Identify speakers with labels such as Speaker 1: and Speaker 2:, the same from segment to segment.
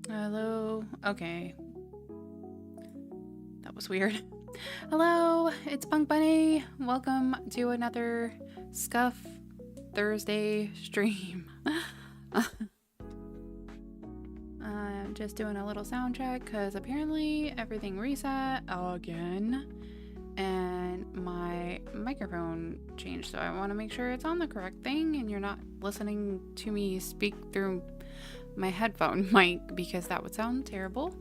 Speaker 1: Hello. Okay. That was weird. Hello, it's PunkBune. Welcome to another Scuff Thursday stream. I'm just doing a little sound check because apparently everything reset again and my microphone changed, so I want to make sure it's on the correct thing and you're not listening to me speak through my headphone mic because that would sound terrible.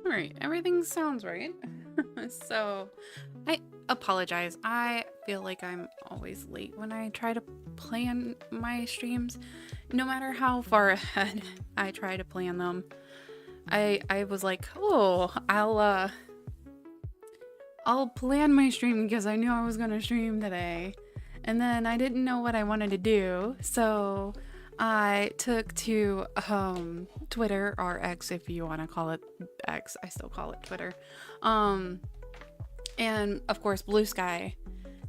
Speaker 1: Alright, everything sounds right. So, I apologize. I feel like I'm always late when I try to plan my streams. No matter how far ahead I try to plan them. I was like, oh, I'll plan my stream because I knew I was gonna stream today. And then I didn't know what I wanted to do, so I took to Twitter, or X if you want to call it X. I still call it Twitter. And of course Blue Sky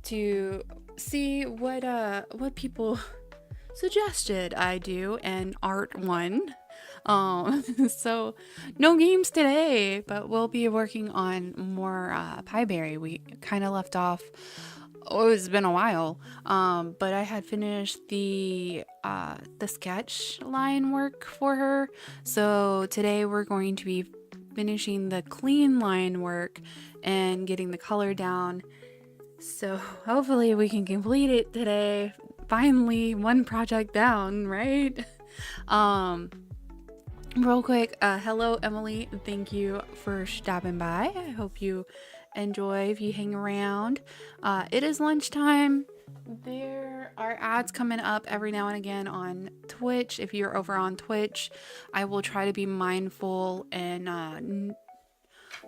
Speaker 1: to see what people suggested I do, and Art won. So no games today, but we'll be working on more Pieberry. We kind of left off. Oh, it's been a while. But I had finished the sketch line work for her. So today we're going to be finishing the clean line work and getting the color down. So hopefully we can complete it today. Finally, one project down, right? Real quick, hello Emily, thank you for stopping by. I hope you enjoy if you hang around. It is lunchtime. There are ads coming up every now and again on Twitch. If you're over on Twitch, I will try to be mindful and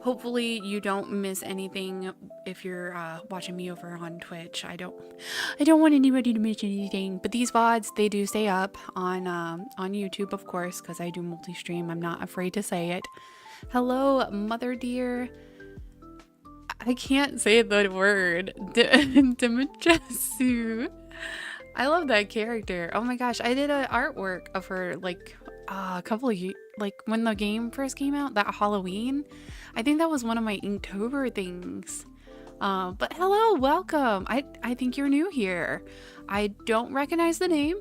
Speaker 1: hopefully you don't miss anything if you're watching me over on Twitch. I don't want anybody to miss anything, but these VODs, they do stay up on YouTube, of course, because I do multi-stream. I'm not afraid to say it. Hello, Mother Dear. I can't say the word. Dimitrescu. I love that character. Oh my gosh, I did an artwork of her like a couple of like when the game first came out, that Halloween. I think that was one of my Inktober things. But hello, welcome. I think you're new here. I don't recognize the name,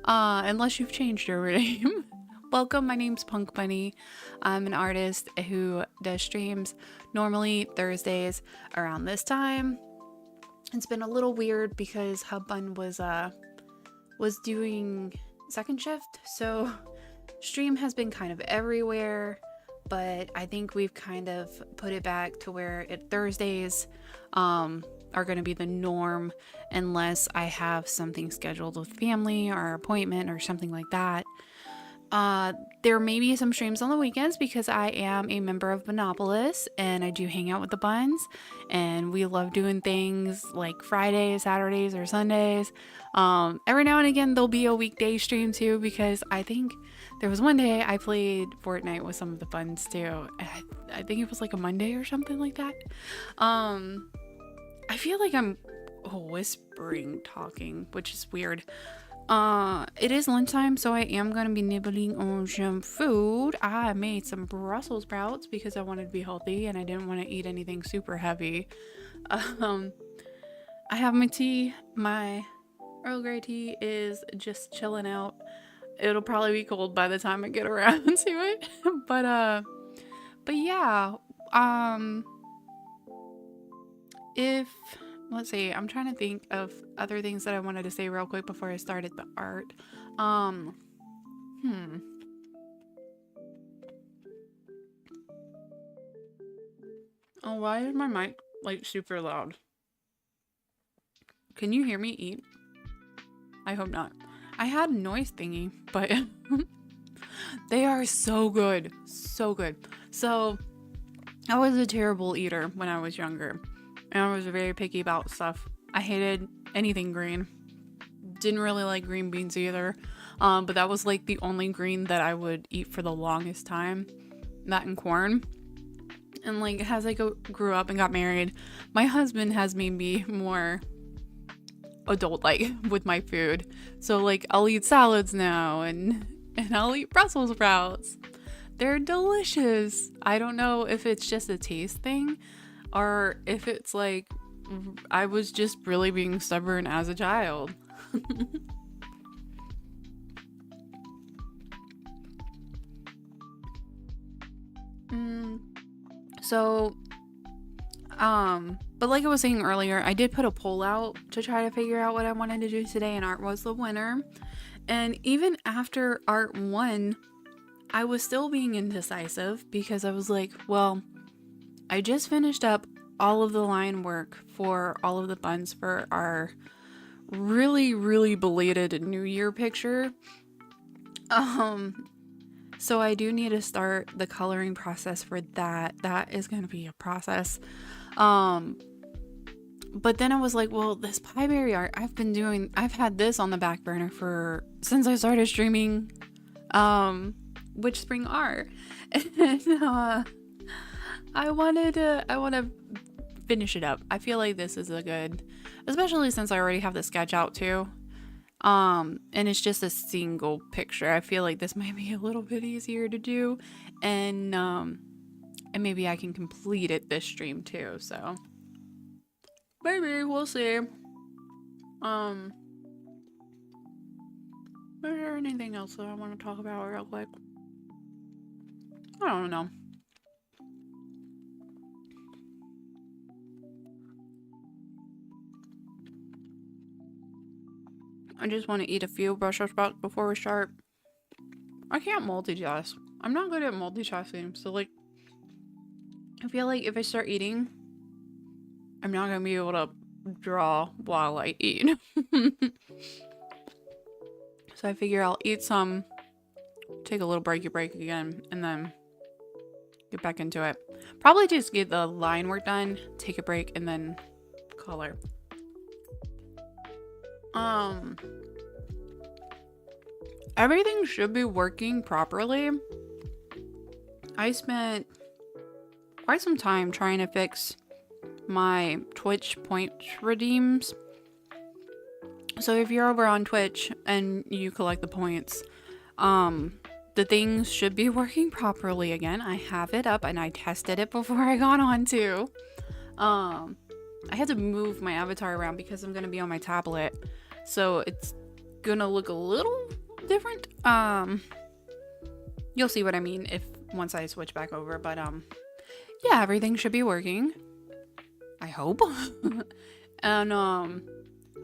Speaker 1: unless you've changed your name. Welcome, my name's PunkBune. I'm an artist who does streams normally Thursdays around this time. It's been a little weird because Hubbun was doing second shift, so stream has been kind of everywhere, but I think we've kind of put it back to where Thursdays are going to be the norm unless I have something scheduled with family or appointment or something like that. There may be some streams on the weekends because I am a member of Monopolis and I do hang out with the Buns and we love doing things like Fridays, Saturdays, or Sundays. Every now and again there'll be a weekday stream too, because I think there was one day I played Fortnite with some of the Buns too. I think it was like a Monday or something like that. I feel like I'm whispering talking, which is weird. It is lunchtime, so I am going to be nibbling on some food. I made some Brussels sprouts because I wanted to be healthy and I didn't want to eat anything super heavy. I have my tea. My Earl Grey tea is just chilling out. It'll probably be cold by the time I get around to it. But yeah, if let's see. I'm trying to think of other things that I wanted to say real quick before I started the art. Um, hmm. Oh, why is my mic like super loud? Can you hear me eat? I hope not. I had a noise thingy, but they are so good. So good. So, I was a terrible eater when I was younger. And I was very picky about stuff. I hated anything green. Didn't really like green beans either. But that was like the only green that I would eat for the longest time. That and corn. And like as I grew up and got married, my husband has made me more adult like with my food. So like I'll eat salads now and I'll eat Brussels sprouts. They're delicious. I don't know if it's just a taste thing or if it's like I was just really being stubborn as a child. So, but like I was saying earlier, I did put a poll out to try to figure out what I wanted to do today, and art was the winner. And even after art won, I was still being indecisive because I was like, well, I just finished up all of the line work for all of the buns for our really, really belated New Year picture. So I do need to start the coloring process for that. That is going to be a process. But then I was like, well, this Pieberry art I've had this on the back burner for since I started streaming Witch Spring art. And I want to finish it up. I feel like this is a good, especially since I already have the sketch out too. And it's just a single picture. I feel like this might be a little bit easier to do, and maybe I can complete it this stream too. So maybe we'll see. Is there anything else that I want to talk about real quick? I don't know. I just want to eat a few Brussels sprouts before we start. I can't multitask. I'm not good at multitasking, so like, I feel like if I start eating, I'm not gonna be able to draw while I eat. So I figure I'll eat some, take a little break again, and then get back into it. Probably just get the line work done, take a break, and then color. Everything should be working properly. I spent quite some time trying to fix my Twitch point redeems. So if you're over on Twitch and you collect the points, the things should be working properly again. I have it up and I tested it before I got on too. I had to move my avatar around because I'm gonna be on my tablet, so it's gonna look a little different. You'll see what I mean once I switch back over, but yeah, everything should be working, I hope. And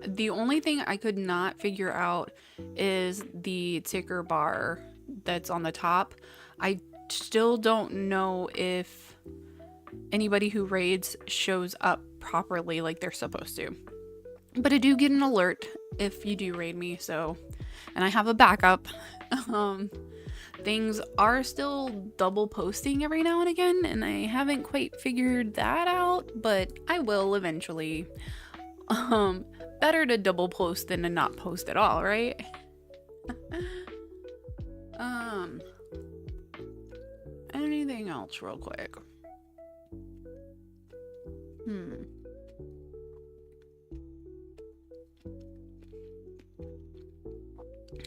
Speaker 1: the only thing I could not figure out is the ticker bar that's on the top. I still don't know if anybody who raids shows up properly like they're supposed to. But I do get an alert if you do raid me, so, and I have a backup. Things are still double posting every now and again, and I haven't quite figured that out, but I will eventually. Better to double post than to not post at all, right? Anything else real quick?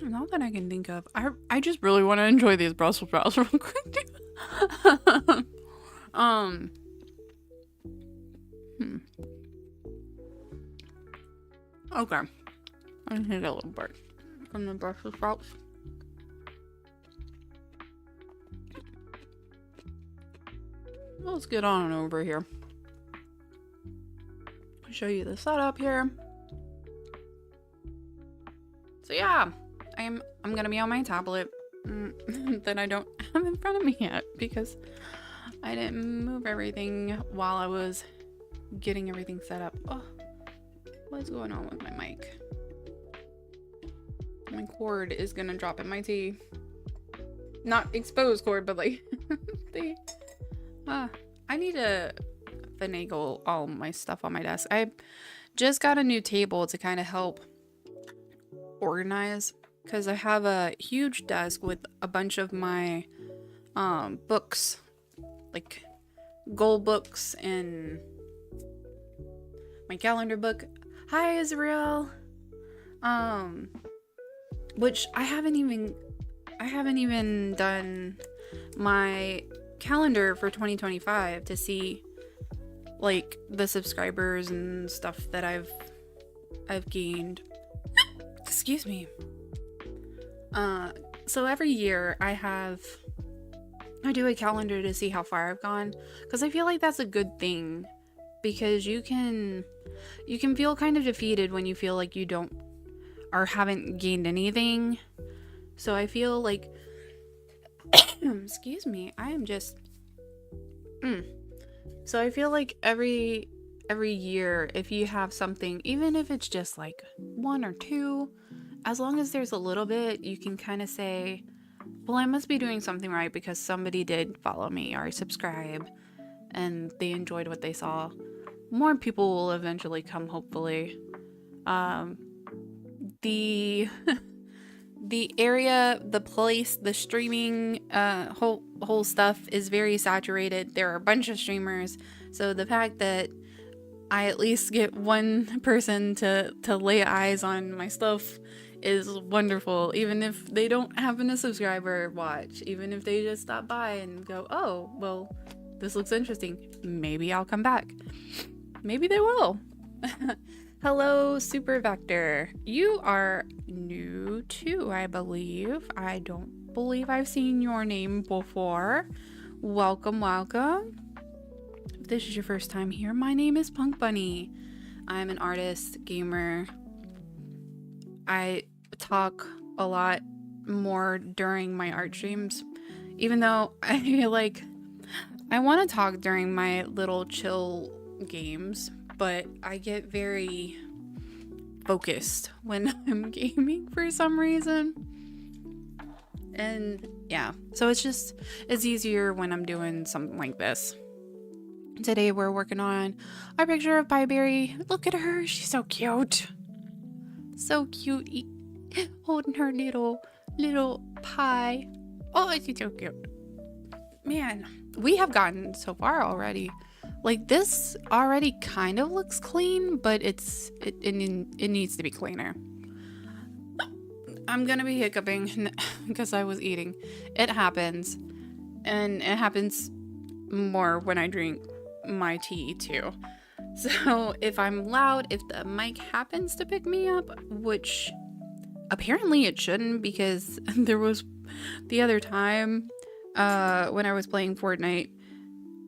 Speaker 1: Not that I can think of. I just really want to enjoy these Brussels sprouts real quick. Okay. I just need a little break from the Brussels sprouts. Let's get on over here. show you the setup here. So yeah, I'm gonna be on my tablet that I don't have in front of me yet because I didn't move everything while I was getting everything set up. Oh, what's going on with my mic? My cord is gonna drop in my tea. Not exposed cord, but like the I need to finagle all my stuff on my desk. I just got a new table to kind of help organize because I have a huge desk with a bunch of my books, like goal books and my calendar book. Hi Israel. Which I haven't even done my calendar for 2025 to see like the subscribers and stuff that I've gained. Excuse me. So every year I do a calendar to see how far I've gone because I feel like that's a good thing because you can feel kind of defeated when you feel like you don't or haven't gained anything. So I feel like excuse me, I am just so I feel like every year if you have something, even if it's just like 1 or 2, as long as there's a little bit, you can kind of say, well, I must be doing something right because somebody did follow me or subscribe and they enjoyed what they saw. More people will eventually come, hopefully. The area, the place, the streaming whole stuff is very saturated. There are a bunch of streamers, so the fact that I at least get one person to lay eyes on my stuff is wonderful, even if they don't happen to subscribe or watch, even if they just stop by and go, oh, well, this looks interesting, maybe I'll come back. Maybe they will. Hello, Super Vector. You are new too, I believe. I don't believe I've seen your name before. Welcome, welcome. If this is your first time here, my name is PunkBune. I'm an artist, gamer. I talk a lot more during my art streams, even though I feel like I want to talk during my little chill games, but I get very focused when I'm gaming for some reason. And yeah, so it's easier when I'm doing something like this. Today we're working on our picture of Pieberry. Look at her, she's so cute. So cute, holding her little pie. Oh, she's so cute. Man, we have gotten so far already. Like, this already kind of looks clean, but it needs to be cleaner. I'm gonna be hiccuping because I was eating. It happens, and it happens more when I drink my tea too. So if I'm loud, if the mic happens to pick me up, which apparently it shouldn't, because there was the other time when I was playing Fortnite,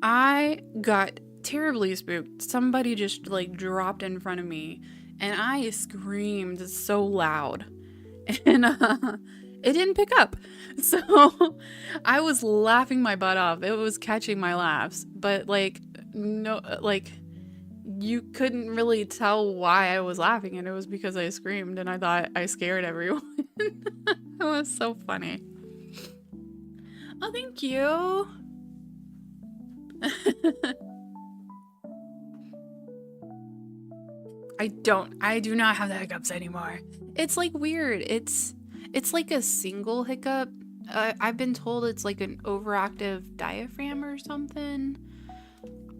Speaker 1: I got terribly spooked. Somebody just like dropped in front of me and I screamed so loud and it didn't pick up. So I was laughing my butt off. It was catching my laughs, but like no, like you couldn't really tell why I was laughing, and it was because I screamed and I thought I scared everyone. It was so funny. Oh, thank you. I do not have the hiccups anymore. It's like weird. It's like a single hiccup. I've been told it's like an overactive diaphragm or something.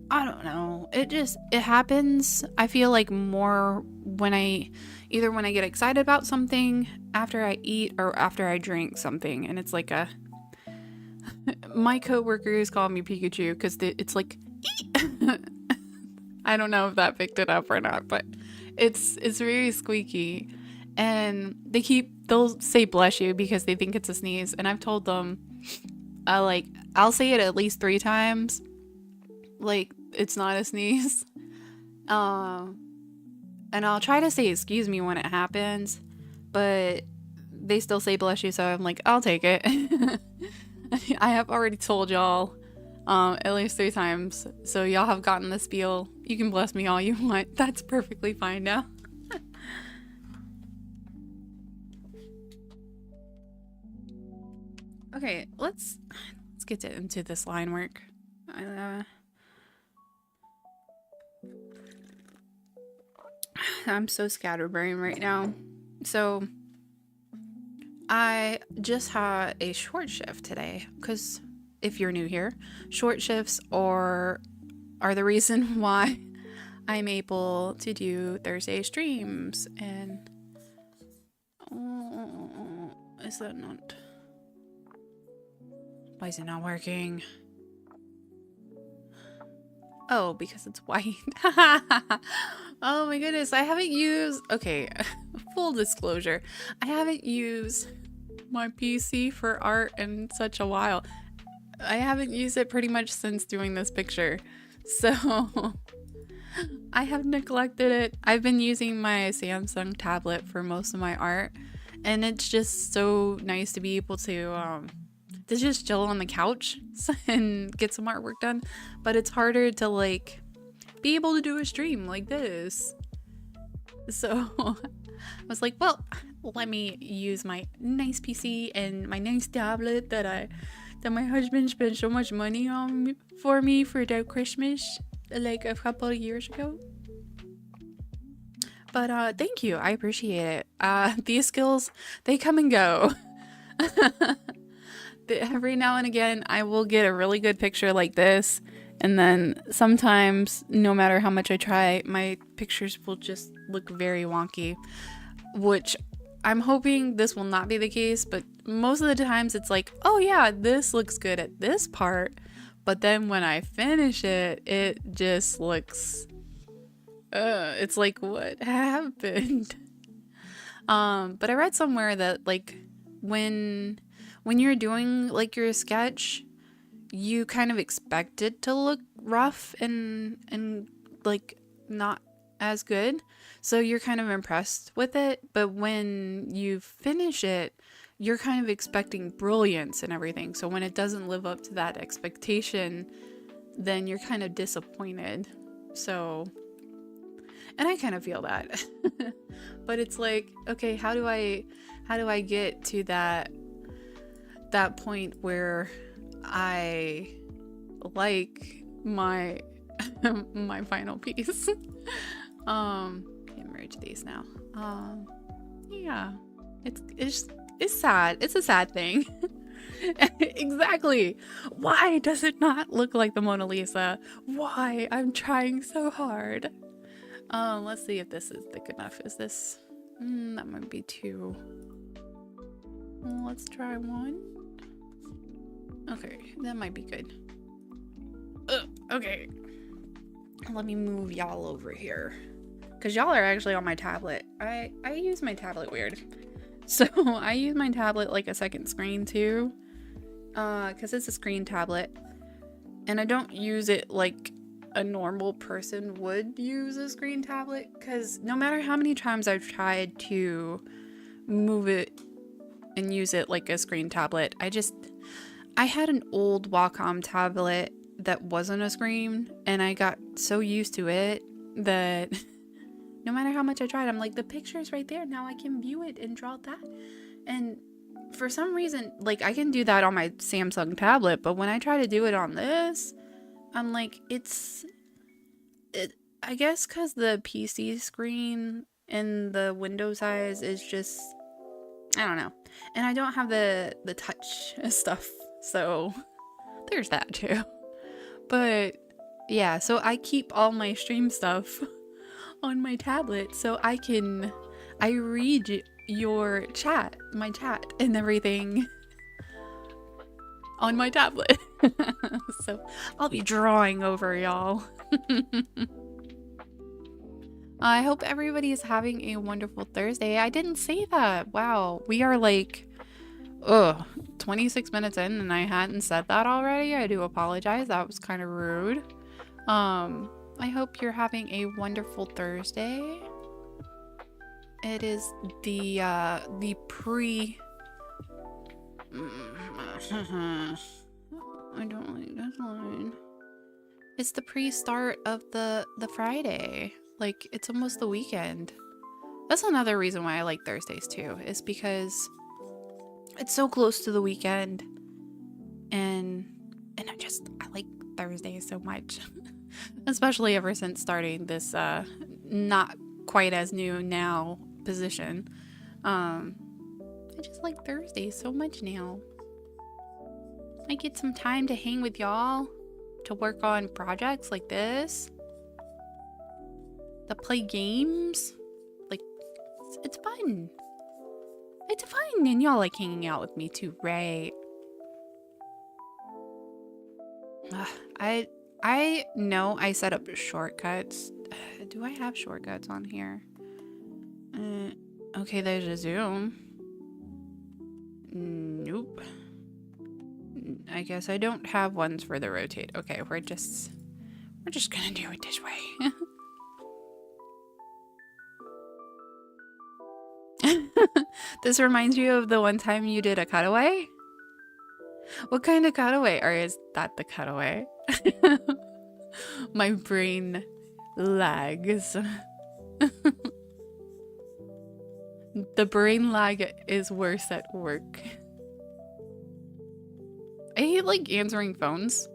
Speaker 1: I don't know. It happens. I feel like more when I get excited about something, after I eat, or after I drink something, and it's like my coworkers call me Pikachu because it's like I don't know if that picked it up or not, but it's very squeaky, and they'll say bless you because they think it's a sneeze, and I've told them I'll say it at least 3 times like it's not a sneeze, And I'll try to say excuse me when it happens, but they still say bless you, so I'm like, I'll take it. I have already told y'all at least 3 times, so y'all have gotten the spiel. You can bless me all you want. That's perfectly fine now. Okay, let's get into this line work. I'm so scatterbrained right now. So I just had a short shift today, because if you're new here, short shifts are the reason why I'm able to do Thursday streams. And is that not? Why is it not working? Oh, because it's white. Oh my goodness, I haven't used... Okay, full disclosure. I haven't used my PC for art in such a while. I haven't used it pretty much since doing this picture. So I have neglected it. I've been using my Samsung tablet for most of my art. And it's just so nice to be able to just chill on the couch and get some artwork done. But it's harder to like be able to do a stream like this. So I was like, well, let me use my nice PC and my nice tablet that my husband spent so much money on for me for their Christmas like a couple of years ago. But thank you, I appreciate it. These skills, they come and go. Every now and again I will get a really good picture like this, and then sometimes, no matter how much I try, my pictures will just look very wonky, which I'm hoping this will not be the case. But most of the times it's like, oh yeah, this looks good at this part, but then when I finish it, it just looks it's like, what happened? But I read somewhere that like when you're doing like your sketch, you kind of expect it to look rough and like not as good, so you're kind of impressed with it. But when you finish it, you're kind of expecting brilliance and everything, so when it doesn't live up to that expectation, then you're kind of disappointed. So, and I kind of feel that. But it's like, okay, how do I get to that point where I like my my final piece? Can't merge these now. Yeah, it's sad. It's a sad thing. Exactly. Why does it not look like the Mona Lisa? Why? I'm trying so hard. Let's see if this is thick enough. Is this? That might be too. Let's try one. Okay, that might be good. Okay. Let me move y'all over here, because y'all are actually on my tablet. I use my tablet weird. So I use my tablet like a second screen too, because it's a screen tablet, and I don't use it like a normal person would use a screen tablet, because no matter how many times I've tried to move it and use it like a screen tablet, I had an old Wacom tablet that wasn't a screen, and I got so used to it that no matter how much I tried, I'm like, the picture's right there, now I can view it and draw that. And for some reason, like, I can do that on my Samsung tablet, but when I try to do it on this, I'm like, I guess because the PC screen and the window size is just, I don't know. And I don't have the touch stuff, so there's that too. But yeah, so I keep all my stream stuff on my tablet, so I read your chat, my chat and everything on my tablet. So I'll be drawing over y'all. I hope everybody is having a wonderful Thursday. I didn't say that. Wow, we are like 26 minutes in and I hadn't said that already. I do apologize. That was kind of rude. I hope you're having a wonderful Thursday. It is the pre. I don't like this line. It's the pre-start of the Friday. Like, it's almost the weekend. That's another reason why I like Thursdays too, is because it's so close to the weekend, and I like Thursdays so much. Especially ever since starting this not quite as new now position. I just like Thursdays so much now. I get some time to hang with y'all, to work on projects like this, to play games. Like, it's fun. It's fun, and y'all like hanging out with me too, right? I know I set up shortcuts. Do I have shortcuts on here? Okay, there's a zoom. Nope. I guess I don't have ones for the rotate. Okay, we're just gonna do it this way. This reminds you of the one time you did a cutaway? What kind of cutaway? Or is that the cutaway? My brain lags. The brain lag is worse at work. I hate like answering phones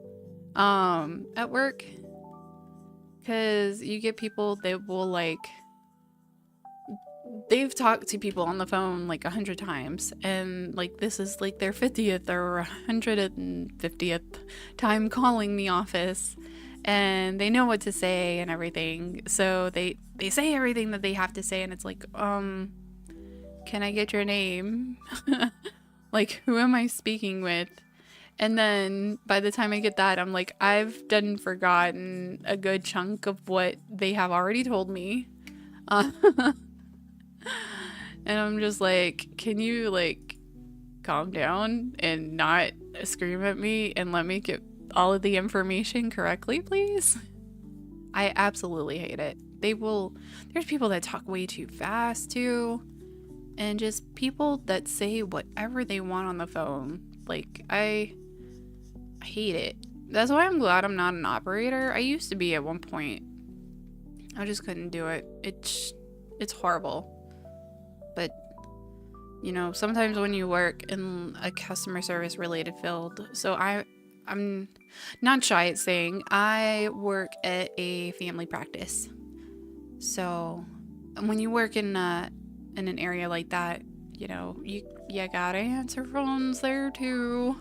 Speaker 1: at work, because you get people that will like, they've talked to people on the phone like 100 times, and like this is like their 50th or 150th time calling the office, and they know what to say and everything, so they say everything that they have to say, and it's like, can I get your name? Like, who am I speaking with? And then by the time I get that, I'm like, I've done forgotten a good chunk of what they have already told me. And I'm just like, can you like calm down and not scream at me and let me get all of the information correctly, please? I absolutely hate it. There's people that talk way too fast too. And just people that say whatever they want on the phone. Like, I hate it. That's why I'm glad I'm not an operator. I used to be at one point. I just couldn't do it. It's horrible. But, you know, sometimes when you work in a customer service related field, so I'm not shy at saying I work at a family practice. So when you work in an area like that, you know, you gotta answer phones there too,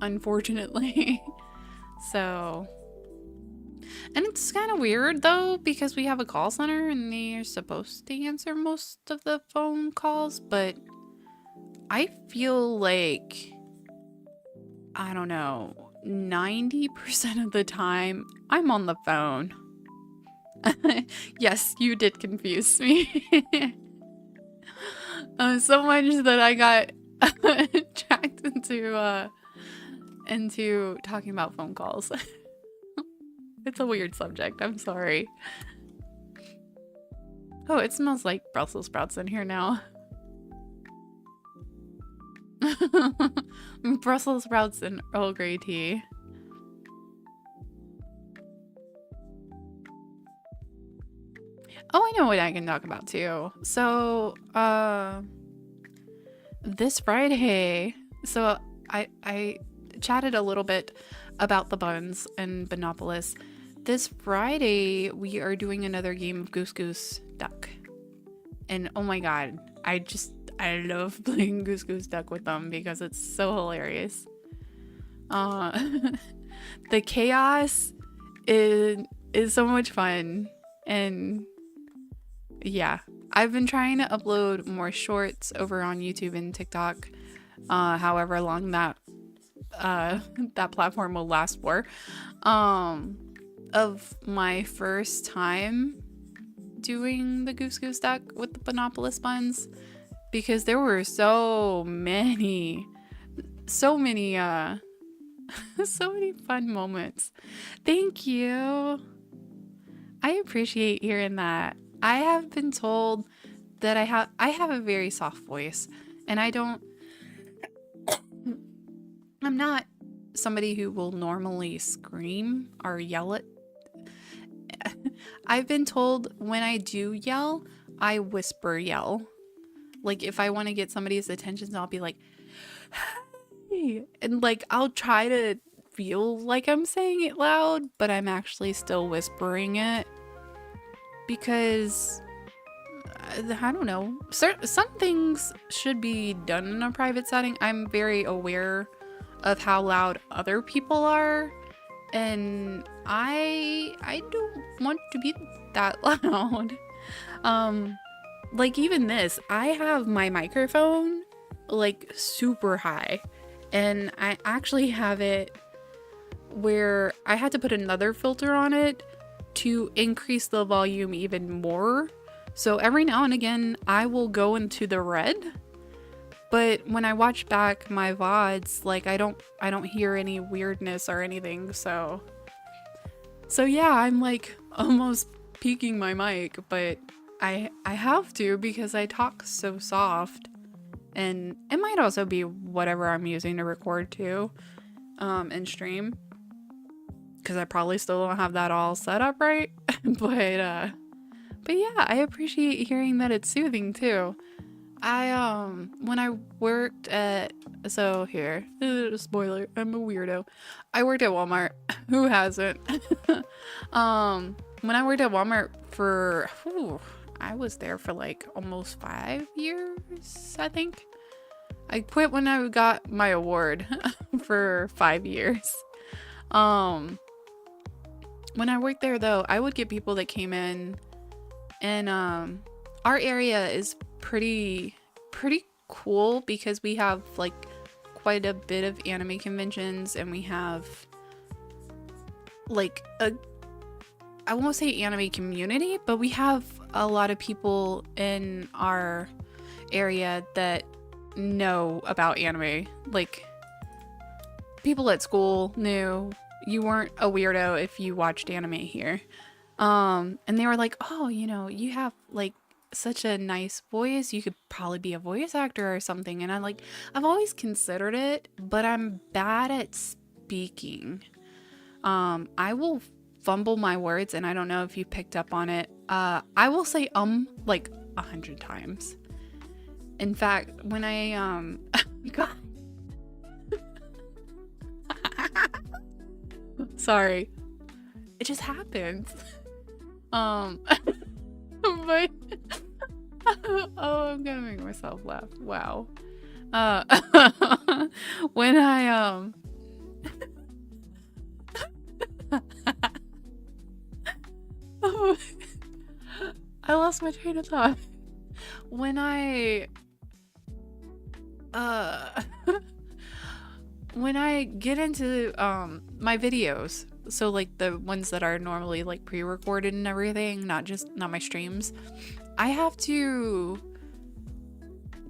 Speaker 1: unfortunately. So, and it's kind of weird though, because we have a call center and they're supposed to answer most of the phone calls, but I feel like, I don't know, 90% of the time I'm on the phone. Yes, you did confuse me. So much that I got tracked into talking about phone calls. It's a weird subject. I'm sorry. Oh, it smells like Brussels sprouts in here now. Brussels sprouts and Earl Grey tea. Oh, I know what I can talk about too. So, this Friday, so I chatted a little bit about the buns and Binopolis. This Friday, we are doing another game of Goose Goose Duck. And oh my god, I love playing Goose Goose Duck with them because it's so hilarious. The chaos is so much fun, and yeah, I've been trying to upload more shorts over on YouTube and TikTok, however long that that platform will last for, of my first time doing the Goose Goose Duck with the Binopolis buns, because there were so many so many fun moments. Thank you. I appreciate hearing that. I have been told that I have a very soft voice, and I'm not somebody who will normally scream or yell at. I've been told when I do yell, I whisper yell. Like if I want to get somebody's attention, I'll be like, "Hey," and like I'll try to feel like I'm saying it loud, but I'm actually still whispering it because I don't know. Some things should be done in a private setting. I'm very aware of how loud other people are, and I don't want to be that loud. Um, like even this, I have my microphone like super high, and I actually have it where I had to put another filter on it to increase the volume even more. So every now and again, I will go into the red, but when I watch back my VODs, like I don't hear any weirdness or anything. So yeah, I'm like almost peaking my mic, but I have to because I talk so soft, and it might also be whatever I'm using to record too, and stream, because I probably still don't have that all set up right. But yeah, I appreciate hearing that it's soothing too. When I worked at, so here, spoiler, I'm a weirdo. I worked at Walmart. Who hasn't? When I worked at Walmart for, I was there for like almost 5 years, I think. I quit when I got my award for 5 years. When I worked there though, I would get people that came in, and our area is pretty cool because we have like quite a bit of anime conventions, and we have like I won't say anime community, but we have a lot of people in our area that know about anime. Like people at school knew you weren't a weirdo if you watched anime here. And they were like, "Oh, you have like such a nice voice. You could probably be a voice actor or something." And I've always considered it, but I'm bad at speaking. I will fumble my words, and I don't know if you picked up on it. I will say like 100 times. In fact, when I God. Sorry. It just happens. But oh, I'm gonna make myself laugh. Wow. When I I lost my train of thought. When I when I get into my videos, so like the ones that are normally like pre-recorded and everything, not my streams, I have to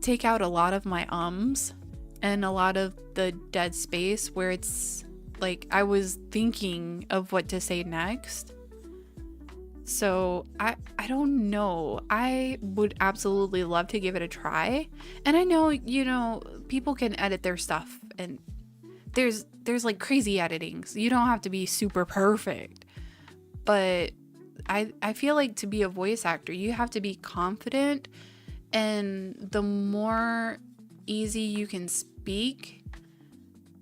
Speaker 1: take out a lot of my ums and a lot of the dead space where it's like I was thinking of what to say next. So I don't know. I would absolutely love to give it a try. And I know, people can edit their stuff, and there's like crazy editing. So you don't have to be super perfect. But I feel like to be a voice actor, you have to be confident, and the more easy you can speak,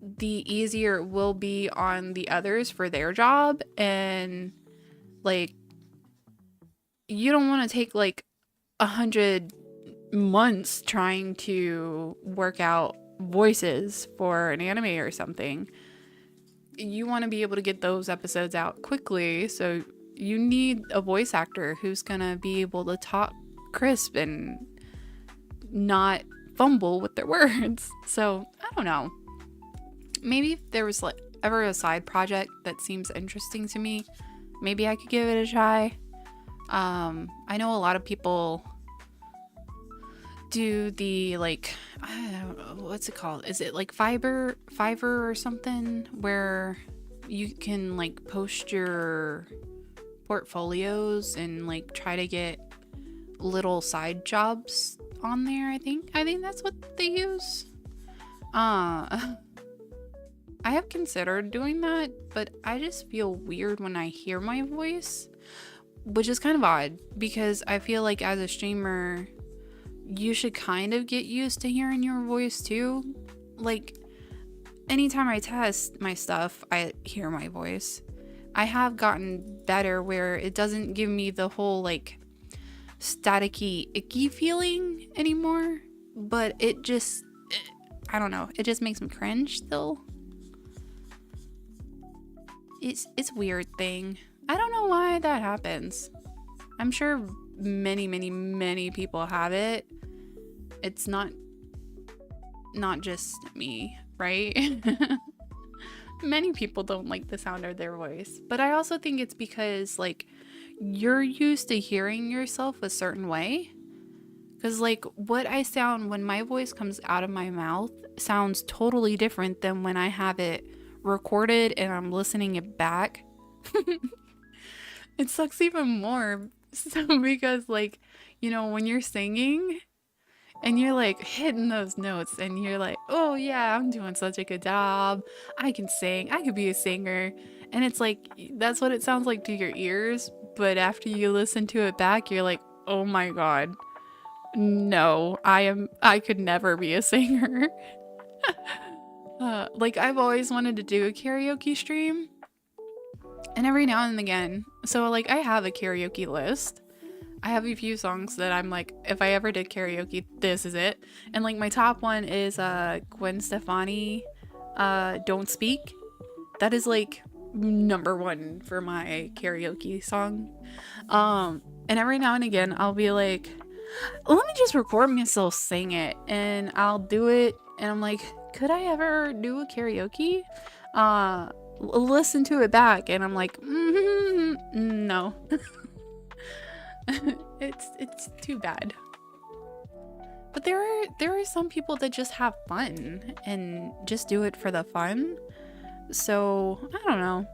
Speaker 1: the easier it will be on the others for their job. And like, you don't want to take like 100 months trying to work out voices for an anime or something. You want to be able to get those episodes out quickly, so you need a voice actor who's gonna be able to talk crisp and not fumble with their words. So I don't know, maybe if there was like ever a side project that seems interesting to me, maybe I could give it a try. I know a lot of people do the like, I don't know, what's it called? Is it like Fiverr or something, where you can like post your portfolios and like try to get little side jobs on there, I think. I think that's what they use. I have considered doing that, but I just feel weird when I hear my voice, which is kind of odd because I feel like as a streamer, you should kind of get used to hearing your voice too. Like, anytime I test my stuff, I hear my voice. I have gotten better where it doesn't give me the whole like staticky, icky feeling anymore, but it just, I don't know, it just makes me cringe still. It's a weird thing. I don't know why that happens. I'm sure many people have it. It's not just me, right? Many people don't like the sound of their voice, but I also think it's because like you're used to hearing yourself a certain way. Because like what I sound when my voice comes out of my mouth sounds totally different than when I have it recorded and I'm listening it back. It sucks even more. So because like, you know, when you're singing and you're like hitting those notes and you're like, oh yeah, I'm doing such a good job. I can sing. I could be a singer. And it's like, that's what it sounds like to your ears. But after you listen to it back, you're like, oh my God, no, I could never be a singer. Like I've always wanted to do a karaoke stream. And every now and again, so like I have a karaoke list. I have a few songs that I'm like, if I ever did karaoke, this is it. And like my top one is Gwen Stefani, Don't Speak. That is like #1 for my karaoke song. And every now and again I'll be like, let me just record myself sing it, and I'll do it and I'm like, could I ever do a karaoke? Listen to it back and I'm like, no. It's too bad. But there are some people that just have fun and just do it for the fun. So I don't know,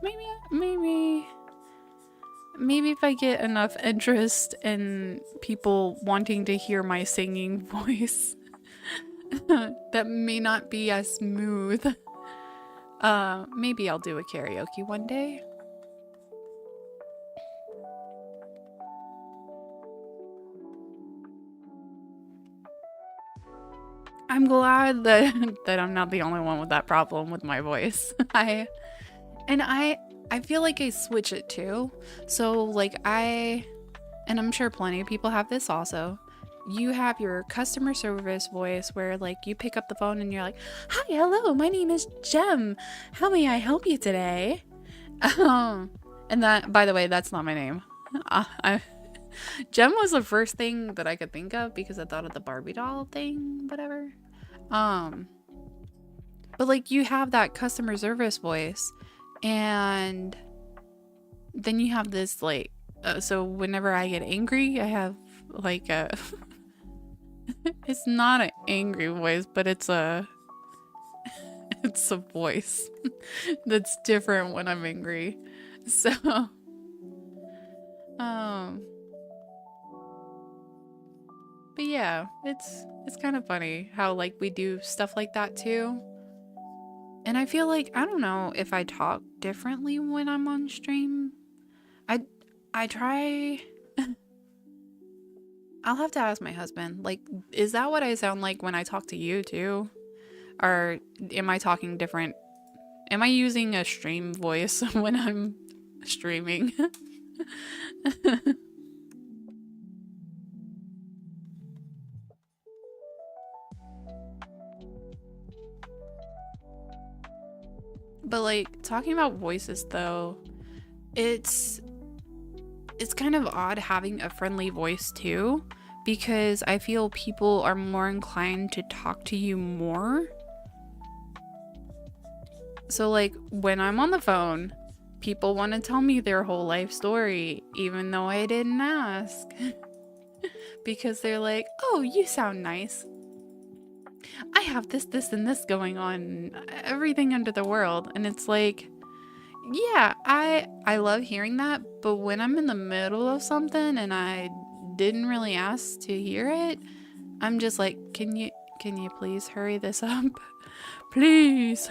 Speaker 1: maybe if I get enough interest in people wanting to hear my singing voice that may not be as smooth, maybe I'll do a karaoke one day. I'm glad that I'm not the only one with that problem with my voice. I feel like I switch it too. So like and I'm sure plenty of people have this also. You have your customer service voice where like you pick up the phone and you're like, hi, hello, my name is Jem. How may I help you today? And that, by the way, that's not my name. Jem was the first thing that I could think of because I thought of the Barbie doll thing, whatever. But like you have that customer service voice, and then you have this like, so whenever I get angry, I have like a, it's not an angry voice, but it's a voice that's different when I'm angry. So, but yeah, it's kind of funny how like we do stuff like that too. And I feel like, I don't know if I talk differently when I'm on stream. I try. I'll have to ask my husband, like, is that what I sound like when I talk to you too? Or am I talking different? Am I using a stream voice when I'm streaming? But like talking about voices though, it's kind of odd having a friendly voice too, because I feel people are more inclined to talk to you more. So like when I'm on the phone, people want to tell me their whole life story even though I didn't ask. Because they're like, oh, you sound nice. I have this and this going on, everything under the world. And it's like, yeah, I love hearing that, but when I'm in the middle of something and I didn't really ask to hear it. I'm just like, can you please hurry this up? Please.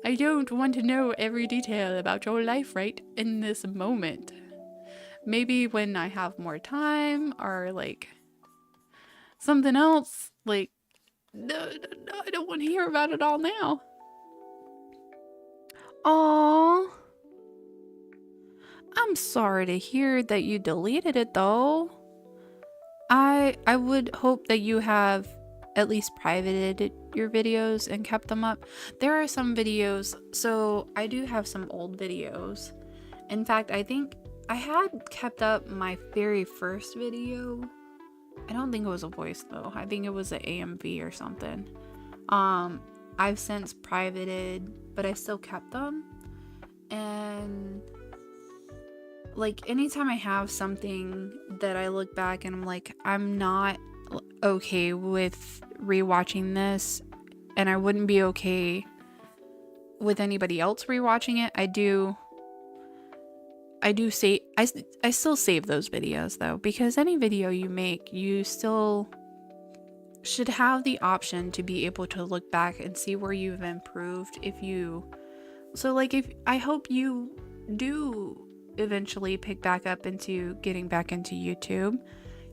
Speaker 1: I don't want to know every detail about your life right in this moment. Maybe when I have more time or like something else, like, no, I don't want to hear about it all now. Aww. I'm sorry to hear that you deleted it though. I would hope that you have at least privated your videos and kept them up. There are some videos, so I do have some old videos. In fact, I think I had kept up my very first video. I don't think it was a voice though. I think it was an AMV or something. I've since privated, but I still kept them. And like anytime I have something that I look back and I'm like, I'm not okay with rewatching this, and I wouldn't be okay with anybody else rewatching it, I still save those videos though, because any video you make, you still should have the option to be able to look back and see where you've improved. I hope you do eventually pick back up into getting back into YouTube.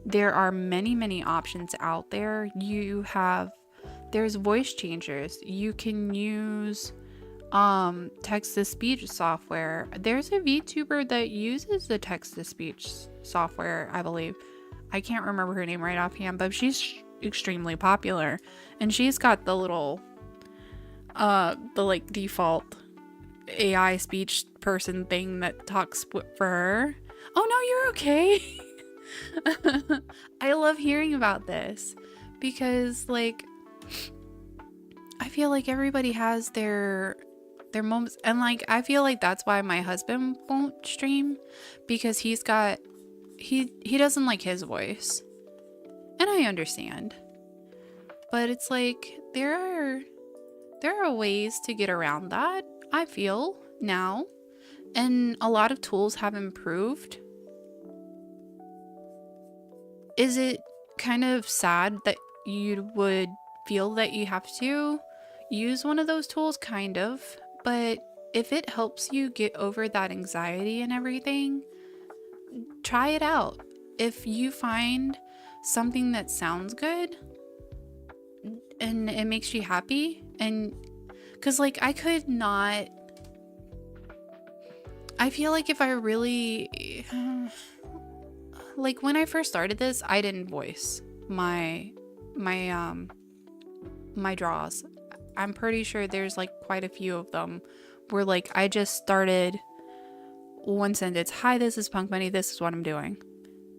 Speaker 1: There are many options out there. There's voice changers. You can use text-to-speech software. There's a VTuber that uses the text-to-speech software, I believe. I can't remember her name right offhand, but she's extremely popular, and she's got the little the like default AI speech person thing that talks for her. Oh no, you're okay. I love hearing about this because like I feel like everybody has their moments, and like I feel like that's why my husband won't stream, because he doesn't like his voice, and I understand, but it's like there are ways to get around that, I feel now, and a lot of tools have improved. Is it kind of sad that you would feel that you have to use one of those tools? Kind of. But if it helps you get over that anxiety and everything, try it out. If you find something that sounds good and it makes you happy, and because like I feel like if I really like when I first started this, I didn't voice my draws. I'm pretty sure there's like quite a few of them where like I just started one sentence, hi, this is PunkBune, this is what I'm doing,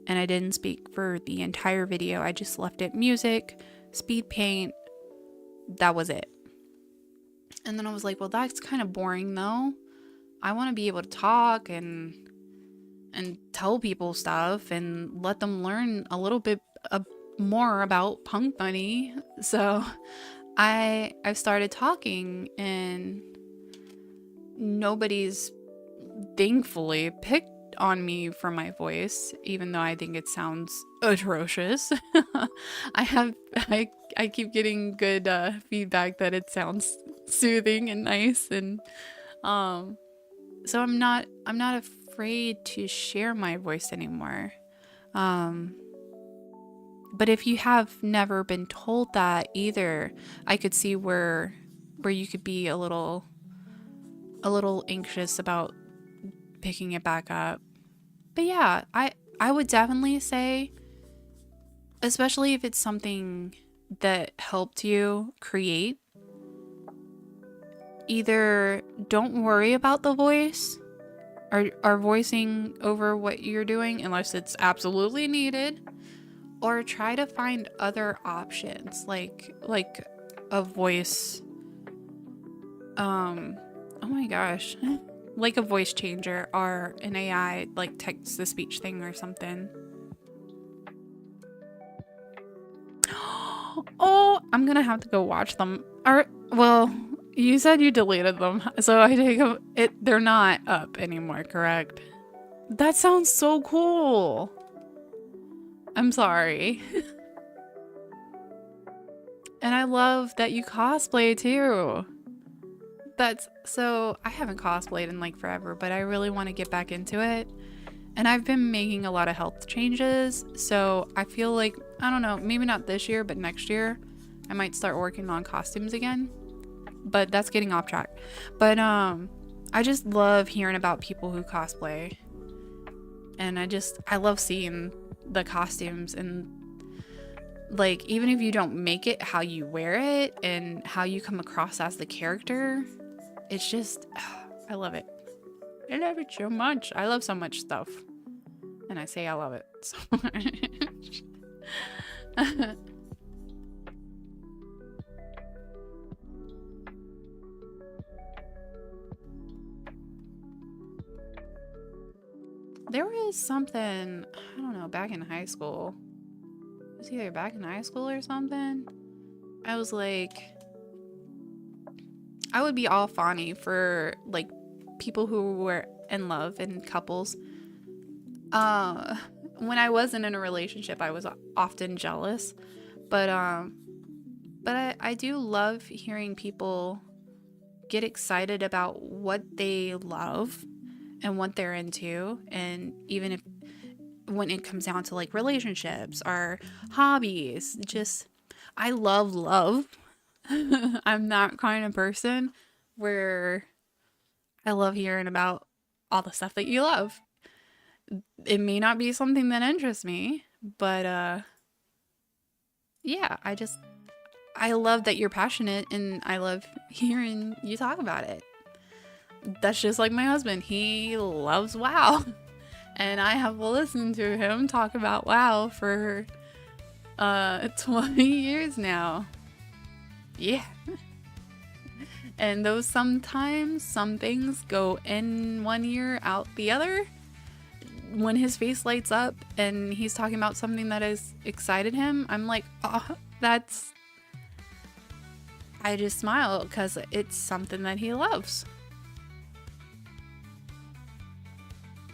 Speaker 1: and I didn't speak for the entire video. I just left it music, speed paint, that was it. And then I was like, well, that's kind of boring though. I want to be able to talk and tell people stuff and let them learn a little bit more about PunkBune. So I've started talking, and nobody's thankfully picked on me for my voice, even though I think it sounds atrocious. I keep getting good feedback that it sounds soothing and nice, and so I'm not afraid to share my voice anymore. But if you have never been told that either, I could see where you could be a little anxious about picking it back up. But yeah, I would definitely say, especially if it's something that helped you create, either don't worry about the voice or voicing over what you're doing unless it's absolutely needed, or try to find other options like a voice oh my gosh, like a voice changer or an AI like text-to-speech thing or something. Oh, I'm gonna have to go watch them. Well, you said you deleted them, so I take it. They're not up anymore, correct? That sounds so cool. I'm sorry. And I love that you cosplay too. That's so, I haven't cosplayed in like forever, but I really want to get back into it. And I've been making a lot of health changes, so I feel like, I don't know, maybe not this year, but next year I might start working on costumes again. But that's getting off track. But I just love hearing about people who cosplay. And I love seeing the costumes, and like, even if you don't make it, how you wear it and how you come across as the character, it's just, I love it. I love it so much. I love so much stuff. And I say I love it so much. There was something, I don't know, back in high school. It was either back in high school or something. I was like, I would be all fawny for like people who were in love and couples. When I wasn't in a relationship, I was often jealous, but I do love hearing people get excited about what they love and what they're into, and even if when it comes down to like relationships or hobbies, just I love. I'm that kind of person where I love hearing about all the stuff that you love. It may not be something that interests me, but yeah, I love that you're passionate, and I love hearing you talk about it. That's just like my husband. He loves WoW. And I have listened to him talk about WoW for 20 years now. Yeah. And though sometimes some things go in one ear, out the other, when his face lights up and he's talking about something that has excited him, I'm like, oh, I just smile because it's something that he loves.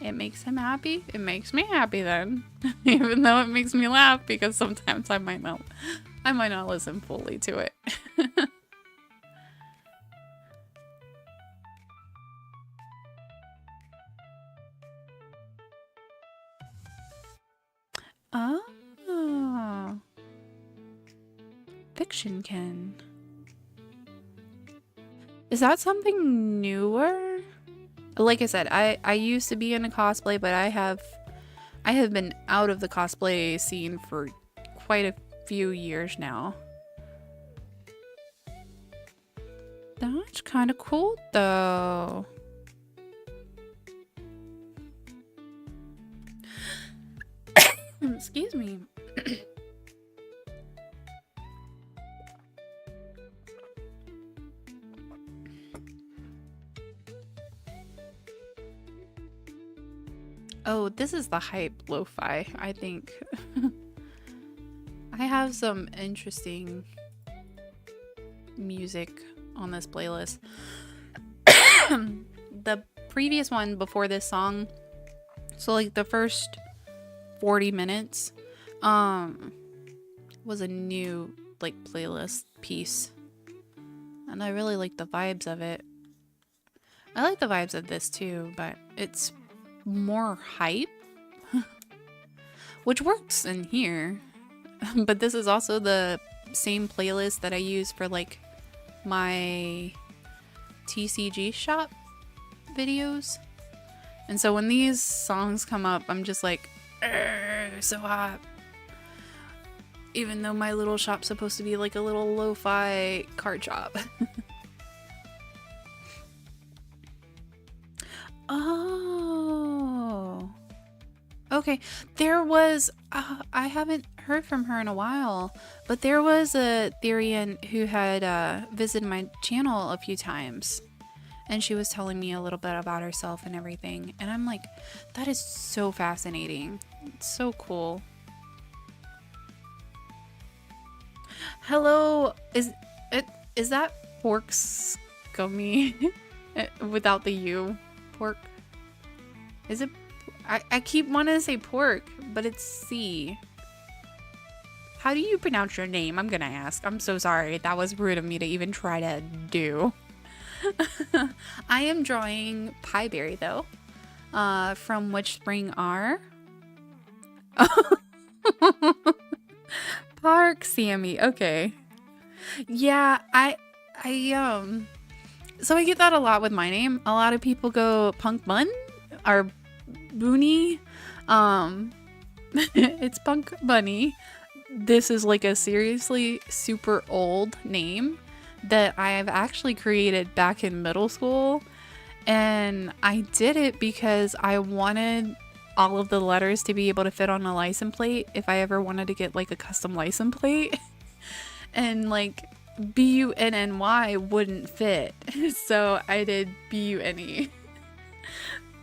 Speaker 1: It makes him happy. It makes me happy then. Even though it makes me laugh, because sometimes I might not listen fully to it. Oh. Fiction Ken. Is that something newer? Like I said, I used to be in a cosplay, but I have been out of the cosplay scene for quite a few years now. That's kind of cool though. Excuse me. Oh, this is the hype lo-fi, I think. I have some interesting music on this playlist. The previous one before this song, so like the first 40 minutes, was a new like playlist piece. And I really like the vibes of it. I like the vibes of this too, but it's more hype, which works in here. But this is also the same playlist that I use for like my TCG shop videos. And so when these songs come up, I'm just like, so hot. Even though my little shop's supposed to be like a little lo-fi card shop. Oh. Okay. There was, I haven't heard from her in a while, but there was a Therian who had visited my channel a few times. And she was telling me a little bit about herself and everything. And I'm like, that is so fascinating. It's so cool. Hello, is that pork scummy without the U? Pork? Is it? I keep wanting to say pork, but it's C. How do you pronounce your name? I'm gonna ask. I'm so sorry. That was rude of me to even try to do. I am drawing Pieberry though. From which spring are Park Sammy. Okay. Yeah, so I get that a lot with my name. A lot of people go PunkBune or Booney. It's Punk Bunny. This is like a seriously super old name that I have actually created back in middle school. And I did it because I wanted all of the letters to be able to fit on a license plate if I ever wanted to get like a custom license plate. And like BUNNY wouldn't fit. So I did BUNE.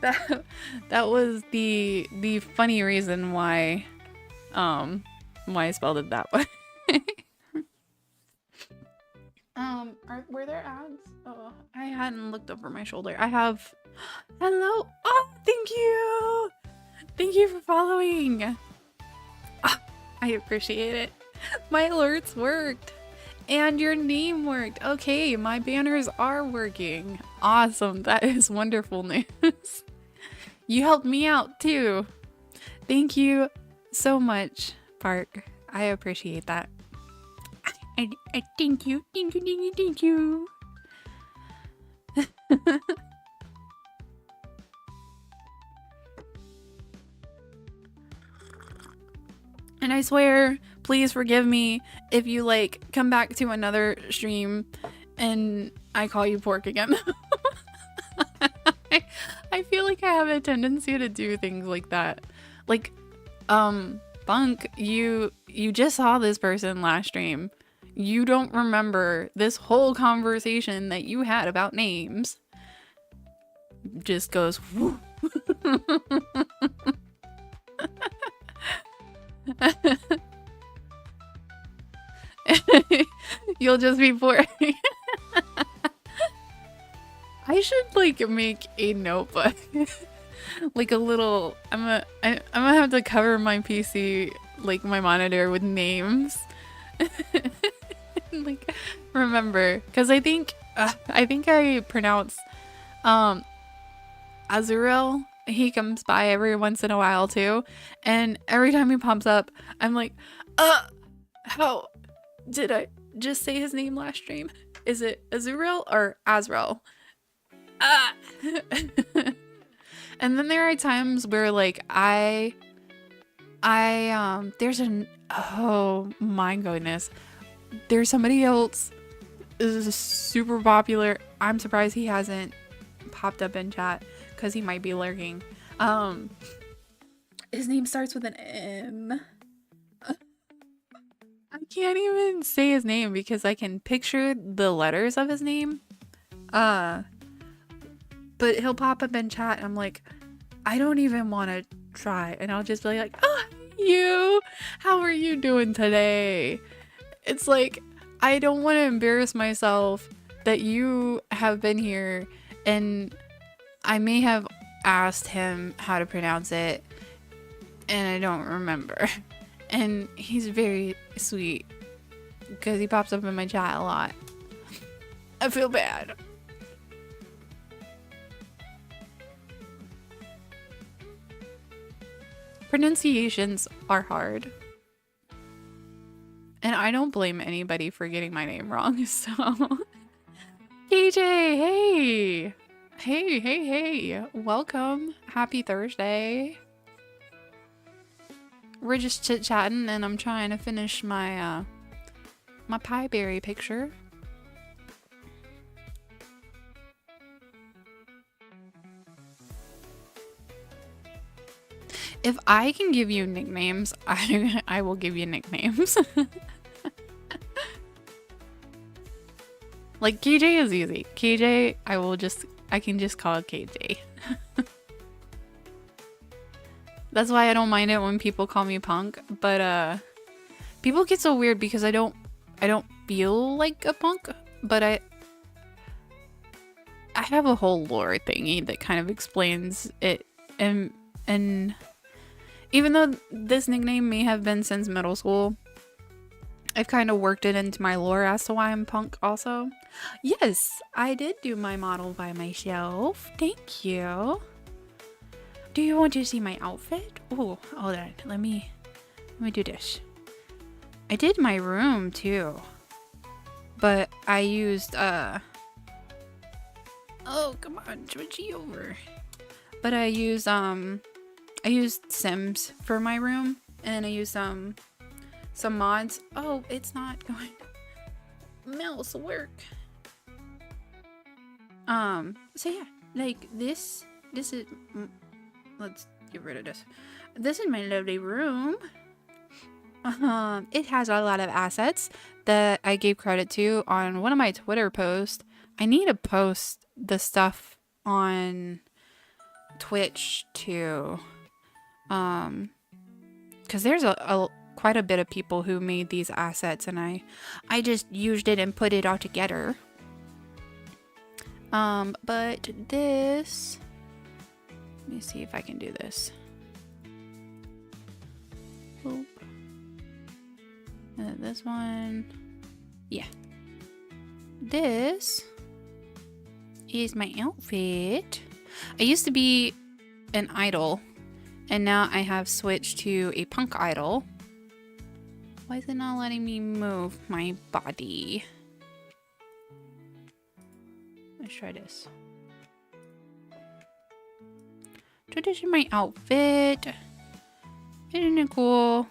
Speaker 1: That was the funny reason why I spelled it that way. Were there ads? Oh, I hadn't looked over my shoulder. I have. Hello. Oh, thank you for following. Oh, I appreciate it. My alerts worked and your name worked. Okay, my banners are working. Awesome. That is wonderful news. You helped me out too. Thank you so much, Park. I appreciate that. I thank you. Thank you. And I swear, please forgive me if you like come back to another stream and I call you Pork again. I feel like I have a tendency to do things like that. Like, Bunk, you just saw this person last stream. You don't remember this whole conversation that you had about names. Just goes whoo. You'll just be bored. I should like make a notebook. Like a little I'm gonna have to cover my PC, like my monitor, with names. Like remember, because I think I pronounce Azurel. He comes by every once in a while too, and every time he pops up I'm like, how did I just say his name last stream? Is it Azurel or Azrael? And then there are times where like I oh my goodness, there's somebody else is super popular. I'm surprised he hasn't popped up in chat because he might be lurking. His name starts with an M. I can't even say his name because I can picture the letters of his name. But he'll pop up in chat and I'm like, I don't even want to try. And I'll just be like, oh, you, how are you doing today? It's like, I don't want to embarrass myself that you have been here and I may have asked him how to pronounce it and I don't remember. And he's very sweet because he pops up in my chat a lot. I feel bad. Pronunciations are hard. And I don't blame anybody for getting my name wrong, so... KJ, hey! Hey! Welcome. Happy Thursday. We're just chit-chatting and I'm trying to finish my, my Pieberry picture. If I can give you nicknames, I will give you nicknames. Like KJ is easy. KJ, I can just call it KJ. That's why I don't mind it when people call me Punk, but people get so weird because I don't feel like a punk, but I have a whole lore thingy that kind of explains it, and even though this nickname may have been since middle school, I've kind of worked it into my lore as to why I'm punk also. Yes, I did do my model by myself. Thank you. Do you want to see my outfit? Oh, hold on. Let me do this. I did my room too. But I used oh, come on, switchy over. But I used Sims for my room, and I used some mods. Oh, it's not going mouse work. So yeah, like this is, let's get rid of this. This is my lovely room. It has a lot of assets that I gave credit to on one of my Twitter posts. I need to post the stuff on Twitch too. Because there's quite a bit of people who made these assets, and I just used it and put it all together. But this, let me see if I can do this. Oop. This one, yeah. This is my outfit. I used to be an idol, and now I have switched to a punk idol. Why is it not letting me move my body? Let's try this. So this is my outfit. Isn't it cool?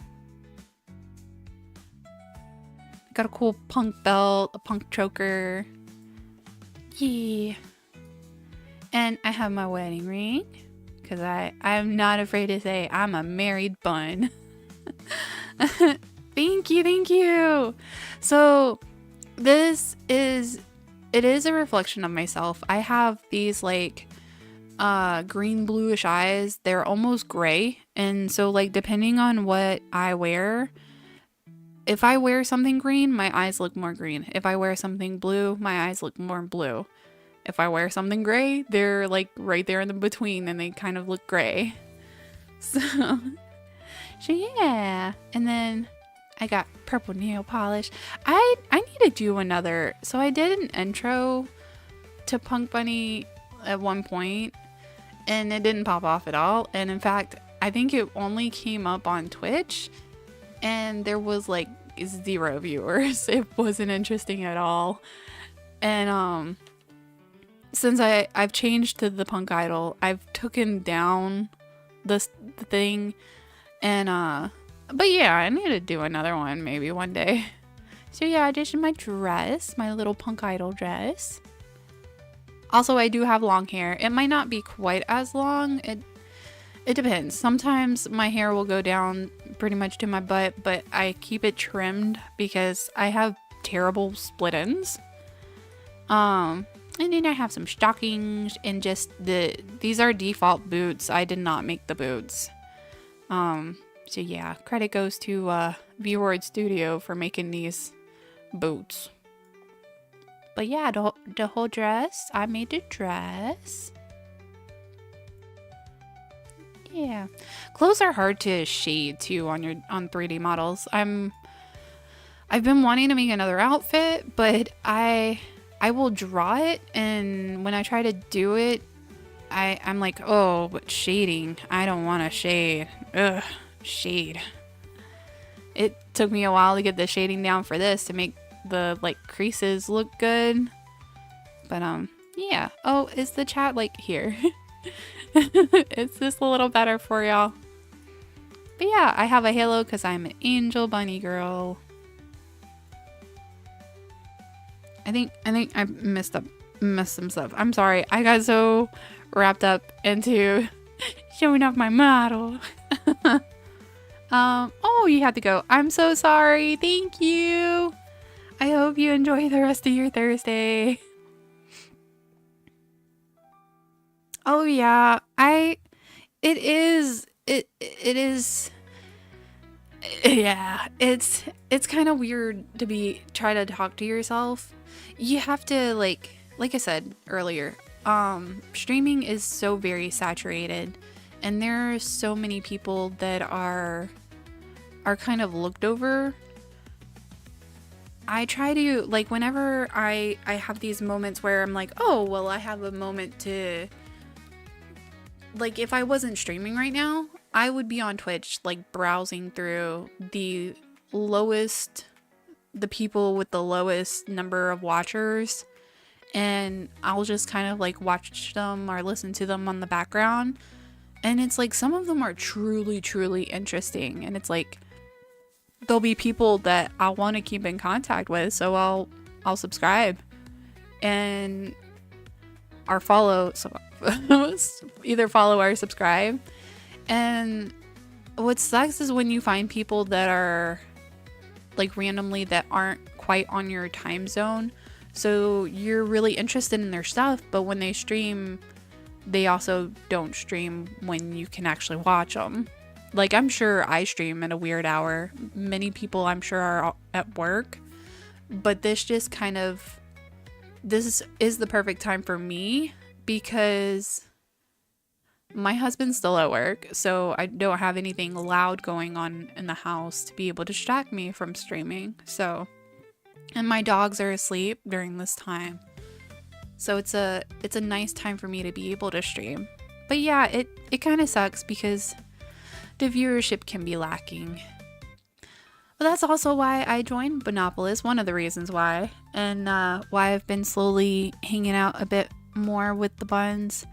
Speaker 1: Got a cool punk belt, a punk choker. Yeah. And I have my wedding ring, because I'm not afraid to say I'm a married bun. Thank you. So it is a reflection of myself. I have these like green bluish eyes. They're almost gray, and so like depending on what I wear, if I wear something green, my eyes look more green. If I wear something blue, my eyes look more blue. If I wear something gray, they're like right there in the between, and they kind of look gray. So yeah. And then I got purple nail polish. I need to do another. So I did an intro to Punk Bunny at one point, and it didn't pop off at all. And in fact, I think it only came up on Twitch, and there was like 0 viewers. It wasn't interesting at all. And since I've changed to the punk idol, I've taken down the thing, and but yeah, I need to do another one maybe one day. So yeah, this is my dress, my little punk idol dress. Also, I do have long hair. It might not be quite as long. It depends. Sometimes my hair will go down pretty much to my butt, but I keep it trimmed because I have terrible split ends. And then I have some stockings and just these are default boots. I did not make the boots. So yeah, credit goes to V-Word Studio for making these boots. But yeah, the whole dress, I made the dress. Yeah, clothes are hard to shade too on 3D models. I've been wanting to make another outfit, but I will draw it, and when I try to do it, I'm like, oh, but shading, I don't want to shade. Ugh, shade. It took me a while to get the shading down for this to make the like creases look good. But yeah. Oh, is the chat like here? Is this a little better for y'all? But yeah, I have a halo because I'm an angel bunny girl. I think I messed some stuff. I'm sorry. I got so wrapped up into showing off my model. Oh, you had to go. I'm so sorry. Thank you. I hope you enjoy the rest of your Thursday. Oh yeah, it is yeah, it's kind of weird to try to talk to yourself. You have to like I said earlier, streaming is so very saturated, and there are so many people that are kind of looked over I try to, like, whenever I have these moments where I'm like, oh, well, I have a moment to, like, if I wasn't streaming right now, I would be on Twitch, like, browsing through the people with the lowest number of watchers, and I'll just kind of, like, watch them or listen to them on the background, and it's like, some of them are truly, truly interesting, and it's like, there'll be people that I want to keep in contact with, so I'll subscribe and or follow. So either follow or subscribe. And what sucks is when you find people that are like randomly that aren't quite on your time zone. So you're really interested in their stuff, but when they stream, they also don't stream when you can actually watch them. Like, I'm sure I stream at a weird hour. Many people, I'm sure, are at work. But this just kind of... This is the perfect time for me because my husband's still at work. So I don't have anything loud going on in the house to be able to distract me from streaming. So... And my dogs are asleep during this time. So it's a nice time for me to be able to stream. But yeah, it kind of sucks because... the viewership can be lacking. But that's also why I joined Monopolis, one of the reasons why, and why I've been slowly hanging out a bit more with the buns.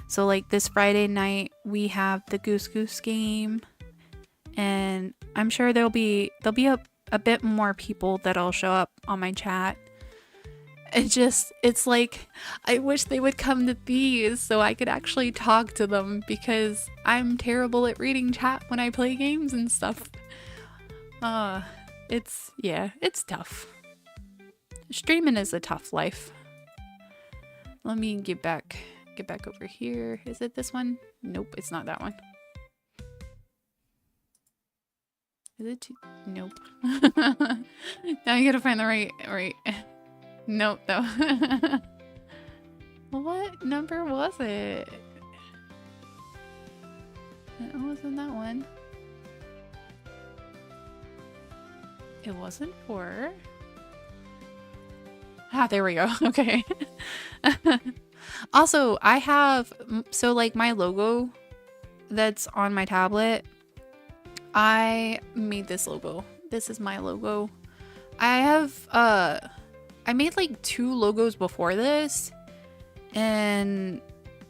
Speaker 1: So like this Friday night we have the Goose Goose game, and I'm sure there'll be a bit more people that'll show up on my chat. It's like, I wish they would come to these so I could actually talk to them because I'm terrible at reading chat when I play games and stuff. It's tough. Streaming is a tough life. Let me get back over here. Is it this one? Nope, it's not that one. Is it nope. Now I gotta find the right. Nope, though. What number was it? It wasn't that one. It wasn't 4. Ah, there we go. Okay. Also, I have... So, like, my logo that's on my tablet, I made this logo. This is my logo. I made like 2 logos before this and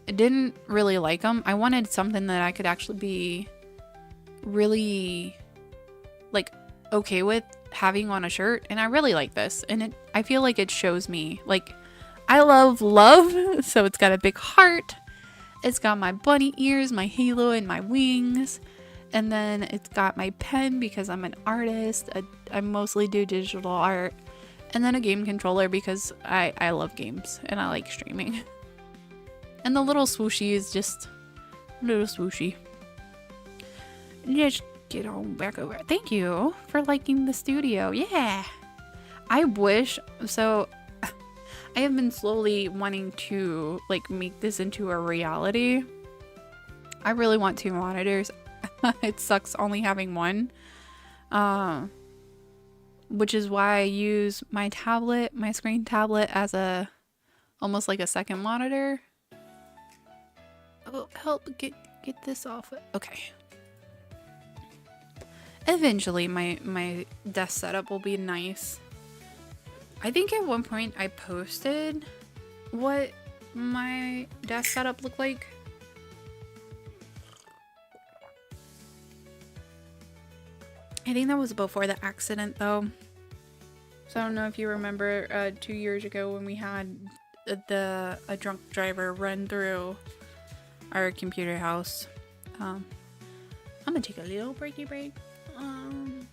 Speaker 1: I didn't really like them. I wanted something that I could actually be really like okay with having on a shirt, and I really like this, and I feel like it shows me. Like, I love, so it's got a big heart, it's got my bunny ears, my halo, and my wings, and then it's got my pen because I'm an artist. I mostly do digital art. And then a game controller because I love games and I like streaming. And the little swooshy is just a little swooshy. Just get on back over. Thank you for liking the studio. Yeah. I wish. So I have been slowly wanting to like make this into a reality. I really want 2 monitors. It sucks only having one. Which is why I use my tablet, my screen tablet, as almost like a second monitor. Oh, help get this off. Okay. Eventually, my desk setup will be nice. I think at one point I posted what my desk setup looked like. I think that was before the accident though. So I don't know if you remember 2 years ago when we had a drunk driver run through our computer house. I'm gonna take a little breaky break. I'm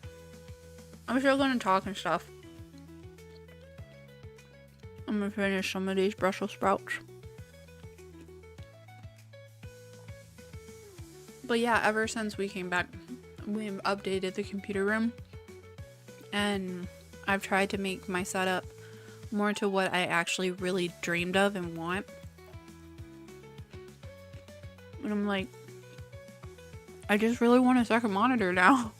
Speaker 1: still gonna talk and stuff. I'm gonna finish some of these Brussels sprouts. But yeah, ever since we came back, we've updated the computer room, and I've tried to make my setup more to what I actually really dreamed of and want. And I'm like, I just really want a second monitor now.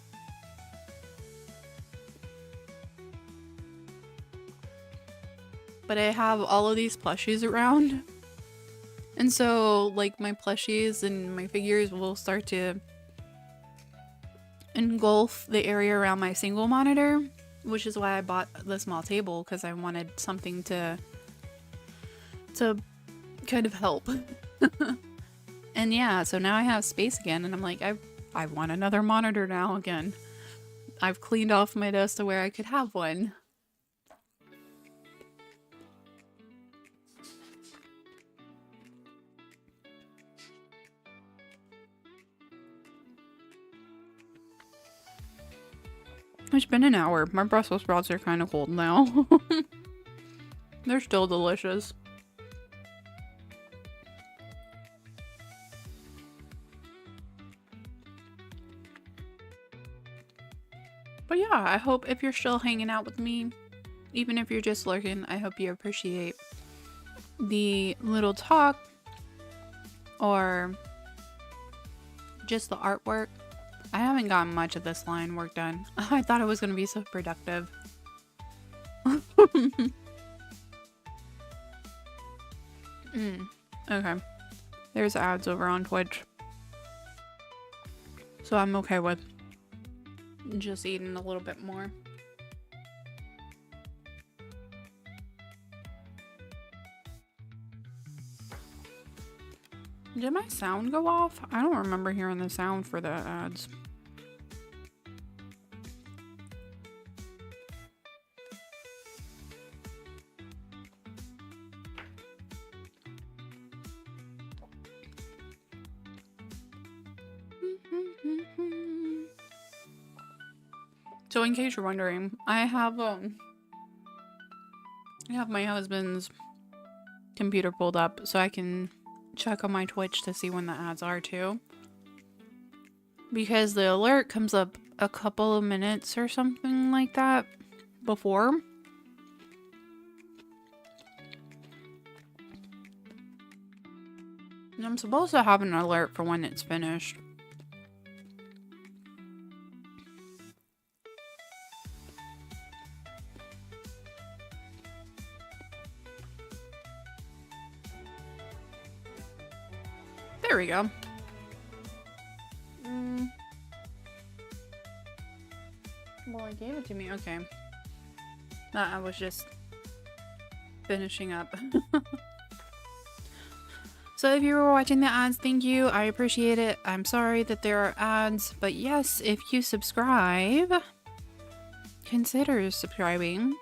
Speaker 1: but I have all of these plushies around. And so, like, my plushies and my figures will start to engulf the area around my single monitor, which is why I bought the small table, because I wanted something to kind of help. And yeah, so now I have space again, and I'm like, I want another monitor now again. I've cleaned off my desk to where I could have one. It's been an hour. My Brussels sprouts are kind of cold now. They're still delicious. But yeah, I hope if you're still hanging out with me, even if you're just lurking, I hope you appreciate the little talk or just the artwork. I haven't gotten much of this line work done. I thought it was going to be so productive. Okay. There's ads over on Twitch. So I'm okay with just eating a little bit more. Did my sound go off? I don't remember hearing the sound for the ads. So in case you're wondering, I have my husband's computer pulled up so I can check on my Twitch to see when the ads are too. Because the alert comes up a couple of minutes or something like that before. And I'm supposed to have an alert for when it's finished. There we go. Well, I gave it to me. Okay. I was just finishing up. So if you were watching the ads, thank you. I appreciate it. I'm sorry that there are ads, but yes, if you subscribe, consider subscribing.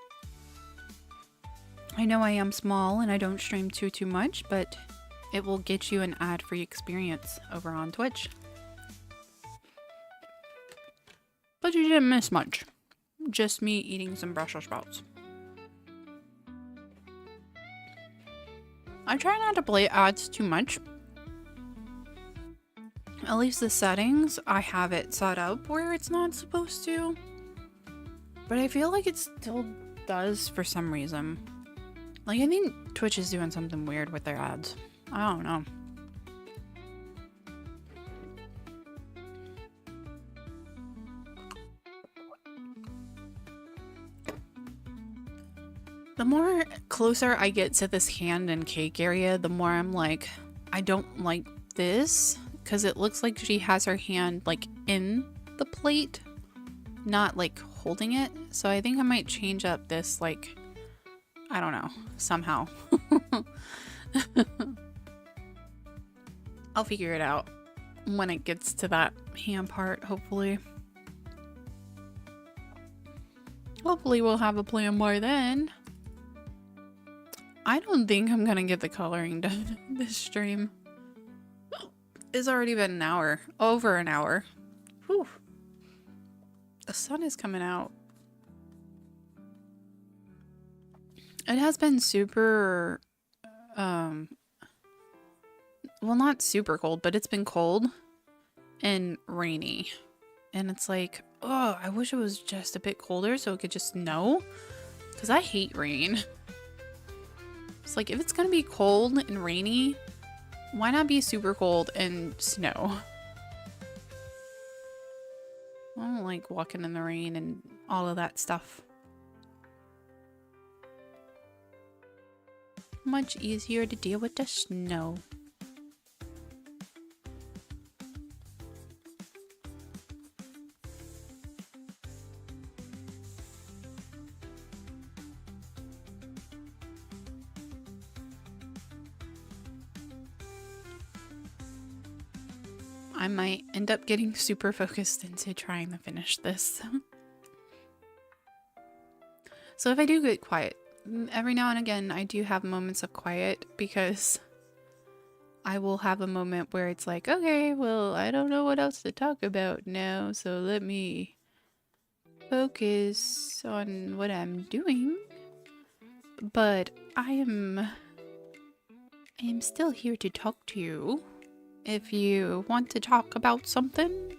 Speaker 1: I know I am small and I don't stream too much, but it will get you an ad-free experience over on Twitch. But you didn't miss much. Just me eating some Brussels sprouts. I try not to play ads too much. At least the settings, I have it set up where it's not supposed to. But I feel like it still does for some reason. Like, I think Twitch is doing something weird with their ads. I don't know. The more closer I get to this hand and cake area, the more I'm like, I don't like this, because it looks like she has her hand like in the plate, not like holding it. So I think I might change up this, like, I don't know, somehow. I'll figure it out when it gets to that hand part, hopefully. Hopefully we'll have a plan by then. I don't think I'm gonna get the coloring done this stream. It's already been an hour. Over an hour. Whew. The sun is coming out. It has been super, well, not super cold, but it's been cold and rainy. And it's like, oh, I wish it was just a bit colder so it could just snow. Because I hate rain. It's like, if it's gonna be cold and rainy, why not be super cold and snow? I don't like walking in the rain and all of that stuff. much easier to deal with the snow. I might end up getting super focused into trying to finish this. So if I do get quiet, every now and again I do have moments of quiet because I will have a moment where it's like, okay, well, I don't know what else to talk about now, so let me focus on what I'm doing. But I am still here to talk to you. If you want to talk about something.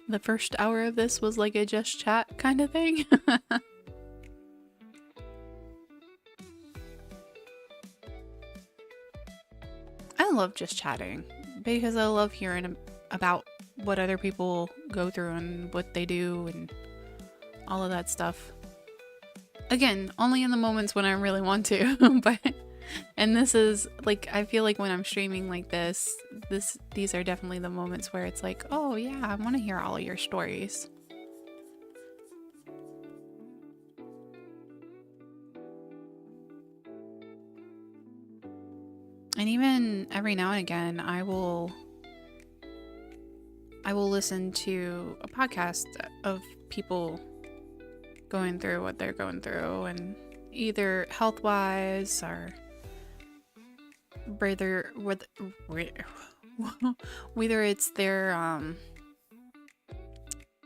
Speaker 1: The first hour of this was like a just chat kind of thing. I love just chatting because I love hearing about what other people go through and what they do and all of that stuff. Again, only in the moments when I really want to, but and this is like, I feel like when I'm streaming like this, these are definitely the moments where it's like, oh yeah, I want to hear all of your stories. And even every now and again, I will listen to a podcast of people going through what they're going through, and either health-wise or whether it's their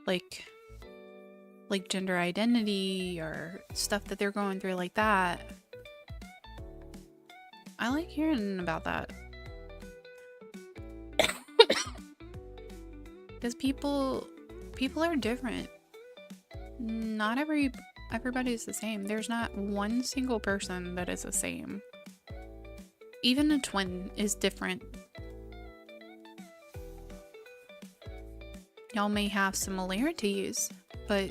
Speaker 1: like gender identity or stuff that they're going through like that. I like hearing about that. Because people are different. Not everybody's the same. There's not one single person that is the same. Even a twin is different. Y'all may have similarities, but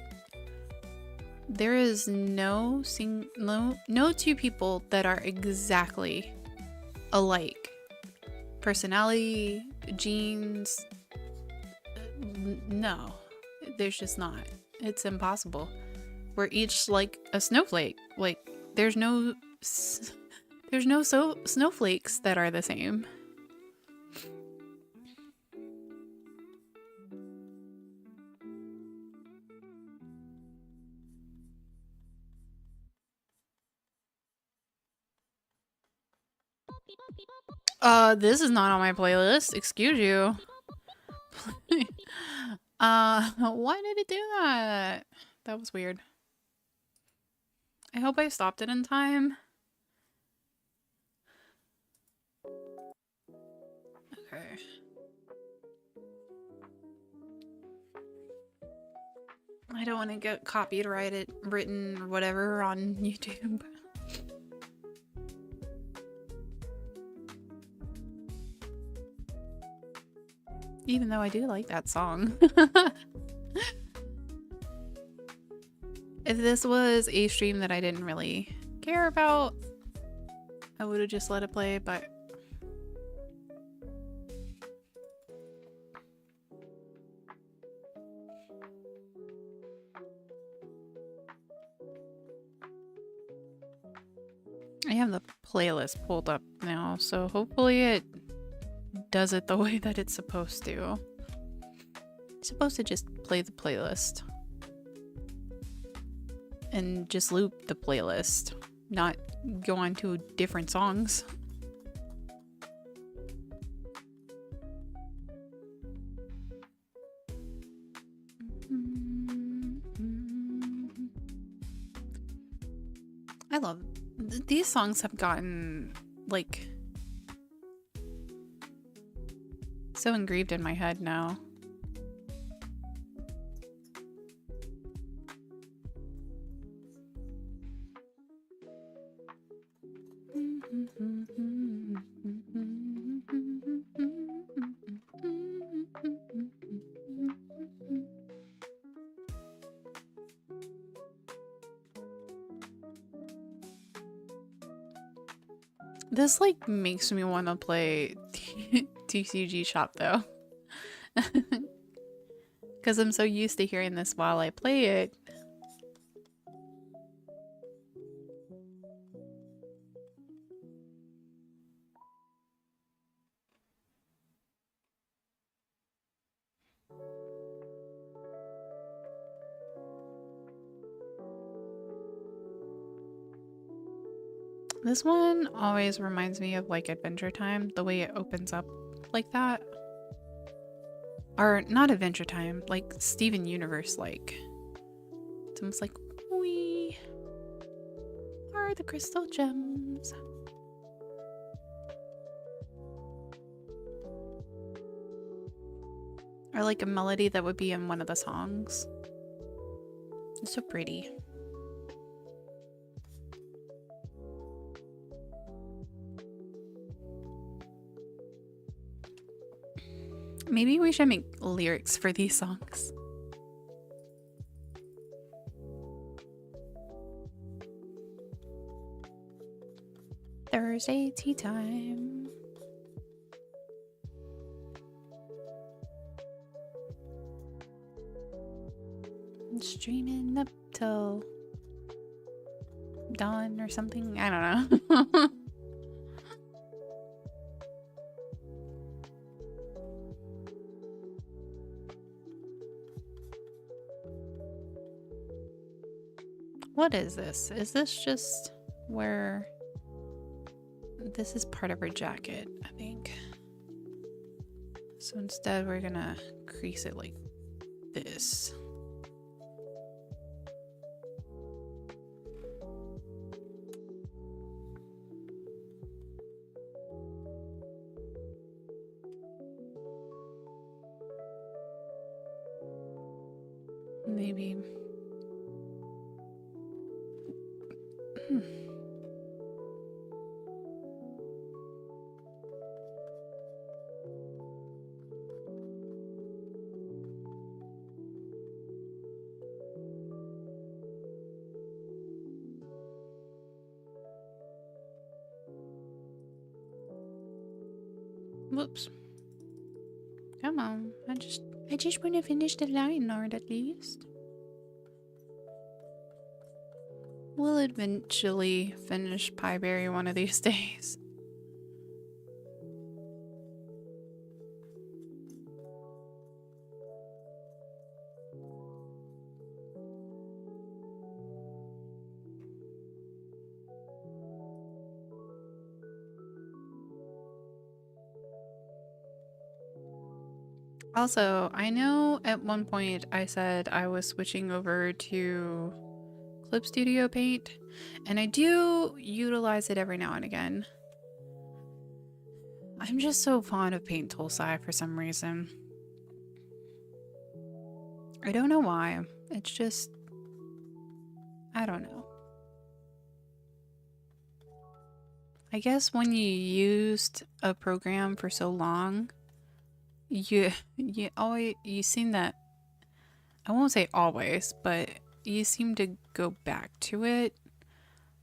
Speaker 1: there is no two people that are exactly alike. Personality, genes, no. There's just not. It's impossible. We're each like a snowflake. Like, there's no snowflakes that are the same. This is not on my playlist. Excuse you. Why did it do that? That was weird. I hope I stopped it in time. Okay. I don't want to get copyrighted, written, or whatever on YouTube. Even though I do like that song. If this was a stream that I didn't really care about, I would have just let it play, but I have the playlist pulled up now, so hopefully it does it the way that it's supposed to. It's supposed to just play the playlist. And just loop the playlist, not go on to different songs. I love these songs. Have gotten like so engraved in my head now. This like makes me want to play TCG Shop though. Because I'm so used to hearing this while I play it. This one always reminds me of like Adventure Time, the way it opens up like that. Or not Adventure Time, like Steven Universe like. It's almost like, we are the crystal gems. Or like a melody that would be in one of the songs. It's so pretty. Maybe we should make lyrics for these songs. Thursday tea time. I'm streaming up till dawn or something. I don't know. What is this? Is this just where... This is part of her jacket, I think. So instead we're gonna crease it like this. Maybe. Whoops. Come on. I just want to finish the line art at least. We'll eventually finish Pieberry one of these days. Also, I know at one point I said I was switching over to Clip Studio Paint, and I do utilize it every now and again. I'm just so fond of Paint Tool Sci for some reason. I don't know why. It's just... I don't know. I guess when you used a program for so long, you seem that... I won't say always, but you seem to go back to it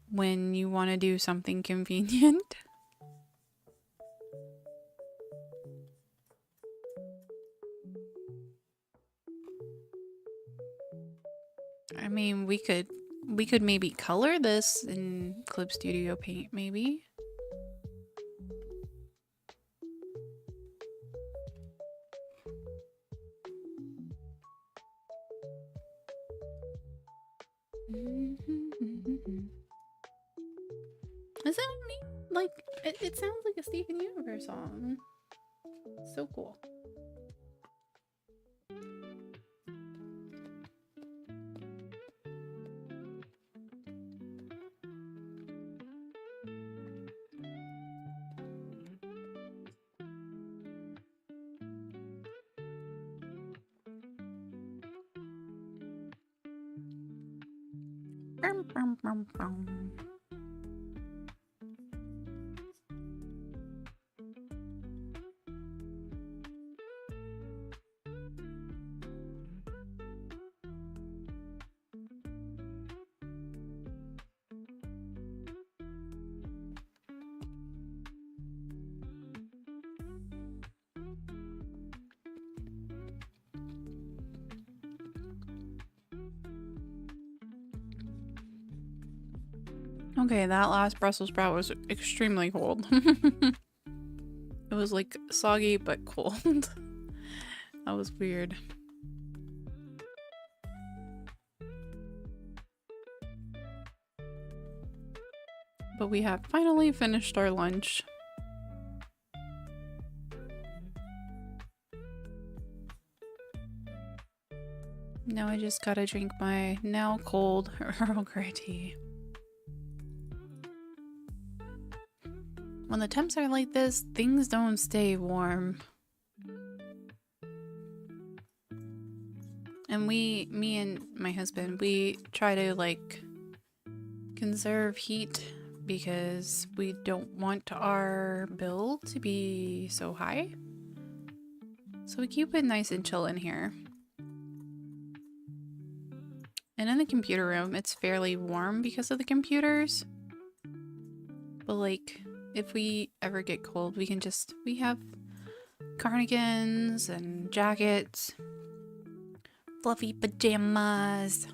Speaker 1: when you want to do something convenient. I mean, we could maybe color this in Clip Studio Paint, maybe. Is that me? Like, it sounds like a Steven Universe song. So cool. Okay, that last Brussels sprout was extremely cold. It was like soggy but cold. That was weird. But we have finally finished our lunch. Now I just gotta drink my now cold Earl Grey tea. When the temps are like this, things don't stay warm. And me and my husband, we try to like conserve heat because we don't want our bill to be so high. So we keep it nice and chill in here. And in the computer room, it's fairly warm because of the computers. But like, if we ever get cold, we have cardigans and jackets, fluffy pajamas.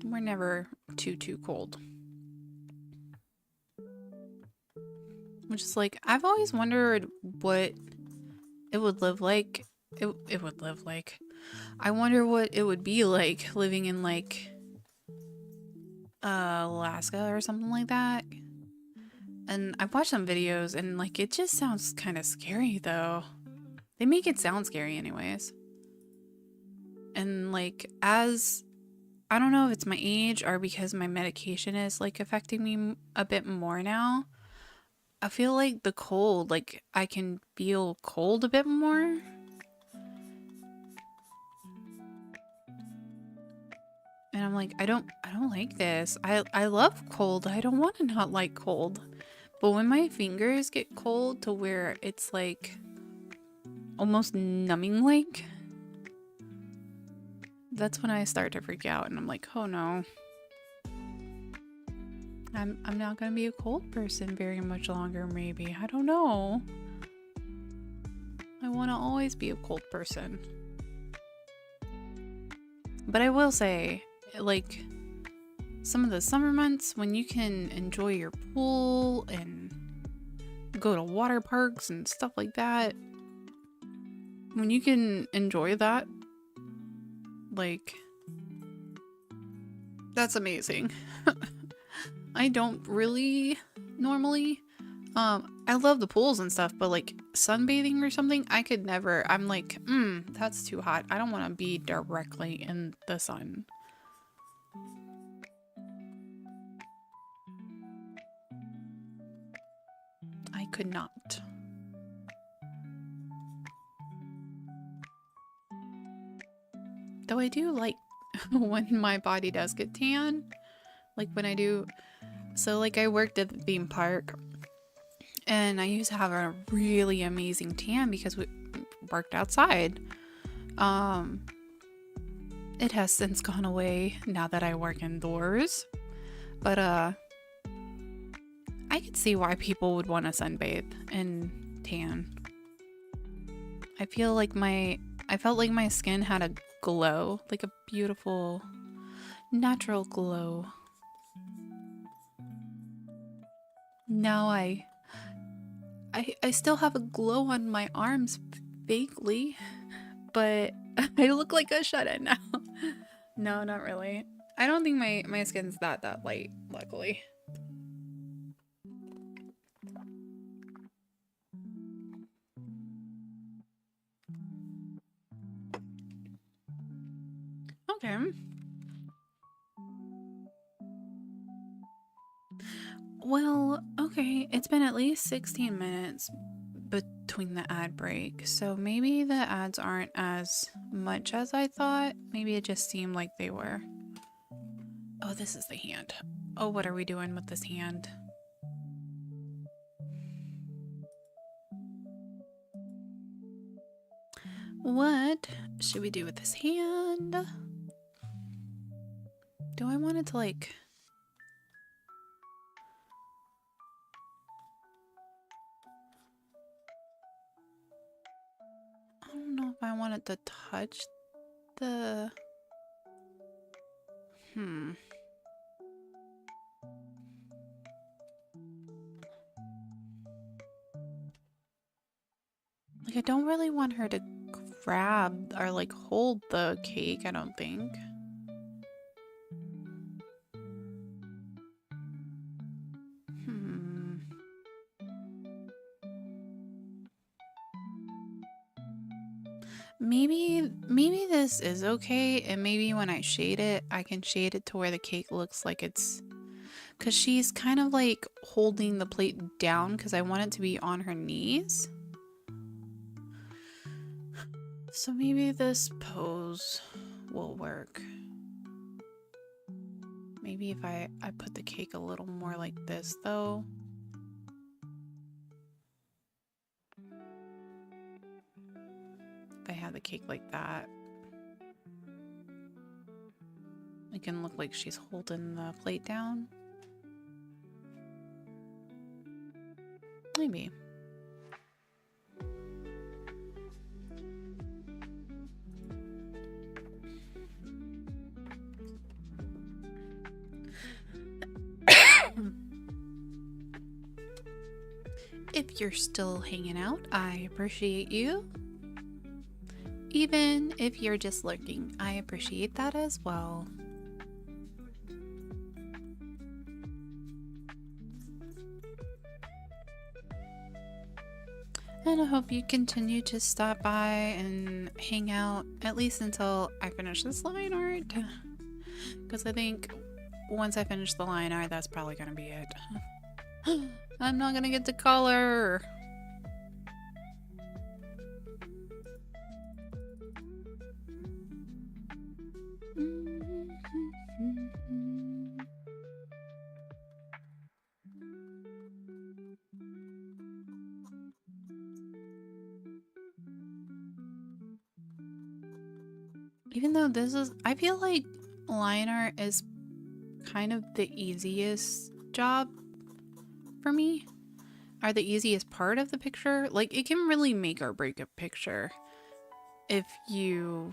Speaker 1: We're never too cold. Which is like, I've always wondered what it would live like. It would live like. I wonder what it would be like living in like Alaska or something like that. And I've watched some videos and like it just sounds kind of scary though. They make it sound scary anyways. And like as I don't know if it's my age or because my medication is like affecting me a bit more now. I feel like the cold, like I can feel cold a bit more. And I'm like, I don't like this. I love cold. I don't want to not like cold. But when my fingers get cold to where it's like almost numbing like, that's when I start to freak out and I'm like, oh no. I'm not gonna be a cold person very much longer, maybe. I don't know. I wanna always be a cold person. But I will say, like, some of the summer months when you can enjoy your pool and go to water parks and stuff like that, when you can enjoy that, like, that's amazing. I don't really normally. I love the pools and stuff, but like sunbathing or something, I could never. I'm like, that's too hot. I don't want to be directly in the sun. I could not. Though I do like when my body does get tan. Like when I do. So like I worked at the theme park. And I used to have a really amazing tan because we worked outside. It has since gone away now that I work indoors. But I could see why people would want to sunbathe and tan. I felt like my skin had a glow, like a beautiful natural glow. Now I still have a glow on my arms vaguely, but I look like a shut-in now. No, not really. I don't think my skin's that light, luckily. Okay. Well, okay, it's been at least 16 minutes between the ad break, so maybe the ads aren't as much as I thought. Maybe it just seemed like they were. Oh, this is the hand. Oh, what are we doing with this hand? What should we do with this hand? Do I want it to like... I don't know if I want it to touch the... Like, I don't really want her to grab or like hold the cake, I don't think. Hmm. Maybe this is okay, and maybe when I shade it, I can shade it to where the cake looks like it's, because she's kind of like holding the plate down because I want it to be on her knees. So maybe this pose will work. Maybe if I put the cake a little more like this though. If I have the cake like that, it can look like she's holding the plate down. Maybe. If you're still hanging out, I appreciate you. Even if you're just lurking, I appreciate that as well. And I hope you continue to stop by and hang out, at least until I finish this line art. Because I think once I finish the line art, that's probably going to be it. I'm not going to get to color. Even though this is, I feel like line art is kind of the easiest job for me, or the easiest part of the picture. Like, it can really make or break a picture if you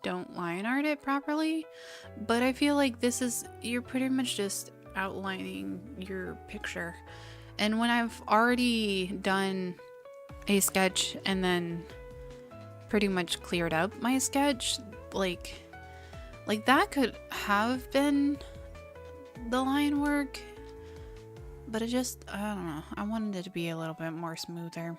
Speaker 1: don't line art it properly. But I feel like this is, you're pretty much just outlining your picture. And when I've already done a sketch and then pretty much cleared up my sketch, like that could have been the line work, but it just, I don't know, I wanted it to be a little bit more smoother.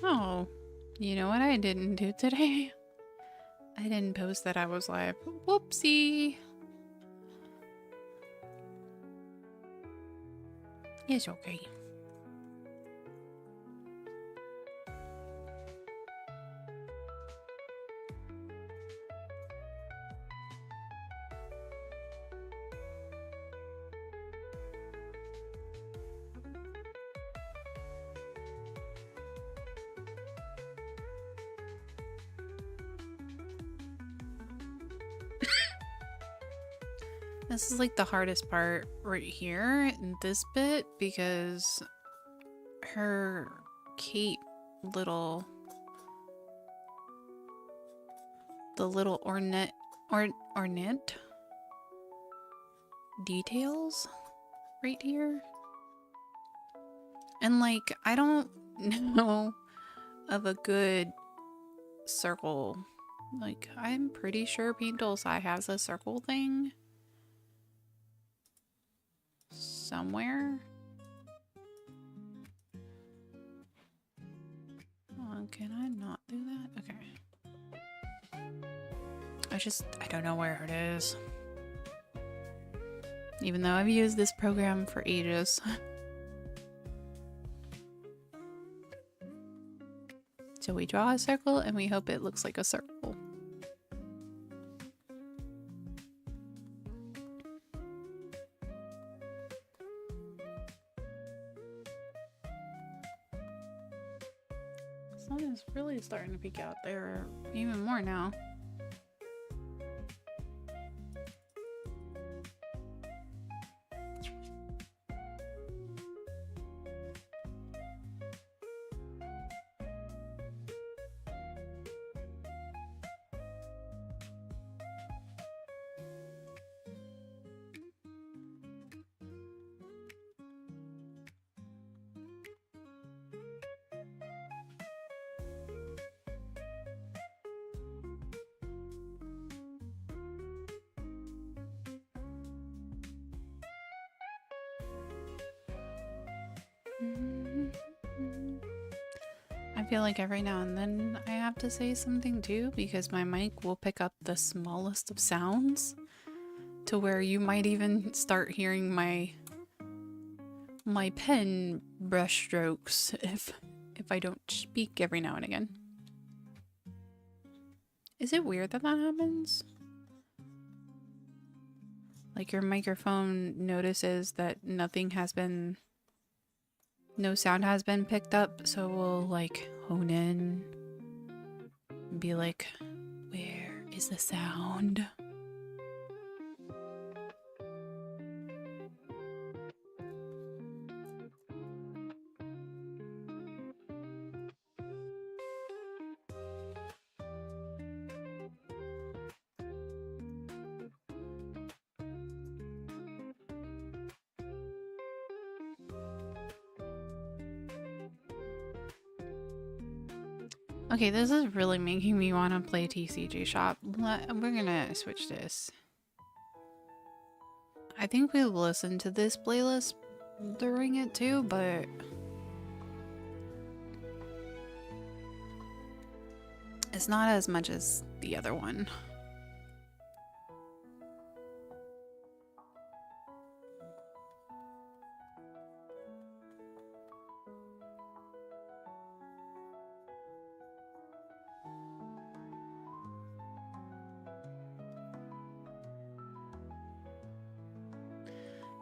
Speaker 1: Oh, you know what I didn't do today? I didn't post that I was live. Whoopsie. It's okay. This is like the hardest part right here in this bit, because her cape little, the little ornate details right here. And like, I don't know of a good circle. Like, I'm pretty sure Painttoolsai has a circle thing somewhere. Oh, can I not do that? Okay. I don't know where it is. Even though I've used this program for ages. So we draw a circle and we hope it looks like a circle. The sun is really starting to peek out there even more now. I feel like every now and then I have to say something too, because my mic will pick up the smallest of sounds to where you might even start hearing my pen brush strokes if I don't speak every now and again. Is it weird that that happens? Like your microphone notices that no sound has been picked up, so we'll like hone in and be like, where is the sound? Okay, this is really making me want to play TCG Shop. We're gonna switch this. I think we'll listen to this playlist during it too, but it's not as much as the other one.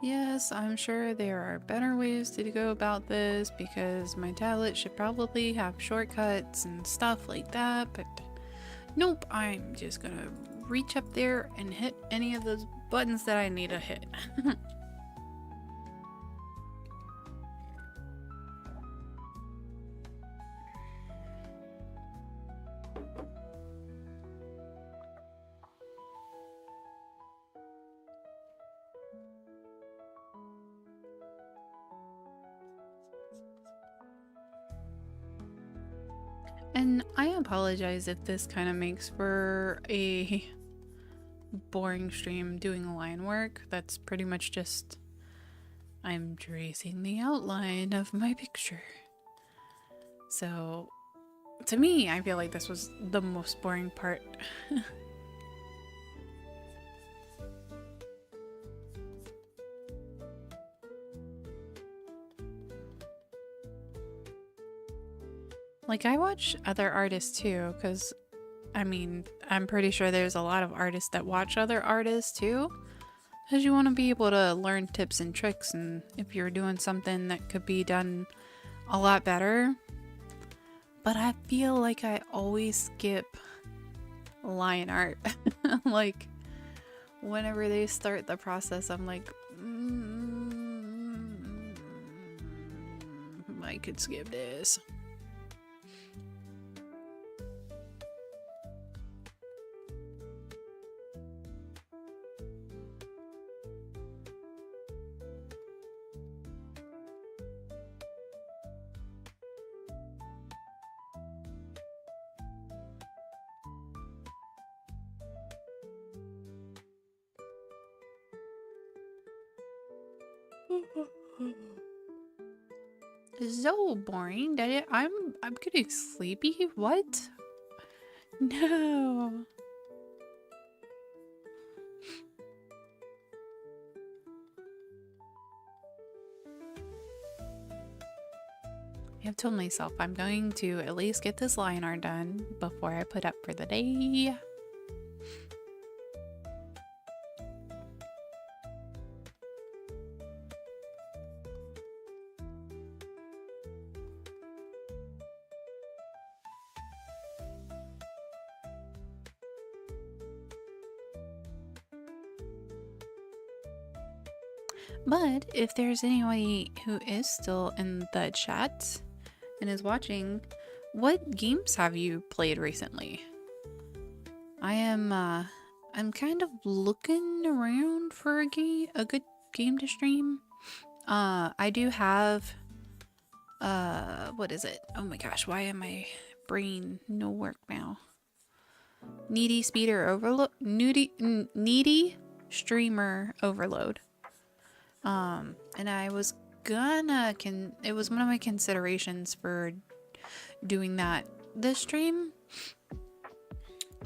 Speaker 1: Yes, I'm sure there are better ways to go about this because my tablet should probably have shortcuts and stuff like that, but nope, I'm just gonna reach up there and hit any of those buttons that I need to hit. And I apologize if this kind of makes for a boring stream doing line work. That's pretty much just I'm tracing the outline of my picture. So to me, I feel like this was the most boring part. Like, I watch other artists too, because, I mean, I'm pretty sure there's a lot of artists that watch other artists too, because you want to be able to learn tips and tricks, and if you're doing something that could be done a lot better. But I feel like I always skip line art. Like, whenever they start the process, I'm like, I could skip this. So boring that I'm getting sleepy. What? No. have told myself I'm going to at least get this line art done before I put up for the day. But if there's anybody who is still in the chat and is watching, what games have you played recently? I'm kind of looking around for a good game to stream. I do have what is it? Oh my gosh, why am my brain no work now? Needy streamer overload. And I was it was one of my considerations for doing that this stream.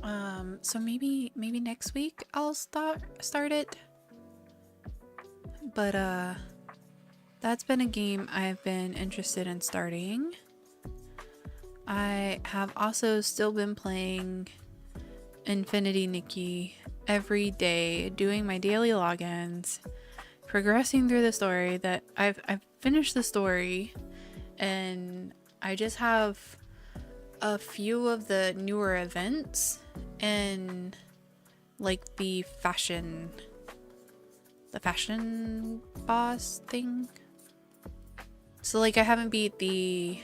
Speaker 1: So maybe next week I'll start it. But that's been a game I've been interested in starting. I have also still been playing Infinity Nikki every day, doing my daily logins, progressing through the story. That I've finished the story, and I just have a few of the newer events and like the fashion boss thing. So like I haven't beat the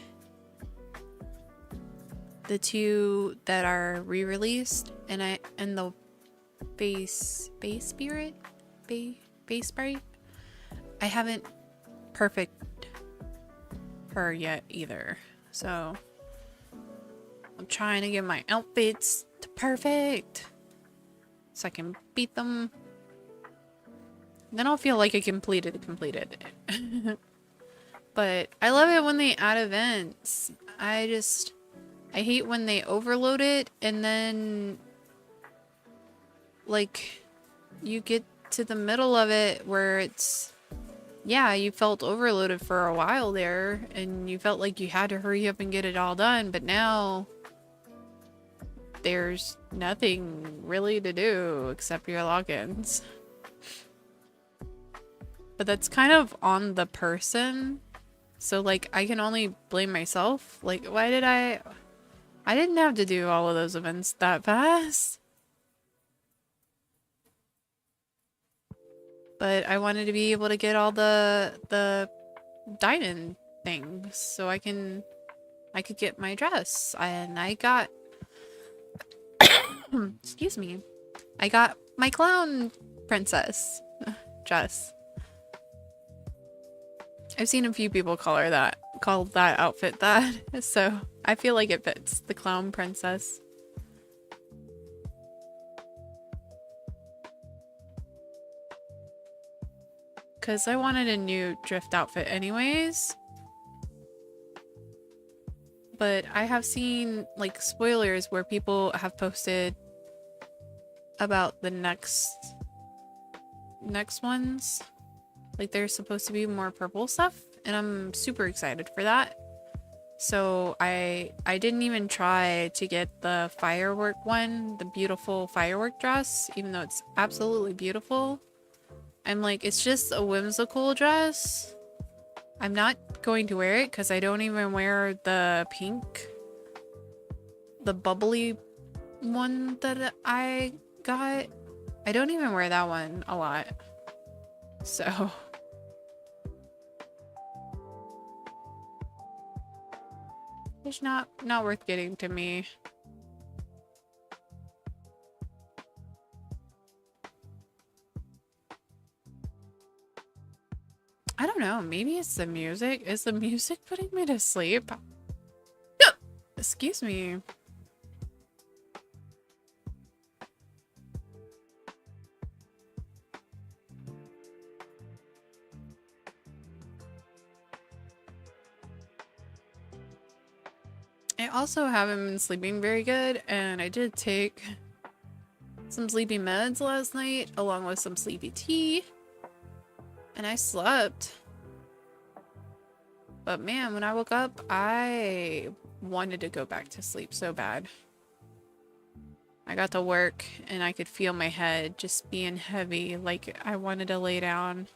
Speaker 1: two that are re-released, and the base sprite. I haven't perfect her yet either. So I'm trying to get my outfits to perfect so I can beat them. Then I'll feel like I completed it. But I love it when they add events. I hate when they overload it and then like you get to the middle of it where it's, yeah, you felt overloaded for a while there and you felt like you had to hurry up and get it all done, but now there's nothing really to do except your logins. But that's kind of on the person. So like I can only blame myself. Like why did I didn't have to do all of those events that fast. But I wanted to be able to get all the diamond things so I could get my dress, and I got excuse me. I got my clown princess dress. I've seen a few people call that outfit that, so I feel like it fits, the clown princess. Because I wanted a new drift outfit anyways. But I have seen like spoilers where people have posted about the next ones. Like there's supposed to be more purple stuff, and I'm super excited for that. So I didn't even try to get the firework one, the beautiful firework dress, even though it's absolutely beautiful. I'm like, it's just a whimsical dress. I'm not going to wear it because I don't even wear the pink, the bubbly one that I got. I don't even wear that one a lot. So it's not worth getting to me. I don't know, maybe it's the music. Is the music putting me to sleep? Excuse me. I also haven't been sleeping very good, and I did take some sleepy meds last night along with some sleepy tea, and I slept. But man, when I woke up, I wanted to go back to sleep so bad. I got to work and I could feel my head just being heavy, like I wanted to lay down.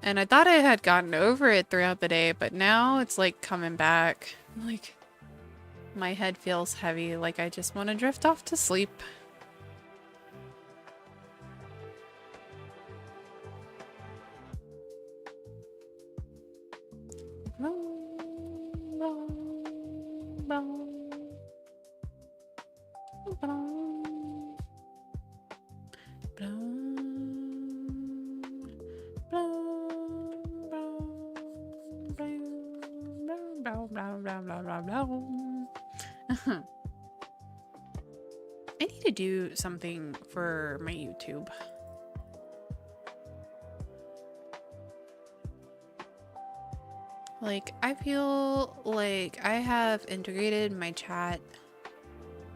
Speaker 1: And I thought I had gotten over it throughout the day, but now it's like coming back. Like my head feels heavy, like I just want to drift off to sleep. I need to do something for my YouTube. Like, I feel like I have integrated my chat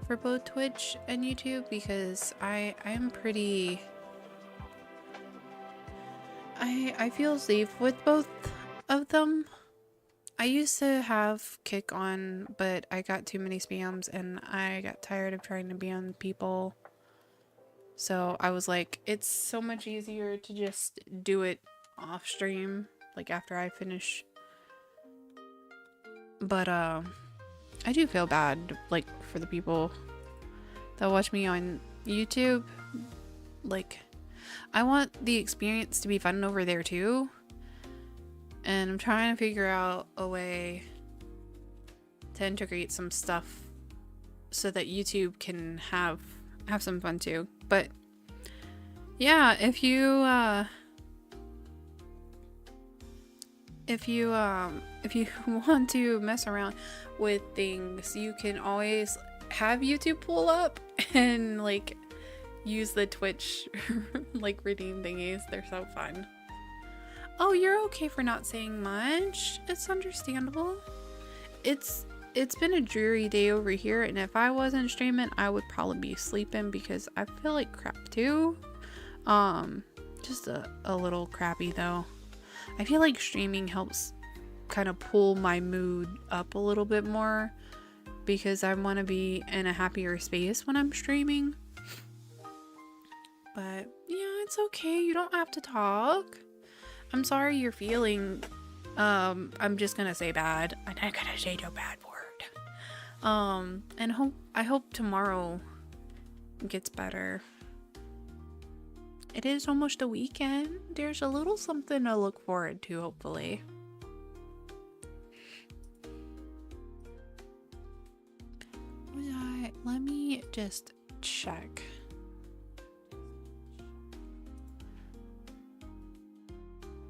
Speaker 1: for both Twitch and YouTube because I feel safe with both of them. I used to have Kick on, but I got too many spams and I got tired of trying to ban people. So I was like, it's so much easier to just do it off stream, like after I finish. But I do feel bad, like, for the people that watch me on YouTube. Like, I want the experience to be fun over there too. And I'm trying to figure out a way to integrate some stuff so that YouTube can have some fun too. But yeah, if you want to mess around with things, you can always have YouTube pull up and like use the Twitch like redeem thingies. They're so fun. Oh, you're okay for not saying much. It's understandable. It's been a dreary day over here, and if I wasn't streaming, I would probably be sleeping because I feel like crap too. Just a little crappy though. I feel like streaming helps kind of pull my mood up a little bit more because I want to be in a happier space when I'm streaming. But yeah, it's okay. You don't have to talk. I'm sorry you're feeling, I'm just gonna say bad. I'm not gonna say no bad word. And I hope tomorrow gets better. It is almost a weekend. There's a little something to look forward to, hopefully. Let me just check.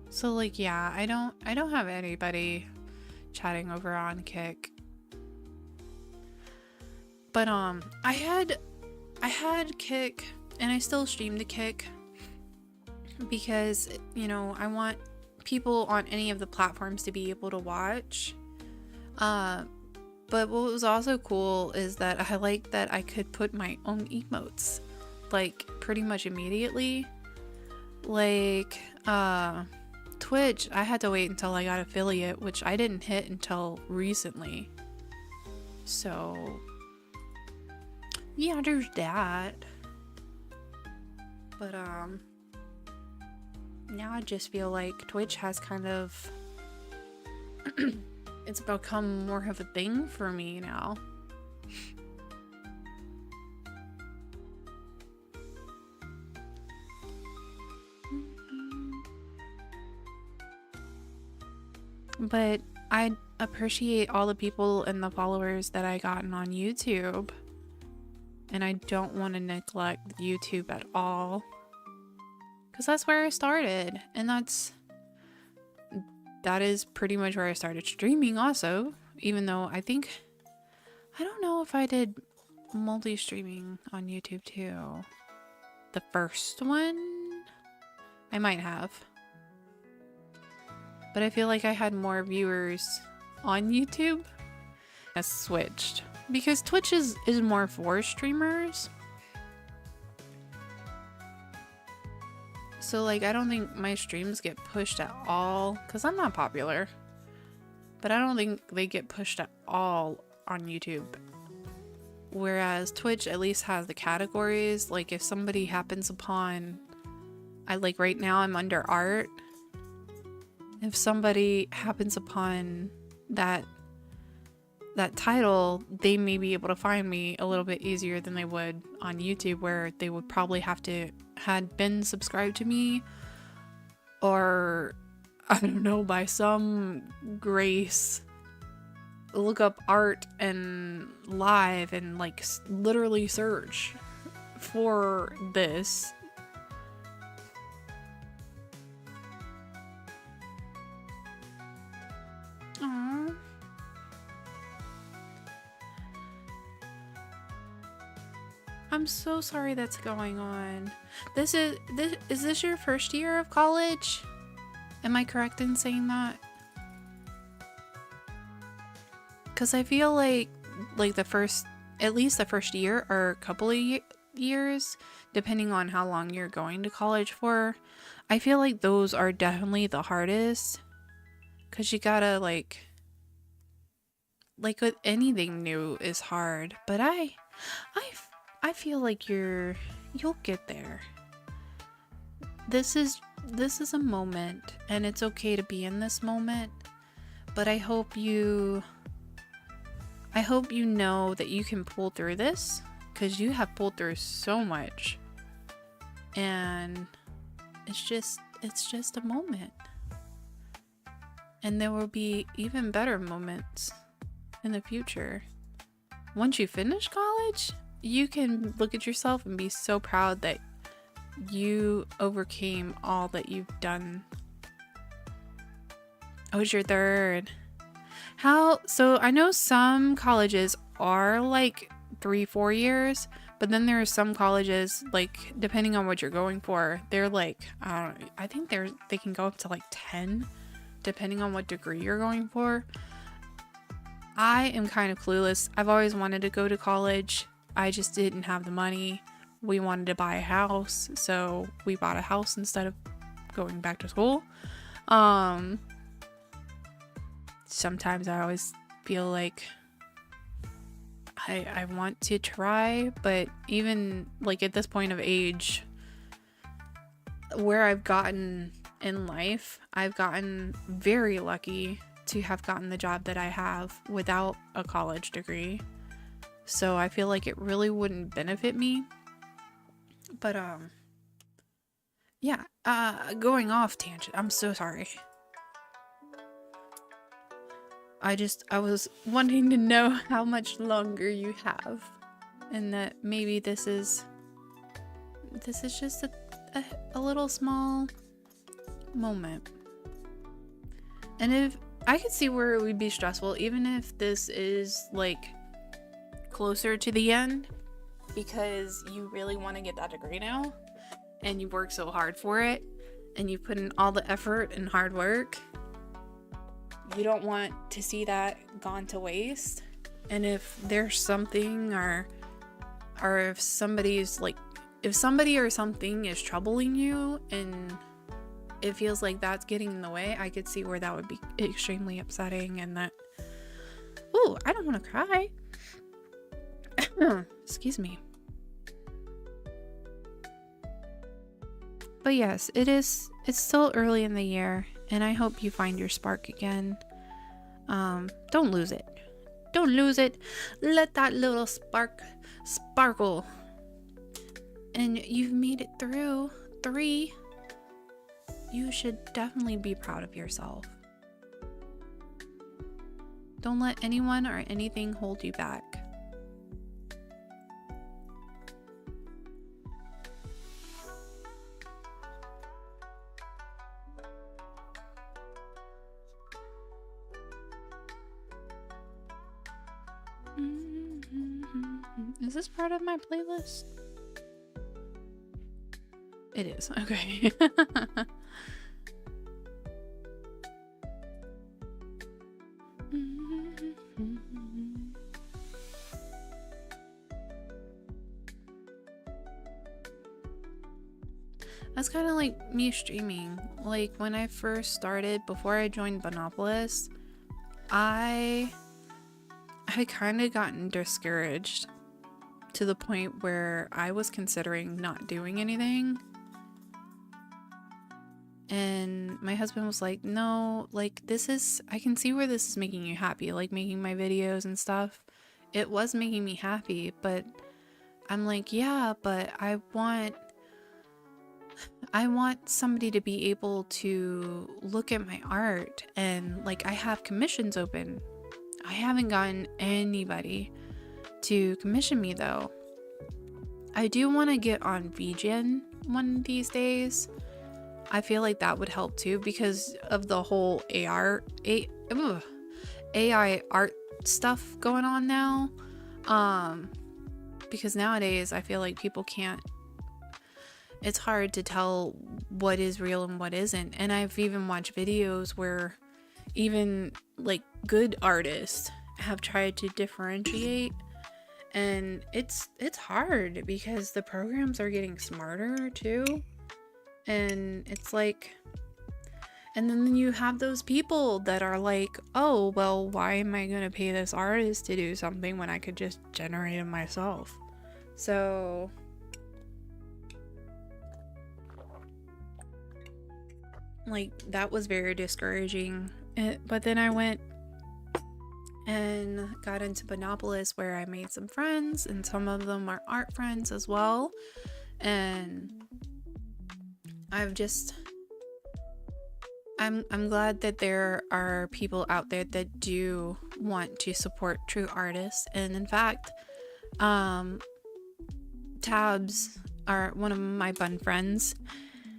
Speaker 1: So like, yeah, I don't have anybody chatting over on Kick. But I had Kick and I still stream the Kick because, you know, I want people on any of the platforms to be able to watch. But what was also cool is that I like that I could put my own emotes like pretty much immediately. Like Twitch, I had to wait until I got affiliate, which I didn't hit until recently. So yeah, there's that. But now I just feel like Twitch has kind of it's become more of a thing for me now. But I appreciate all the people and the followers that I gotten on YouTube. And I don't want to neglect YouTube at all. Because that's where I started. And that is pretty much where I started streaming also. Even though I don't know if I did multi-streaming on YouTube too. The first one? I might have. But I feel like I had more viewers on YouTube. I switched. Because Twitch is more for streamers. So like, I don't think my streams get pushed at all. Because I'm not popular. but I don't think they get pushed at all on YouTube. Whereas Twitch at least has the categories. Like if somebody happens upon, like right now I'm under art. If somebody happens upon that title, they may be able to find me a little bit easier than they would on YouTube, where they would probably have to had been subscribed to me, or I don't know, by some grace look up art and live and like literally search for this. Aww. I'm so sorry that's going on. Is this your first year of college? Am I correct in saying that? Because I feel like at least the first year or a couple of years, depending on how long you're going to college for, I feel like those are definitely the hardest. Because you gotta like with anything new is hard. But I feel like you'll get there. This is a moment, and it's okay to be in this moment. But I hope you know that you can pull through this, because you have pulled through so much. And it's just a moment. And there will be even better moments in the future. Once you finish college, you can look at yourself and be so proud that you overcame all that you've done. Oh, it's your third. So I know some colleges are like 3-4 years, but then there are some colleges, like depending on what you're going for, they're like, I think they can go up to like 10, depending on what degree you're going for. I am kind of clueless. I've always wanted to go to college. I just didn't have the money. We wanted to buy a house, so we bought a house instead of going back to school. Sometimes I always feel like I want to try, but even like at this point of age, where I've gotten in life, I've gotten very lucky to have gotten the job that I have without a college degree. So I feel like it really wouldn't benefit me. But yeah, going off tangent. I'm so sorry. I was wanting to know how much longer you have, and that maybe this is just a little small moment. And if I could see where it would be stressful, even if this is like closer to the end, because you really want to get that degree now, and you work so hard for it, and you put in all the effort and hard work. You don't want to see that gone to waste. And if there's something or if somebody's like, if somebody or something is troubling you and it feels like that's getting in the way, I could see where that would be extremely upsetting. And that, ooh, I don't want to cry. Excuse me. But yes, it's still early in the year, and I hope you find your spark again. Don't lose it. Don't lose it. Let that little spark sparkle. And you've made it through 3. You should definitely be proud of yourself. Don't let anyone or anything hold you back. Is this part of my playlist? It is. Okay. That's kind of like me streaming. Like when I first started, before I joined Monopolist, I had kind of gotten discouraged to the point where I was considering not doing anything. And my husband was like, no, like I can see where this is making you happy, like making my videos and stuff. It was making me happy, but I'm like, yeah, but I want somebody to be able to look at my art, and like I have commissions open. I haven't gotten anybody to commission me though. I do want to get on VGen one of these days. I feel like that would help too because of the whole AI art stuff going on now. Because nowadays I feel like people can't, it's hard to tell what is real and what isn't. And I've even watched videos where even like good artists have tried to differentiate, and it's hard because the programs are getting smarter too. And it's like, and then you have those people that are like, oh, well, why am I going to pay this artist to do something when I could just generate it myself? So, like, that was very discouraging. But then I went and got into Monopolis, where I made some friends, and some of them are art friends as well. And I'm glad that there are people out there that do want to support true artists. And in fact, Tabs, one of my bun friends,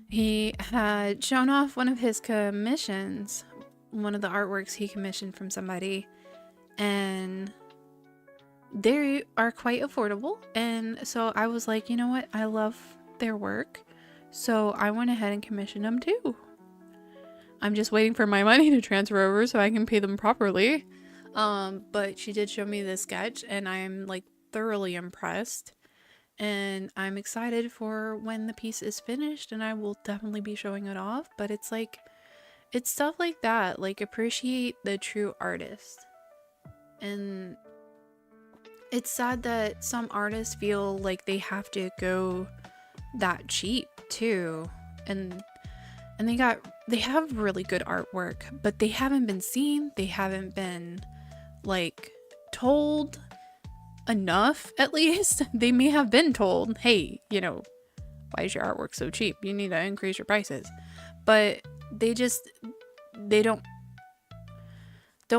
Speaker 1: he had shown off one of his commissions, one of the artworks he commissioned from somebody, and they are quite affordable. And so I was like, you know what, I love their work, so I went ahead and commissioned them too. I'm just waiting for my money to transfer over so I can pay them properly. But she did show me this sketch, and I'm like thoroughly impressed. And I'm excited for when the piece is finished, and I will definitely be showing it off. But it's like, it's stuff like that. Like, appreciate the true artist. And it's sad that some artists feel like they have to go that cheap too. And they have really good artwork, but they haven't been seen. They haven't been like told enough, at least. They may have been told, hey, you know, why is your artwork so cheap? You need to increase your prices. But they don't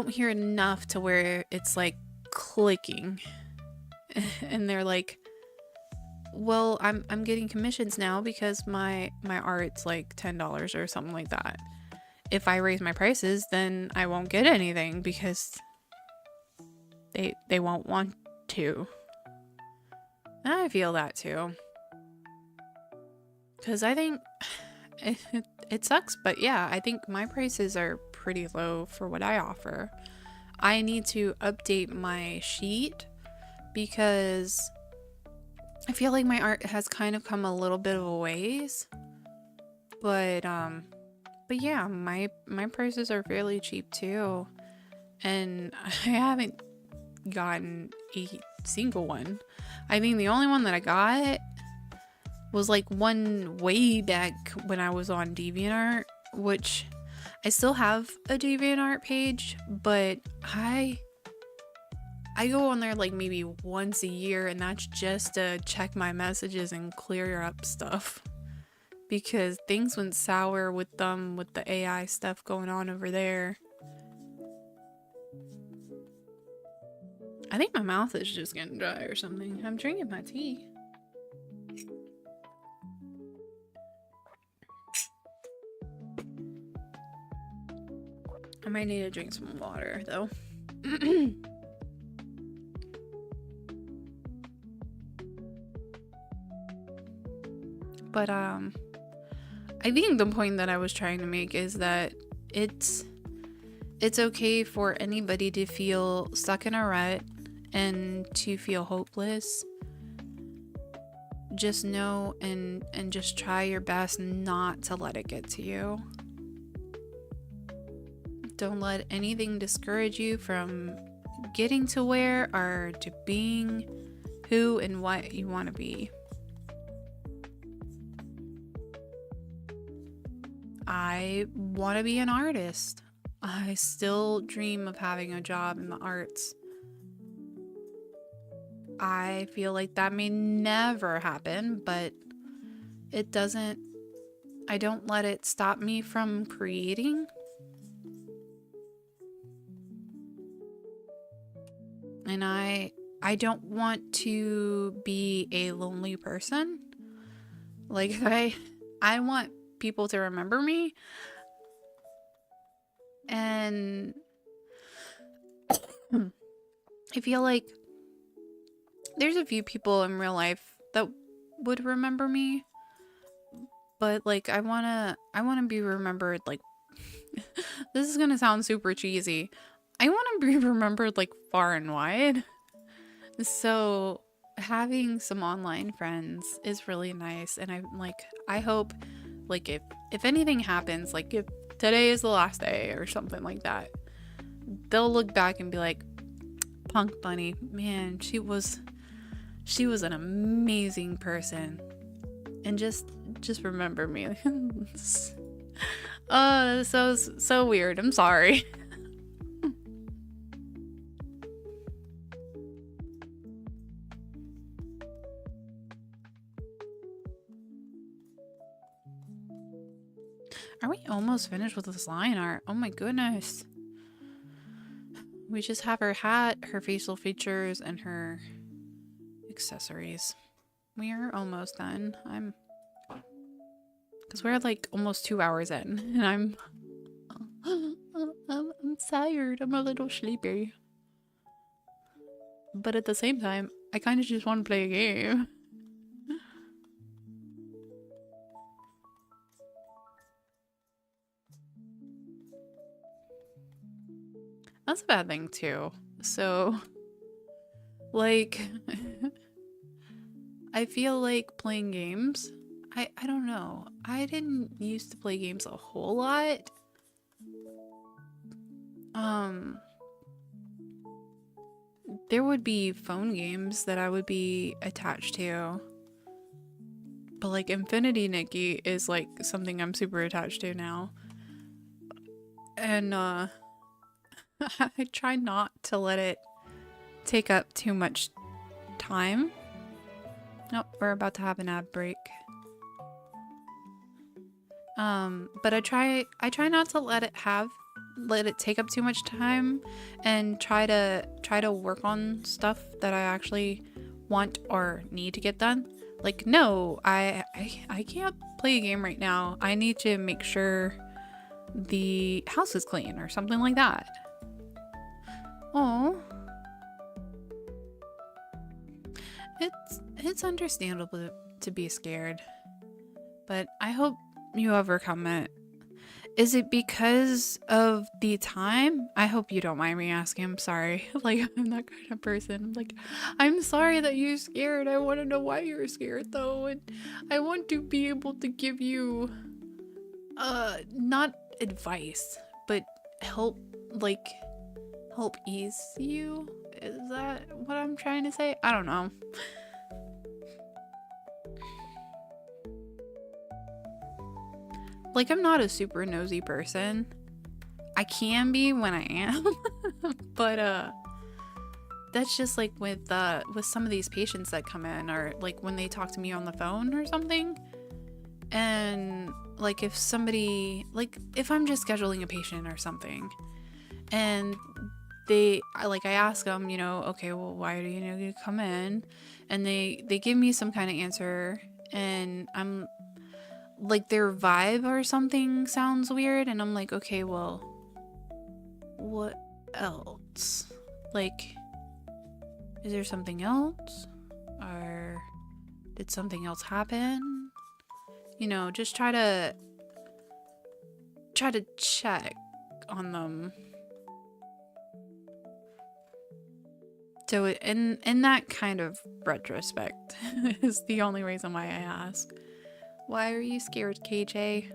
Speaker 1: hear enough to where it's like clicking. And they're like, well, I'm getting commissions now because my art's like $10 or something like that. If I raise my prices, then I won't get anything because they won't want to. And I feel that too. Because I think it sucks, but yeah, I think my prices are pretty low for what I offer. I need to update my sheet because I feel like my art has kind of come a little bit of a ways. But yeah, my prices are fairly cheap too. And I haven't gotten a single one. I think the only one that I got was like one way back when I was on DeviantArt, which I still have a DeviantArt page, but I go on there like maybe once a year, and that's just to check my messages and clear up stuff. Because things went sour with them, with the AI stuff going on over there. I think my mouth is just getting dry or something. I'm drinking my tea. I might need to drink some water though. But I think the point that I was trying to make is that it's okay for anybody to feel stuck in a rut and to feel hopeless. Just know and just try your best not to let it get to you. Don't let anything discourage you from getting to where or to being who and what you want to be. I want to be an artist. I still dream of having a job in the arts. I feel like that may never happen, but it doesn't, I don't let it stop me from creating. And I don't want to be a lonely person. Like I want people to remember me. And I feel like there's a few people in real life that would remember me, but like I want to be remembered like this is going to sound super cheesy. I want to be remembered like far and wide. So having some online friends is really nice, and I hope like if anything happens, like if today is the last day or something like that, they'll look back and be like, Punk Bunny, man, she was an amazing person, and just remember me. So weird. I'm sorry. Are we almost finished with this line art? Oh my goodness. We just have her hat, her facial features, and her accessories. We are almost done. Because we're like almost 2 hours in, and I'm tired. I'm a little sleepy. But at the same time, I kind of just want to play a game. That's a bad thing too. So, like, I feel like playing games. I don't know. I didn't used to play games a whole lot. There would be phone games that I would be attached to. But like Infinity Nikki is like something I'm super attached to now. And I try not to let it take up too much time. Nope, we're about to have an ad break. But I try not to let it take up too much time, and try to work on stuff that I actually want or need to get done. Like, no, I can't play a game right now. I need to make sure the house is clean or something like that. Oh, it's understandable to be scared, but I hope you overcome it. Is it because of the time? I hope you don't mind me asking. I'm sorry. Like, I'm that kind of person. I'm like, I'm sorry that you're scared. I want to know why you're scared though, and I want to be able to give you not advice, but help ease you. Is that what I'm trying to say? I don't know. Like, I'm not a super nosy person. I can be when I am. But that's just like with some of these patients that come in, or like when they talk to me on the phone or something. And like if somebody, like if I'm just scheduling a patient or something, and I ask them, you know, okay, well, why do you know you come in? And they give me some kind of answer, and I'm like, their vibe or something sounds weird, and I'm like, okay, well, what else? Like, is there something else? Or did something else happen? You know, just try to check on them. So in that kind of retrospect is the only reason why I ask. Why are you scared, KJ?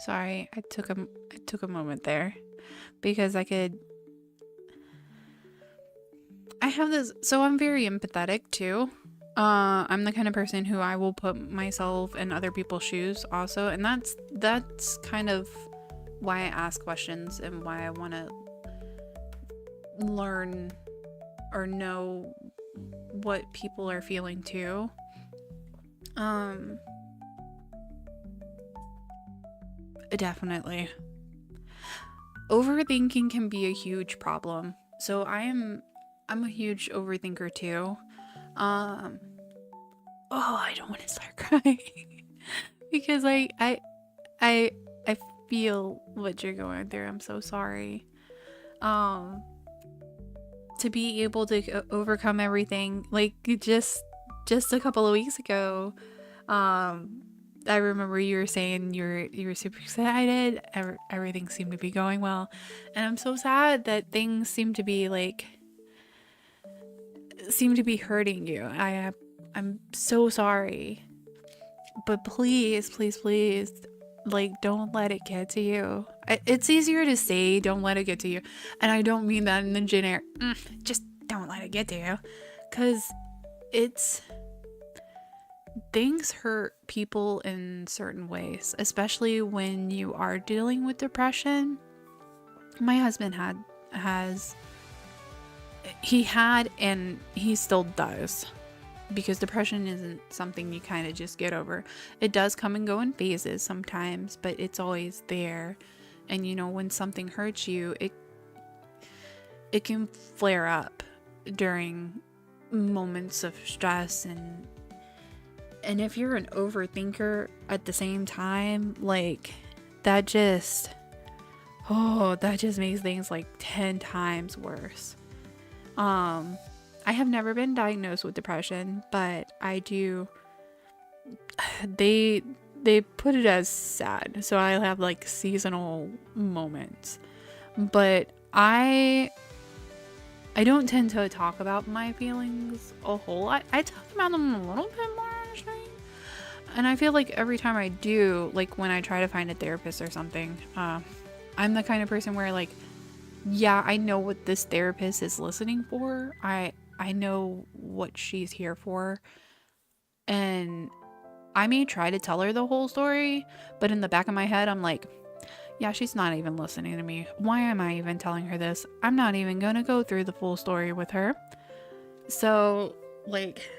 Speaker 1: Sorry, I took a moment there because I have this, so I'm very empathetic too. I'm the kind of person who I will put myself in other people's shoes also, and that's kind of why I ask questions and why I want to learn or know what people are feeling too. Um, Definitely. Overthinking can be a huge problem. So I'm a huge overthinker too. Um, oh, I don't want to start crying because I I feel what you're going through. I'm so sorry. Um, to be able to overcome everything, like just a couple of weeks ago, um, I remember you were saying you were super excited. Everything seemed to be going well, and I'm so sad that things seem to be hurting you. I'm so sorry, but please, please, please, like, don't let it get to you. It's easier to say don't let it get to you, and I don't mean that in the generic. Just don't let it get to you, because it's things hurt people in certain ways, especially when you are dealing with depression. My husband has he had and he still does, because depression isn't something you kind of just get over. It does come and go in phases sometimes, but it's always there. And you know, when something hurts you, it can flare up during moments of stress, and if you're an overthinker at the same time, like, that just makes things like 10 times worse. I have never been diagnosed with depression, but I do. They put it as sad, so I have like seasonal moments. But I don't tend to talk about my feelings a whole lot. I talk about them a little bit more, actually. And I feel like every time I do, like when I try to find a therapist or something, I'm the kind of person where, like, yeah, I know what this therapist is listening for. I know what she's here for. And I may try to tell her the whole story, but in the back of my head, I'm like, yeah, she's not even listening to me. Why am I even telling her this? I'm not even gonna go through the full story with her. So, like,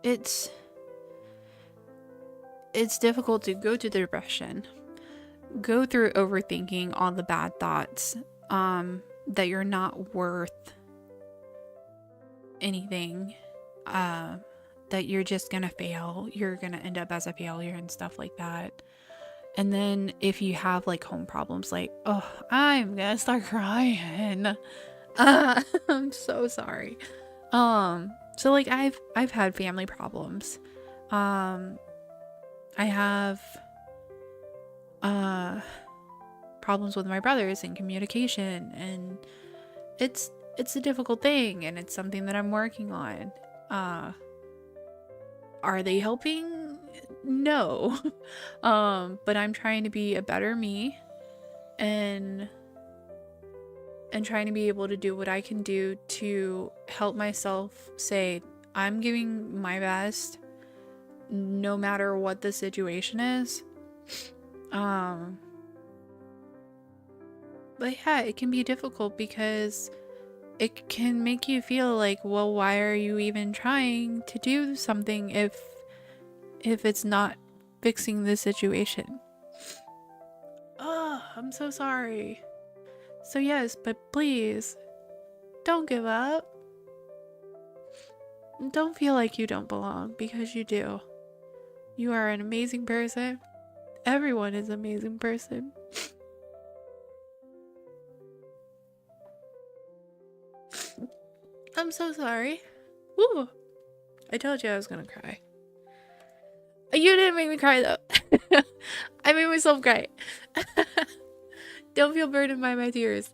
Speaker 1: it's difficult to go to depression, go through overthinking all the bad thoughts, that you're not worth anything, that you're just gonna fail, you're gonna end up as a failure and stuff like that. And then if you have like home problems, like, oh, I'm gonna start crying. I'm so sorry. So like I've had family problems. I have problems with my brothers in communication, and it's a difficult thing, and it's something that I'm working on. Are they helping? No. But I'm trying to be a better me, and trying to be able to do what I can do to help myself say I'm giving my best no matter what the situation is. But yeah, it can be difficult because it can make you feel like, well, why are you even trying to do something if it's not fixing the situation? Oh, I'm so sorry. So yes, but please, don't give up. Don't feel like you don't belong, because you do. You are an amazing person. Everyone is an amazing person. I'm so sorry. Woo! I told you I was gonna cry. You didn't make me cry though. I made myself cry. Don't feel burdened by my tears.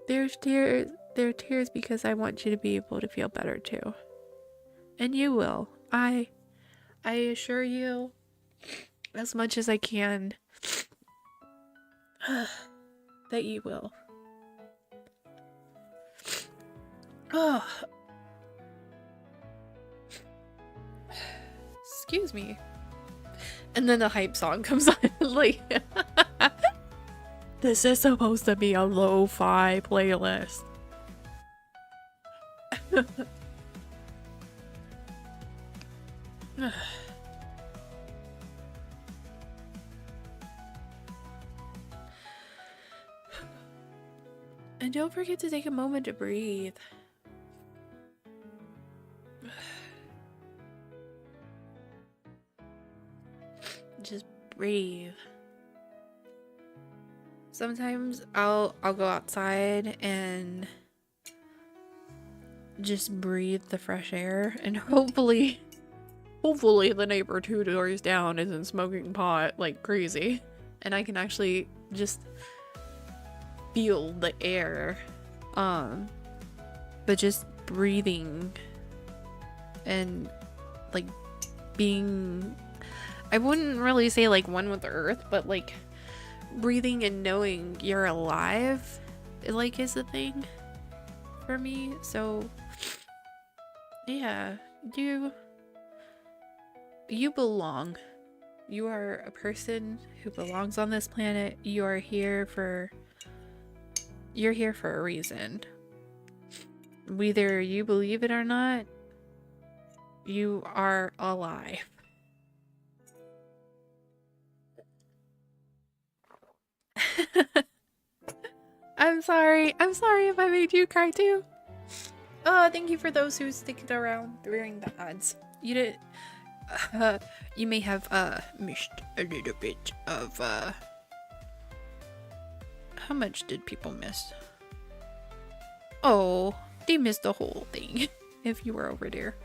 Speaker 1: They're tears because I want you to be able to feel better too. And you will. I I assure you, as much as I can, that you will. Oh, excuse me. And then the hype song comes on. Like, this is supposed to be a lo-fi playlist. And don't forget to take a moment to breathe. Just breathe. Sometimes I'll go outside and just breathe the fresh air, and hopefully the neighbor 2 doors down isn't smoking pot like crazy, and I can actually just feel the air. But just breathing and like being, I wouldn't really say like one with the earth, but like breathing and knowing you're alive, like, is the thing for me. So yeah, you belong. You are a person who belongs on this planet. You're here for a reason. Whether you believe it or not, you are alive. I'm sorry if I made you cry too. Thank you for those who sticked around during the ads. You did, you may have missed a little bit of how much did people miss? Oh, they missed the whole thing if you were over there.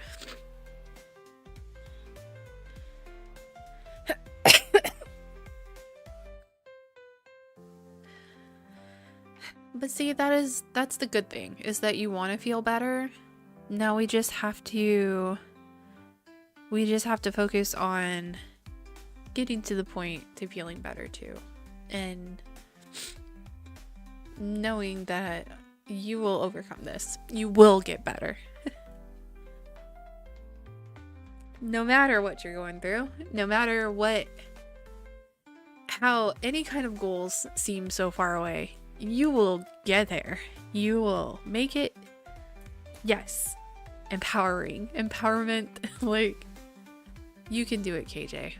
Speaker 1: But see, that's the good thing, is that you want to feel better. Now we just have to focus on getting to the point to feeling better too. And knowing that you will overcome this. You will get better. No matter what you're going through, no matter how any kind of goals seem so far away, you will get there. You will make it. Yes. Empowerment. Like, you can do it, KJ.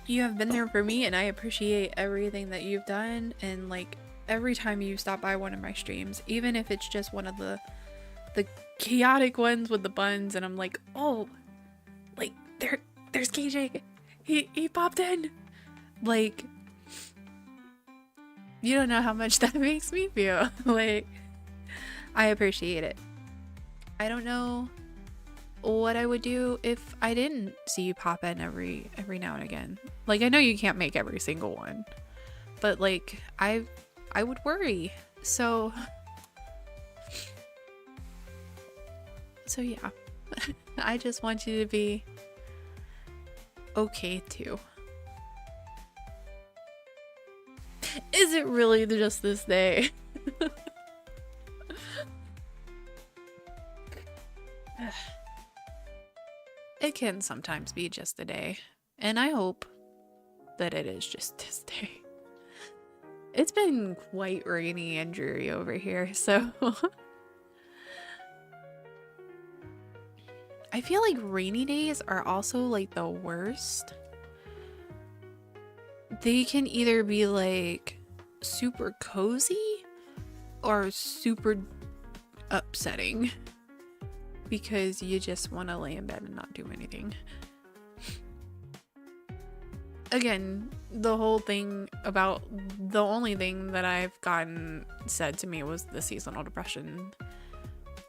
Speaker 1: You have been there for me, and I appreciate everything that you've done. And like, every time you stop by one of my streams, even if it's just one of the chaotic ones with the buns, and I'm like, oh, like, there's KJ. He popped in. Like, you don't know how much that makes me feel. Like, I appreciate it. I don't know what I would do if I didn't see you pop in every now and again. Like, I know you can't make every single one, but like, I would worry. So yeah. I just want you to be okay too. Is it really just this day? It can sometimes be just a day, and I hope that it is just this day. It's been quite rainy and dreary over here, so I feel like rainy days are also like the worst. They can either be like super cozy or super upsetting because you just want to lay in bed and not do anything. Again, the whole thing about the only thing that I've gotten said to me was the seasonal depression.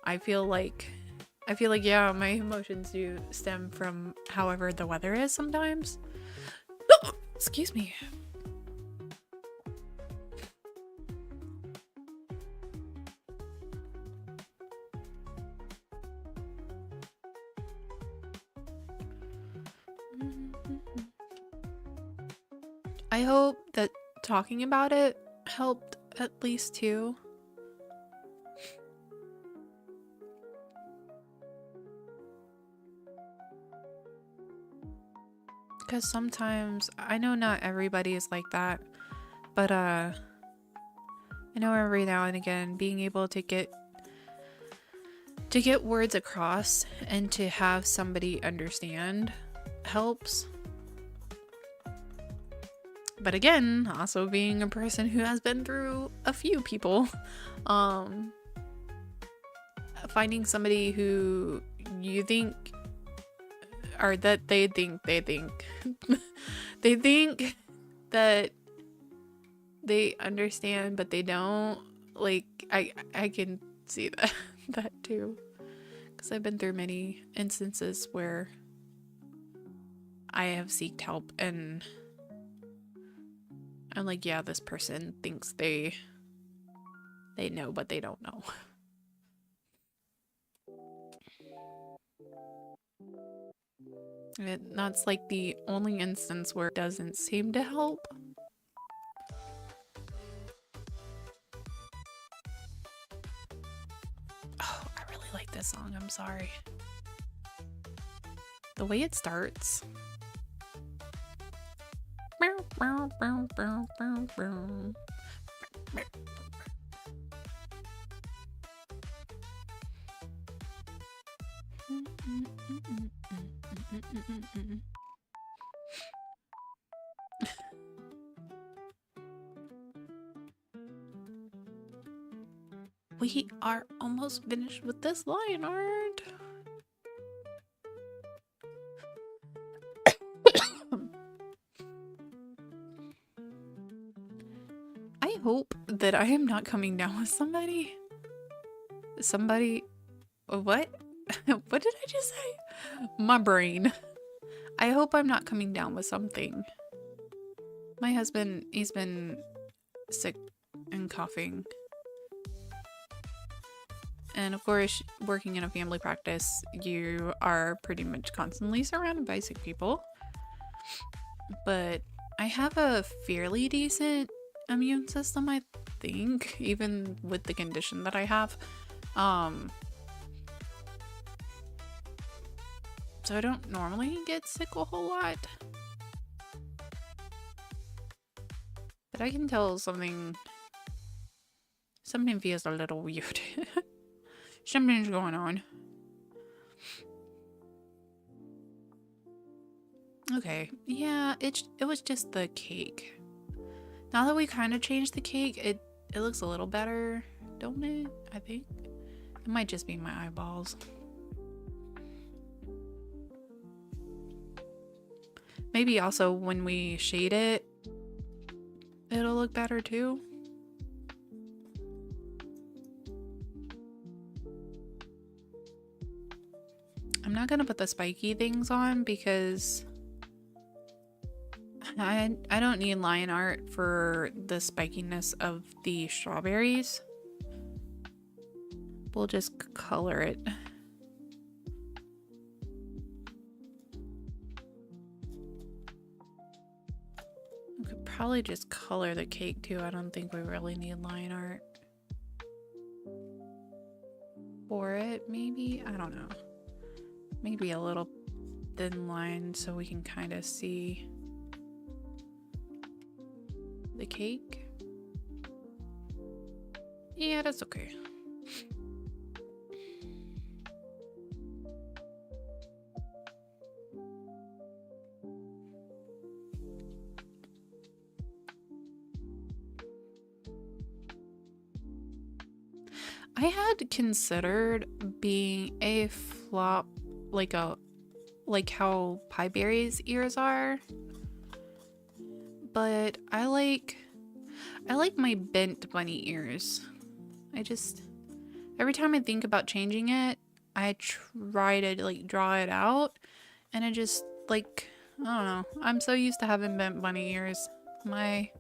Speaker 1: I feel like, yeah, my emotions do stem from however the weather is sometimes. Excuse me. I hope that talking about it helped at least too. Because sometimes, I know not everybody is like that, but I know every now and again being able to get words across and to have somebody understand helps. But again, also being a person who has been through a few people, finding somebody who you think, or that they think they think that they understand, but they don't. Like, I can see that that too, because I've been through many instances where I have sought help and I'm like, yeah, this person thinks they know, but they don't know. That's like the only instance where it doesn't seem to help. Oh, I really like this song. I'm sorry. The way it starts. We are almost finished with this line art. I hope that I am not coming down with somebody. What? What did I just say? My brain. I hope I'm not coming down with something. My husband, he's been sick and coughing. And of course, working in a family practice, you are pretty much constantly surrounded by sick people. But I have a fairly decent immune system, I think, even with the condition that I have. So I don't normally get sick a whole lot. But I can tell something feels a little weird. Something's going on. Okay, yeah, it was just the cake. Now that we kind of changed the cake, it looks a little better, don't it? I think. It might just be my eyeballs. Maybe also when we shade it, it'll look better too. I'm not gonna put the spiky things on because I don't need line art for the spikiness of the strawberries. We'll just color it. We could probably just color the cake too. I don't think we really need line art for it. Maybe, I don't know. Maybe a little thin line so we can kind of see the cake. Yeah, that's okay. I had considered being a flop, like how Pieberry's ears are, but I like my bent bunny ears. Every time I think about changing it, I try to like draw it out, and I just like, I don't know. I'm so used to having bent bunny ears. My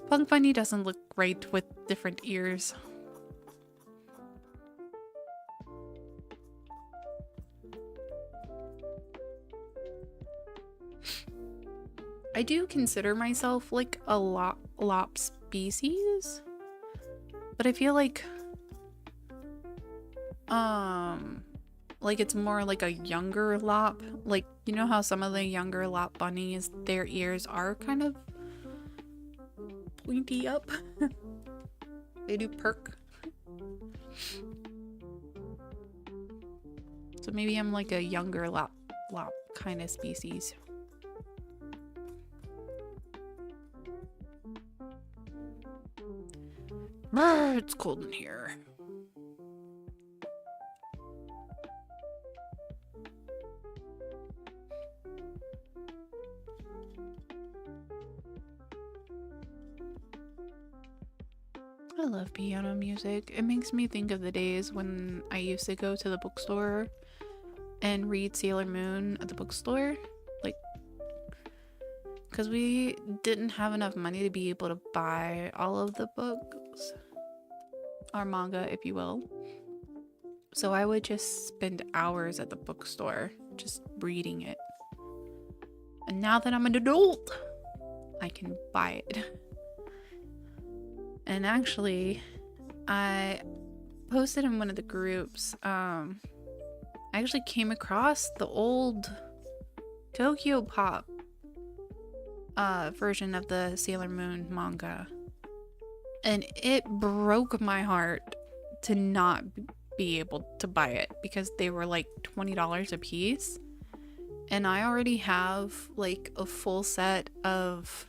Speaker 1: punk bunny doesn't look great with different ears. I I do consider myself like a lop species, but I feel like it's more like a younger lop. Like, you know how some of the younger lop bunnies, their ears are kind of pointy up? They do perk. So maybe I'm like a younger lop kind of species. It's cold in here. I love piano music. It makes me think of the days when I used to go to the bookstore and read Sailor Moon at the bookstore. Like, because we didn't have enough money to be able to buy all of the books, or manga, if you will. So I would just spend hours at the bookstore just reading it. And now that I'm an adult, I can buy it. And actually, I posted in one of the groups, I actually came across the old Tokyo Pop version of the Sailor Moon manga. And it broke my heart to not be able to buy it because they were like $20 a piece. And I already have like a full set of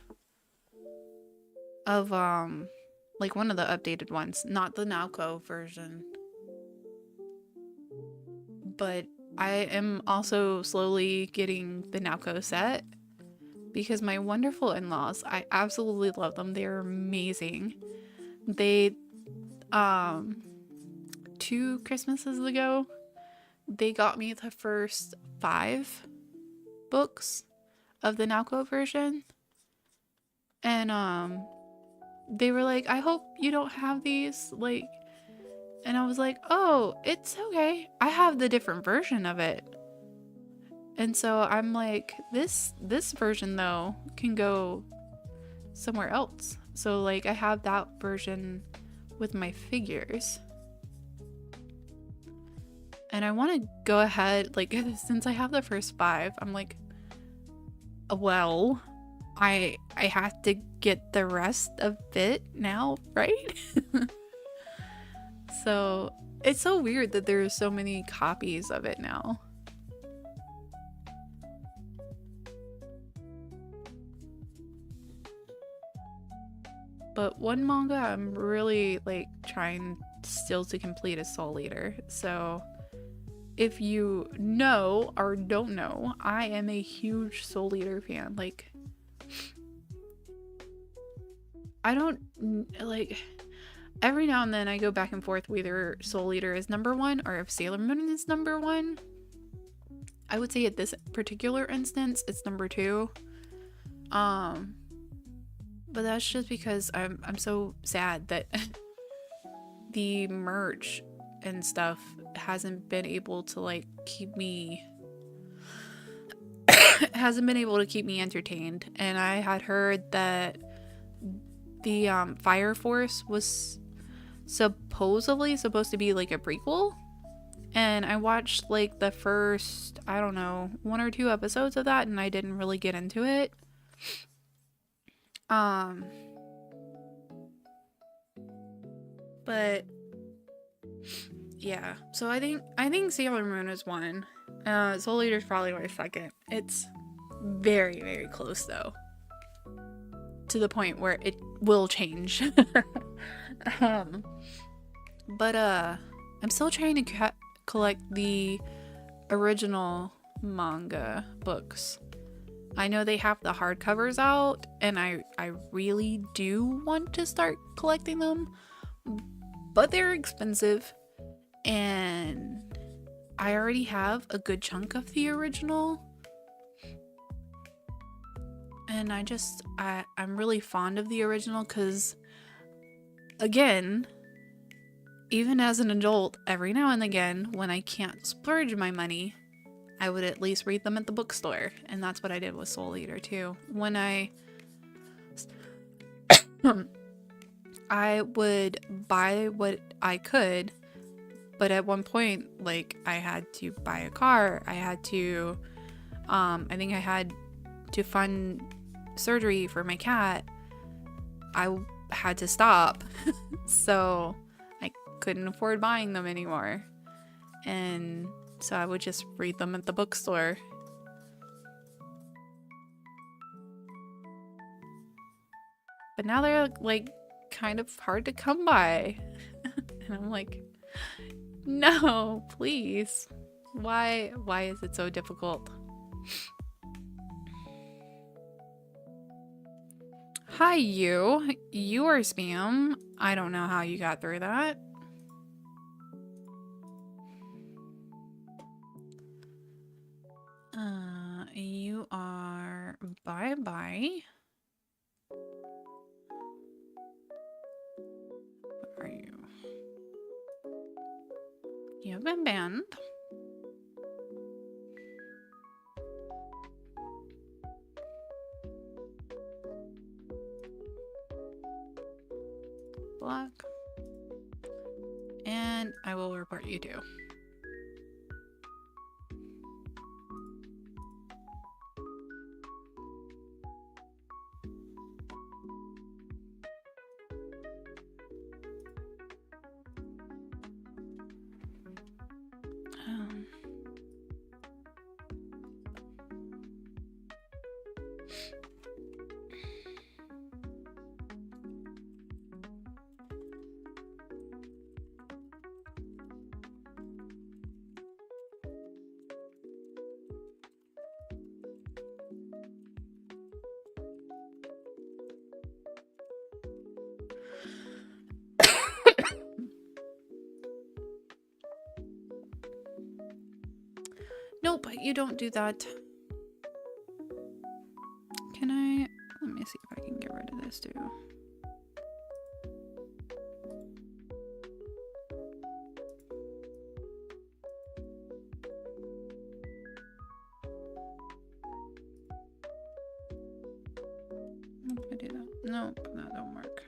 Speaker 1: like one of the updated ones, not the Naoko version. But I am also slowly getting the Naoko set because my wonderful in-laws, I absolutely love them. They're amazing. They 2 Christmases ago, they got me the first 5 books of the Naoko version. And they were like, I hope you don't have these, like, and I was like, oh, it's okay, I have the different version of it. And so I'm like, this version though can go somewhere else. So like I have that version with my figures. And I want to go ahead, like, since I have the first 5, I'm like, well, I have to get the rest of it now, right? So it's so weird that there's so many copies of it now. But one manga I'm really like trying still to complete is Soul Eater. So if you know or don't know, I am a huge Soul Eater fan. Like, I don't like, every now and then I go back and forth whether Soul Eater is number 1 or if Sailor Moon is number 1. I would say at this particular instance it's number 2. But that's just because I'm so sad that the merch and stuff hasn't been able to like keep me entertained. And I had heard that the Fire Force was supposedly supposed to be like a prequel, and I watched like the first, I don't know, 1 or 2 episodes of that, and I didn't really get into it. But yeah, so I think Sailor Moon is 1. Soul Eater is probably my 2nd. It's very, very close though, to the point where it will change. But I'm still trying to collect the original manga books. I know they have the hardcovers out, and I really do want to start collecting them, but they're expensive, and I already have a good chunk of the original. And I'm really fond of the original because, again, even as an adult, every now and again, when I can't splurge my money, I would at least read them at the bookstore. And that's what I did with Soul Eater too. When I would buy what I could, but at one point, like, I had to buy a car. I had to, I think I had to fund surgery for my cat. I had to stop. So I couldn't afford buying them anymore. And so I would just read them at the bookstore. But now they're like kind of hard to come by. And I'm like, no, please. Why is it so difficult? Hi, you. You are spam. I don't know how you got through that. You are bye-bye. Where are you? You have been banned. Block. And I will report you too. Nope, you don't do that. Can I? Let me see if I can get rid of this too. If I do that. Nope, that don't work.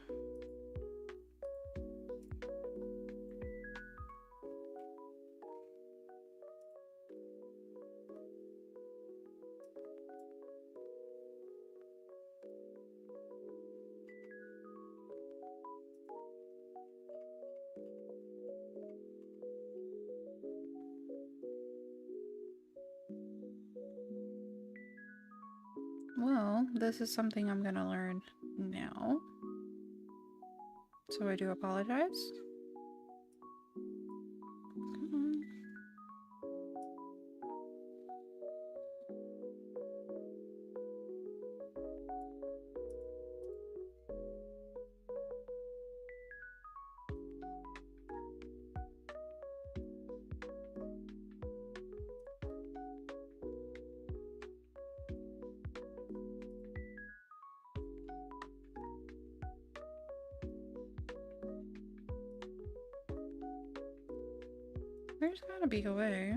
Speaker 1: Well, this is something I'm gonna learn now. So I do apologize. There's gotta be a way.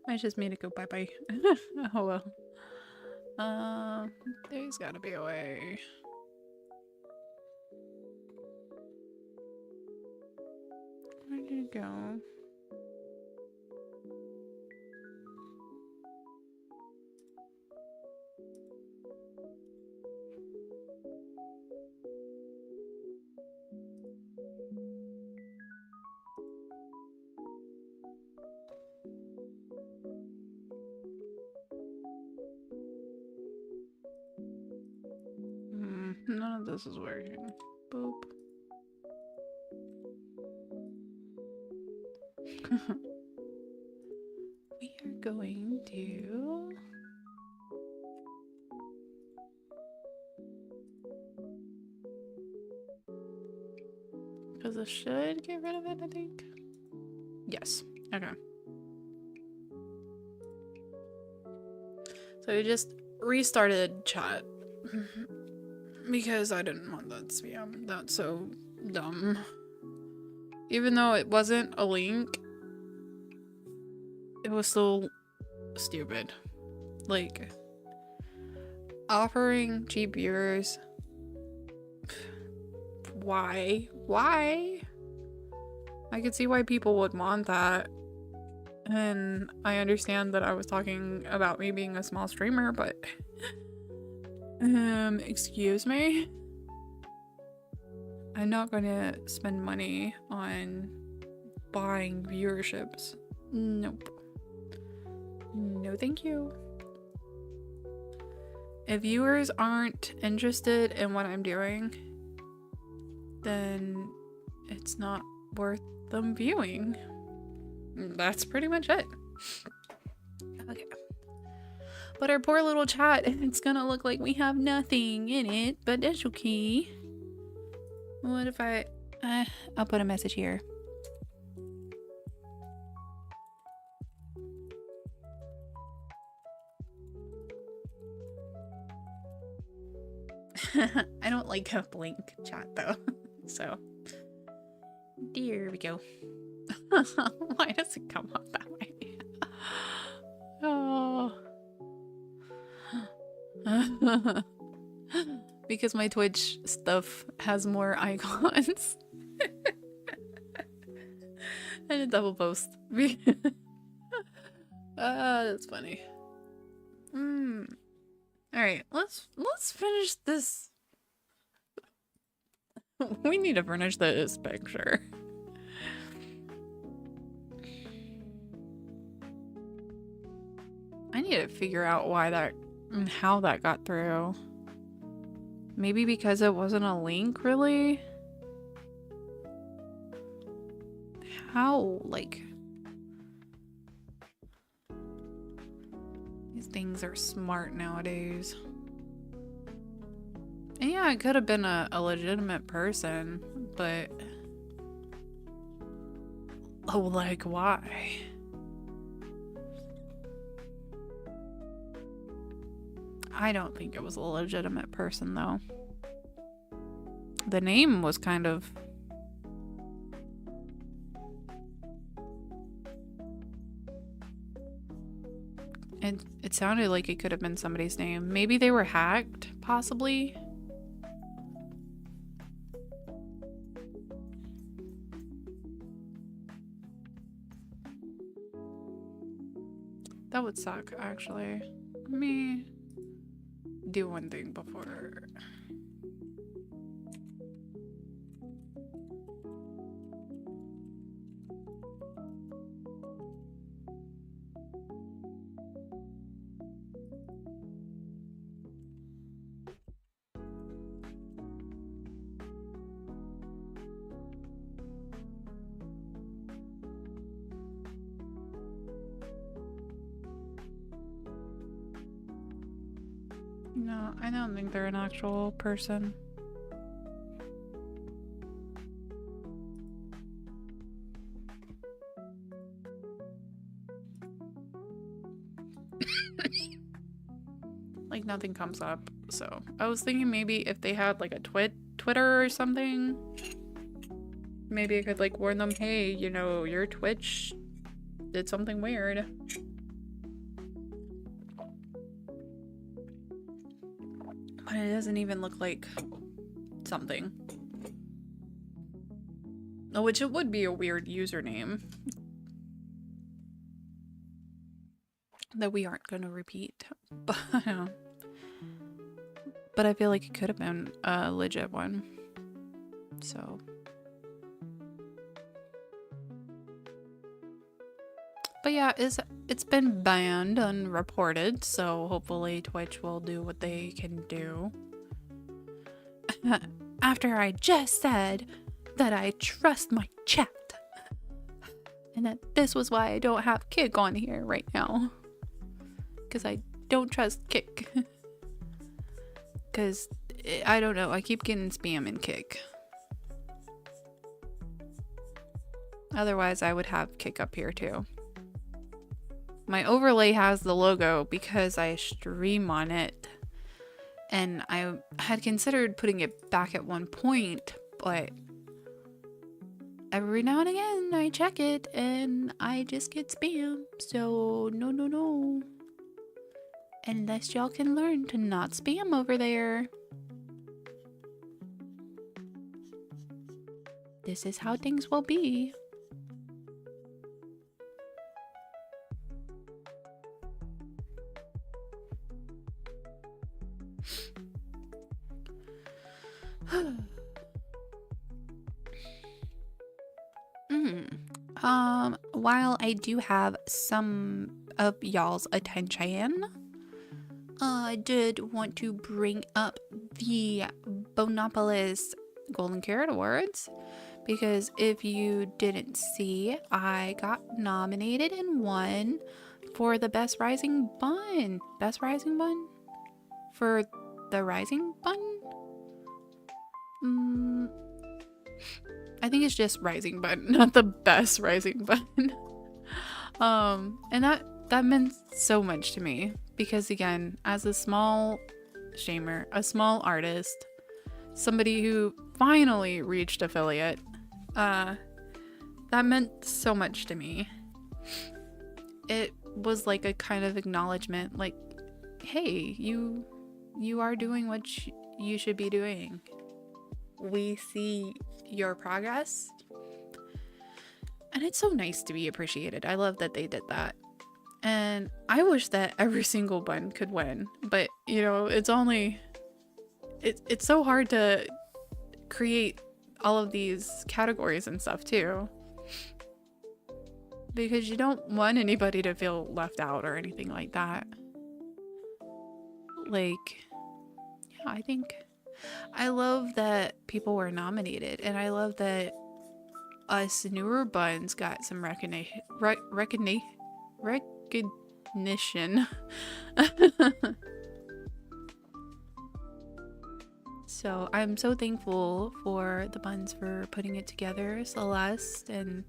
Speaker 1: I just made it go bye-bye. Oh well. There's gotta be a way. Where did it go? None of this is working. Boop. We are going to this should get rid of it, I think. Yes. Okay. So I just restarted chat because I didn't want that spam. That's so dumb. Even though it wasn't a link, it was still stupid. Like, offering cheap viewers. Why? Why? I could see why people would want that. And I understand that I was talking about me being a small streamer, but excuse me? I'm not gonna spend money on buying viewerships. Nope. No thank you. If viewers aren't interested in what I'm doing, then it's not worth them viewing. That's pretty much it. Okay. But our poor little chat, it's gonna look like we have nothing in it, but that's okay. What if I'll put a message here. I don't like a blank chat though. So there we go. Why does it come up that way? Oh. Because my Twitch stuff has more icons. And a double post. That's funny. Alright, let's finish this. We need to finish this picture. I need to figure out why that and how that got through. Maybe because it wasn't a link, really? How? Like, these things are smart nowadays. And yeah, it could have been a legitimate person, but oh, like, why? I don't think it was a legitimate person, though. The name was kind of... It sounded like it could have been somebody's name. Maybe they were hacked, possibly? That would suck, actually. Let me do one thing before. No, I don't think they're an actual person. Like, nothing comes up, so I was thinking maybe if they had like a Twitter or something, maybe I could like warn them, hey, you know, your Twitch did something weird. But it doesn't even look like something. Oh, which it would be a weird username that we aren't going to repeat. But I feel like it could have been a legit one. So. But yeah, it's been banned and reported, so hopefully Twitch will do what they can do. After I just said that I trust my chat. And that this was why I don't have Kick on here right now. Because I don't trust Kick. Because, I don't know, I keep getting spam in Kick. Otherwise, I would have Kick up here too. My overlay has the logo because I stream on it. And I had considered putting it back at one point, but every now and again I check it and I just get spam. So no, no, no. Unless y'all can learn to not spam over there. This is how things will be. While I do have some of y'all's attention, I did want to bring up the Bonopolis Golden Carrot Awards, because if you didn't see, I got nominated and won for the Best Rising Bun. Best Rising Bun? For the Rising Bun? I think it's just Rising Bun, not the Best Rising Bun. And that meant so much to me, because again, as a small shamer, a small artist, somebody who finally reached affiliate, that meant so much to me. It was like a kind of acknowledgement, like, hey, you are doing what you should be doing. We see your progress, and it's so nice to be appreciated. I love that they did that, and I wish that every single bun could win, but you know, it's so hard to create all of these categories and stuff too, because you don't want anybody to feel left out or anything like that. Like, yeah, I love that people were nominated, and I love that us newer buns got some recognition. So I'm so thankful for the buns for putting it together. Celeste and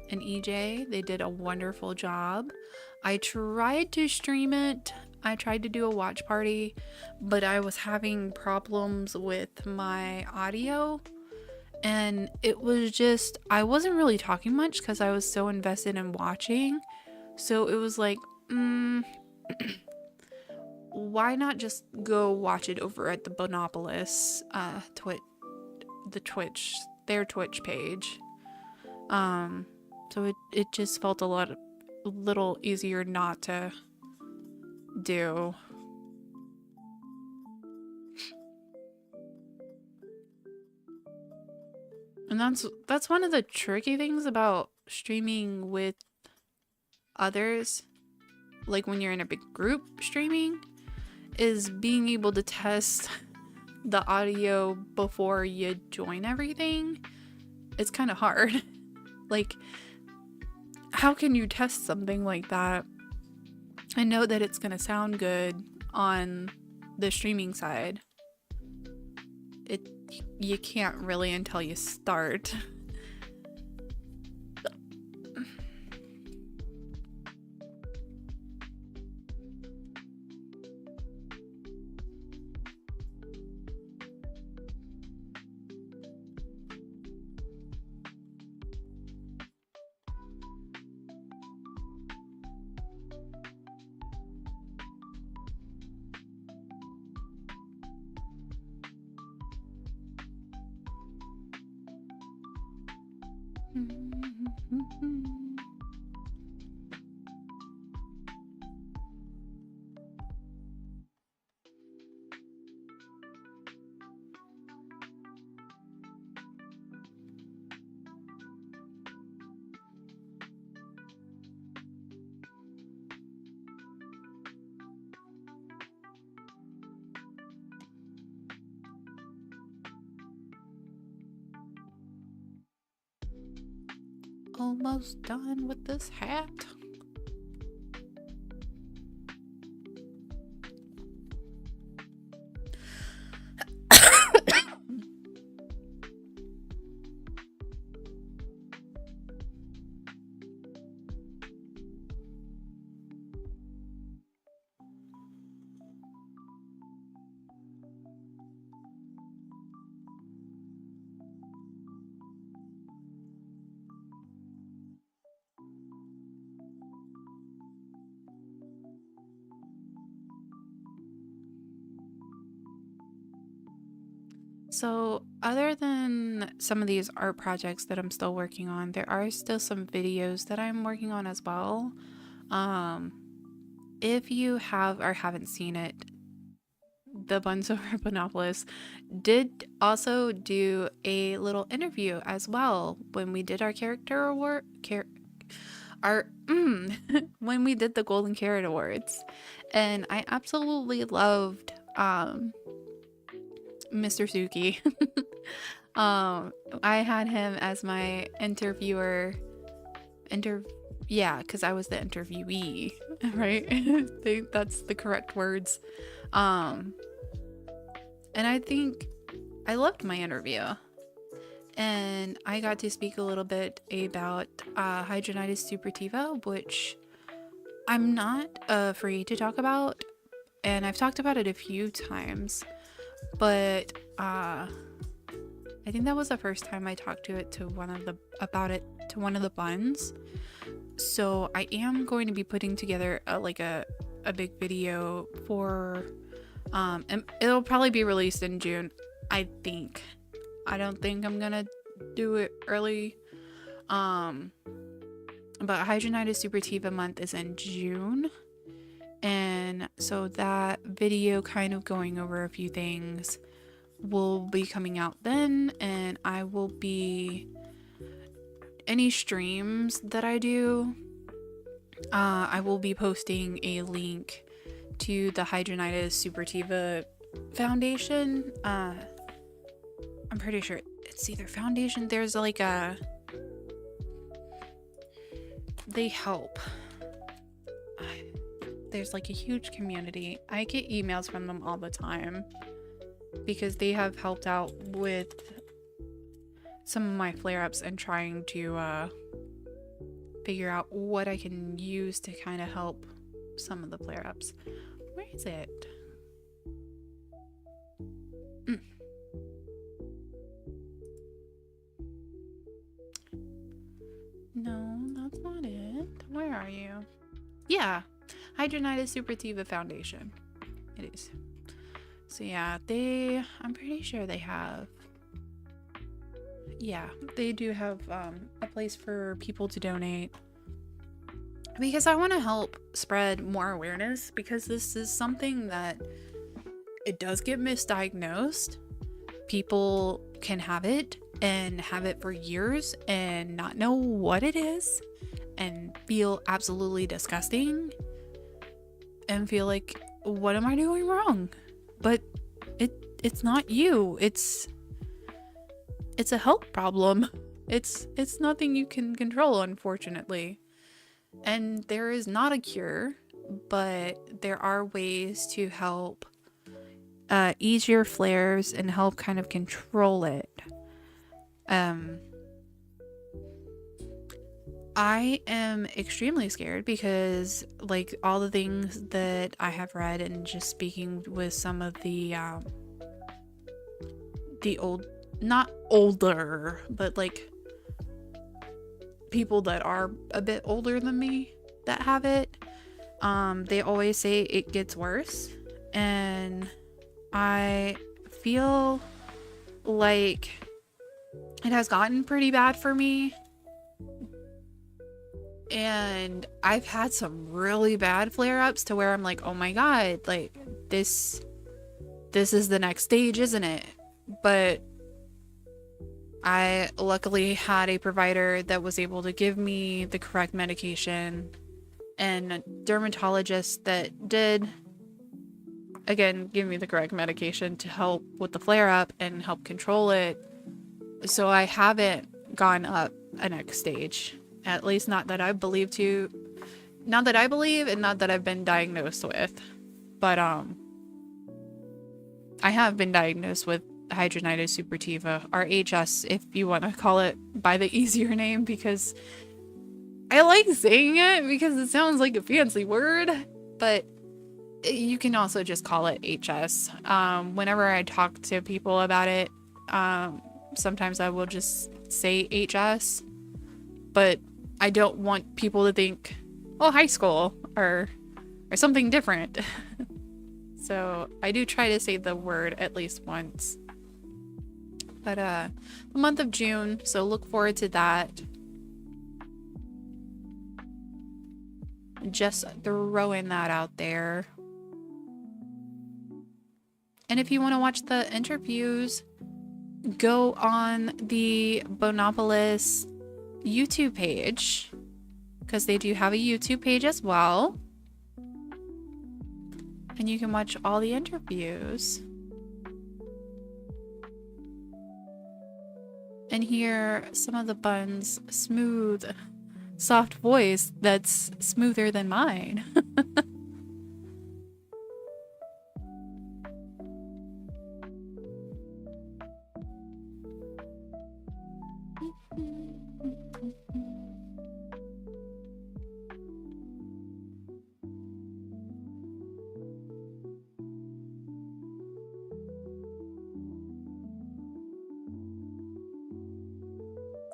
Speaker 1: EJ, they did a wonderful job. I tried to stream it. I tried to do a watch party, but I was having problems with my audio, and it was just, I wasn't really talking much because I was so invested in watching. So it was like, why not just go watch it over at the Bonopolis their Twitch page. So it just felt a little easier not to do. And that's one of the tricky things about streaming with others, like when you're in a big group streaming, is being able to test the audio before you join everything. It's kind of hard. Like, how can you test something like that and know that it's gonna sound good on the streaming side? You can't really until you start. Almost done with this hat. So, other than some of these art projects that I'm still working on, there are still some videos that I'm working on as well. Um, if you have or haven't seen it, the Buns Over Bonopolis did also do a little interview as well when we did our character award, our when we did the Golden Carrot Awards, and I absolutely loved Mr. Suki. I had him as my interviewer. Yeah, because I was the interviewee, right? I think that's the correct words. Um, and I think I loved my interview. And I got to speak a little bit about hydronitis suppurativa, which I'm not afraid to talk about. And I've talked about it a few times, but I think that was the first time I talked about it to one of the buns. So I am going to be putting together a big video for and it'll probably be released in June, I think. I don't think I'm gonna do it early. But hydronitis suppurativa month is in June. And so that video kind of going over a few things will be coming out then, and I will be any streams that I do, I will be posting a link to the hydronitis suppurativa foundation. I'm pretty sure it's either foundation. There's like they help. There's like a huge community. I get emails from them all the time because they have helped out with some of my flare-ups and trying to figure out what I can use to kind of help some of the flare-ups. Where is it? No, that's not it. Where are you? Yeah, hydronitis suppurativa foundation. It is. So yeah, I'm pretty sure they have, yeah, they do have a place for people to donate, because I want to help spread more awareness, because this is something that it does get misdiagnosed. People can have it and have it for years and not know what it is and feel absolutely disgusting and feel like, what am I doing wrong? But it's not you. It's a health problem. It's nothing you can control, unfortunately. And there is not a cure, but there are ways to help ease your flares and help kind of control it. I am extremely scared because, like, all the things that I have read and just speaking with some of the not older, but like people that are a bit older than me that have it, they always say it gets worse, and I feel like it has gotten pretty bad for me. And I've had some really bad flare-ups to where I'm like, oh my god, like this is the next stage, isn't it? But I luckily had a provider that was able to give me the correct medication, and a dermatologist that did, again, give me the correct medication to help with the flare-up and help control it. So I haven't gone up a next stage. At least not that I believe and not that I've been diagnosed with. But I have been diagnosed with hydronitis suppurativa, or HS if you want to call it by the easier name, because I like saying it because it sounds like a fancy word, but you can also just call it HS. Whenever I talk to people about it, sometimes I will just say HS, but I don't want people to think, oh, high school or something different. So I do try to say the word at least once. But the month of June, so look forward to that. Just throwing that out there. And if you want to watch the interviews, go on the Bonopolis YouTube page, because they do have a YouTube page as well. And you can watch all the interviews. And hear some of the Bun's smooth, soft voice that's smoother than mine.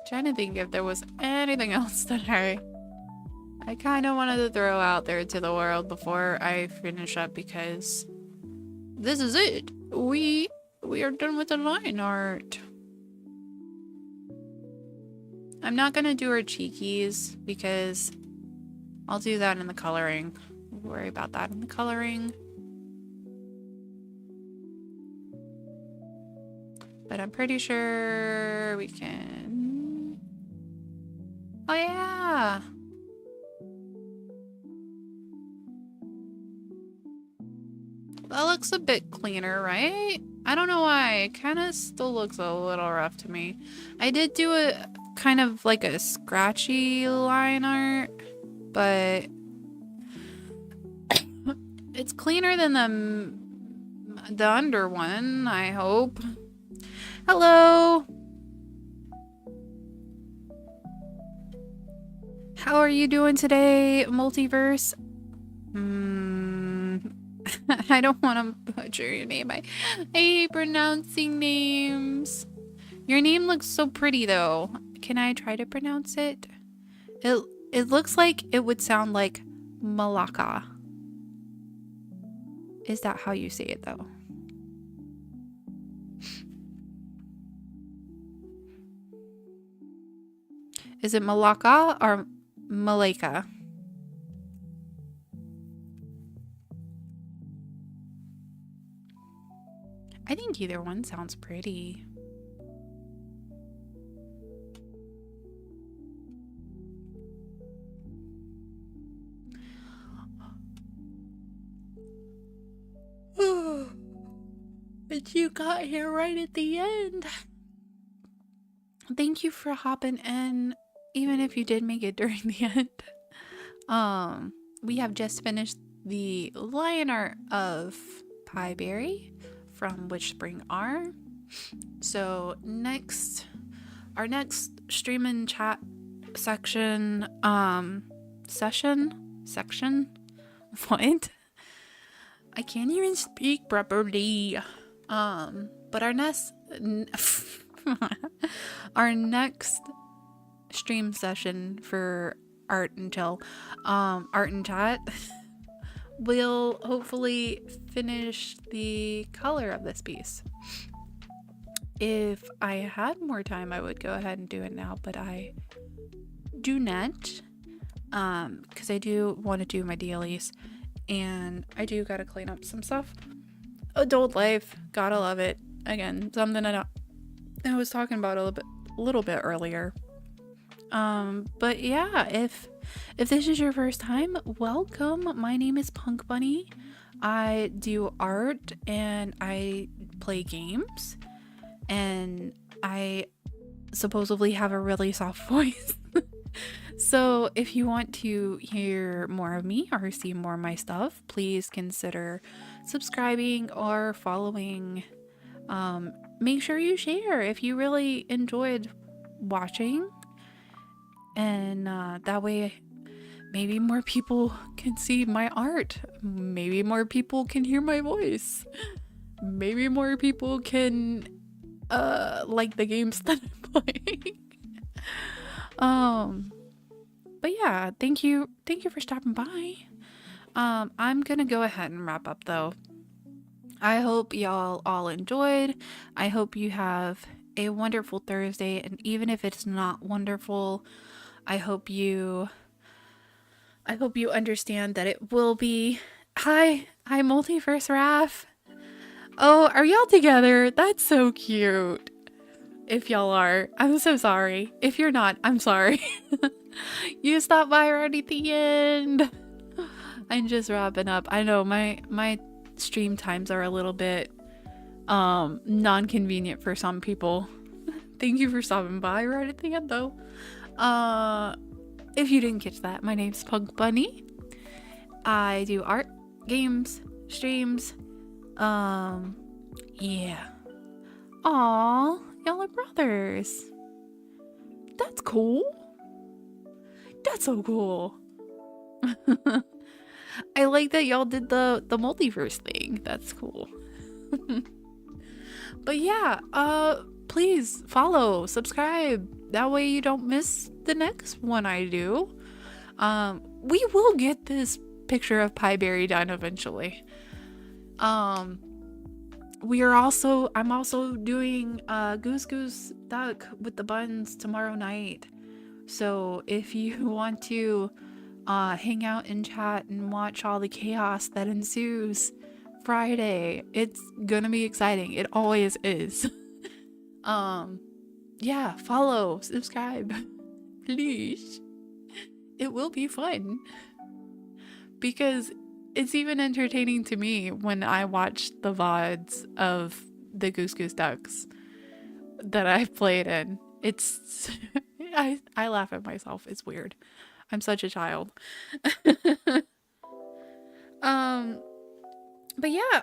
Speaker 1: Trying to think if there was anything else that I kind of wanted to throw out there to the world before I finish up, because this is it. We are done with the line art. I'm not gonna do her cheekies because I'll do that in the coloring. We'll worry about that in the coloring. But I'm pretty sure we can... Oh yeah! That looks a bit cleaner, right? I don't know why. It kind of still looks a little rough to me. I did do a kind of like a scratchy line art, but it's cleaner than the under one, I hope. Hello! How are you doing today, Multiverse? I don't want to butcher your name. I hate pronouncing names. Your name looks so pretty, though. Can I try to pronounce it? It looks like it would sound like Malaka. Is that how you say it, though? Is it Malaka or Malika? I think either one sounds pretty. But you got here right at the end. Thank you for hopping in, even if you did make it during the end. We have just finished the lion art of Pieberry from Which Spring Are. So our next stream and chat section, section, what? I can't even speak properly. But our next our next stream session for art and chat will hopefully finish the color of this piece. If I had more time, I would go ahead and do it now, but I do not, because I do want to do my dailies, and I do gotta clean up some stuff. Adult life, gotta love it. Again, something I was talking about a little bit earlier. But yeah, if this is your first time, welcome. My name is PunkBune. I do art and I play games, and I supposedly have a really soft voice. So if you want to hear more of me or see more of my stuff, please consider subscribing or following. Make sure you share if you really enjoyed watching, and that way maybe more people can see my art, maybe more people can hear my voice, maybe more people can like the games that I'm playing. But yeah, thank you for stopping by. I'm gonna go ahead and wrap up though. I hope y'all all enjoyed. I hope you have a wonderful Thursday. And even if it's not wonderful, I hope you understand that it will be. Hi, Multiverse Raph. Oh, are y'all together? That's so cute. If y'all are, I'm so sorry. If you're not, I'm sorry. You stopped by right at the end. I'm just wrapping up. I know my stream times are a little bit non-convenient for some people. Thank you for stopping by right at the end though. If you didn't catch that, my name's PunkBune. I do art, games, streams. Yeah. Aw, y'all are brothers. That's cool. That's so cool. I like that y'all did the multiverse thing. That's cool. But yeah, please follow, subscribe. That way you don't miss the next one I do. We will get this picture of Pieberry done eventually. I'm also doing Goose Duck with the buns tomorrow night. So if you want to hang out and chat and watch all the chaos that ensues Friday, it's gonna be exciting. It always is. Yeah, follow, subscribe, please. It will be fun because it's even entertaining to me when I watch the VODs of the Goose Ducks that I've played in. It's I laugh at myself. It's weird. I'm such a child. But yeah,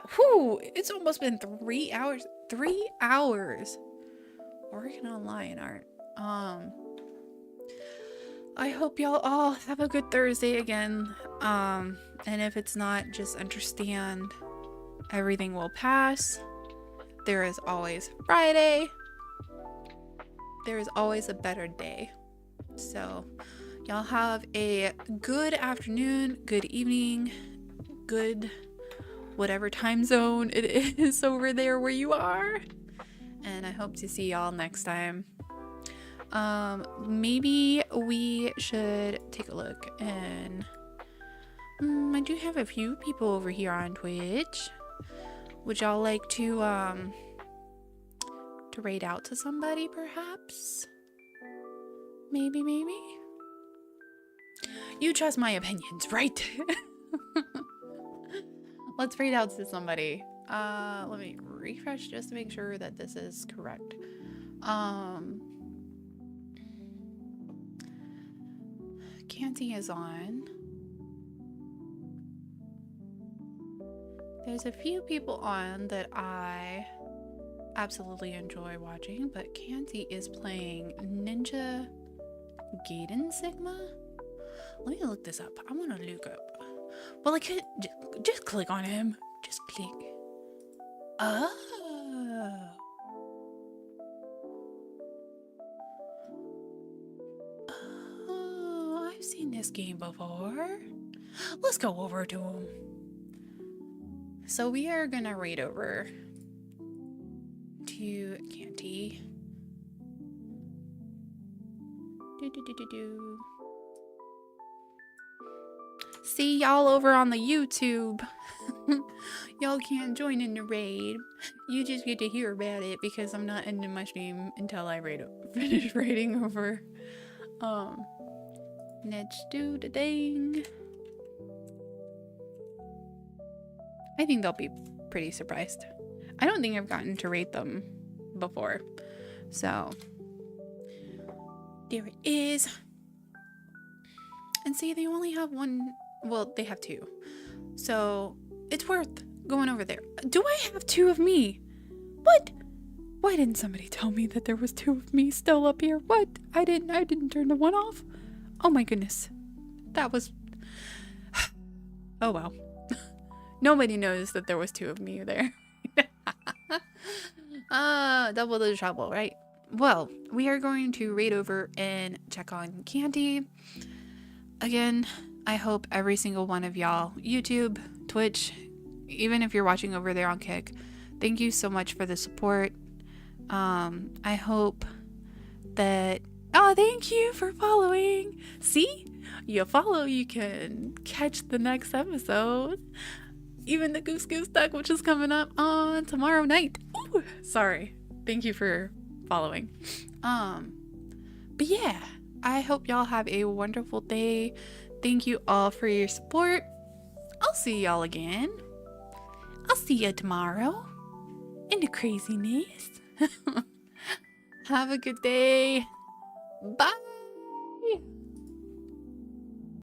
Speaker 1: it's almost been 3 hours. 3 hours working on line art. I hope y'all all have a good Thursday again. And if it's not, just understand everything will pass. There is always Friday. There is always a better day. So y'all have a good afternoon, good evening, good whatever time zone it is over there where you are. And I hope to see y'all next time. Maybe we should take a look, and I do have a few people over here on Twitch. Would y'all like to raid out to somebody perhaps? Maybe. You trust my opinions, right? Let's raid out to somebody. Let me refresh just to make sure that this is correct. Canty is on. There's a few people on that I absolutely enjoy watching, but Canty is playing Ninja Gaiden Sigma. Let me look this up. I want to look up. Well, I could just click on him. Just click. Oh. Oh, I've seen this game before. Let's go over to him. So we are gonna raid over to Canty. See y'all over on the YouTube. Y'all can't join in the raid. You just get to hear about it because I'm not ending my stream until I finish raiding over. Let's do the thing. I think they'll be pretty surprised. I don't think I've gotten to rate them before. So there it is. And see, they only have one. Well, they have two. So it's worth going over there. Do I have two of me? What? Why didn't somebody tell me that there was two of me still up here? What? I didn't turn the one off? Oh my goodness. That was... Oh well. Nobody knows that there was two of me there. Double the trouble, right? Well, we are going to raid over and check on Candy. Again, I hope every single one of y'all, YouTube, Twitch, even if you're watching over there on Kick, thank you so much for the support. I hope that, oh, thank you for following. See, you follow, you can catch the next episode, even the Goose Goose Duck, which is coming up on tomorrow night. Ooh, sorry. Thank you for following. But yeah, I hope y'all have a wonderful day. Thank you all for your support. I'll see y'all again. I'll see you tomorrow in the craziness. Have a good day. Bye.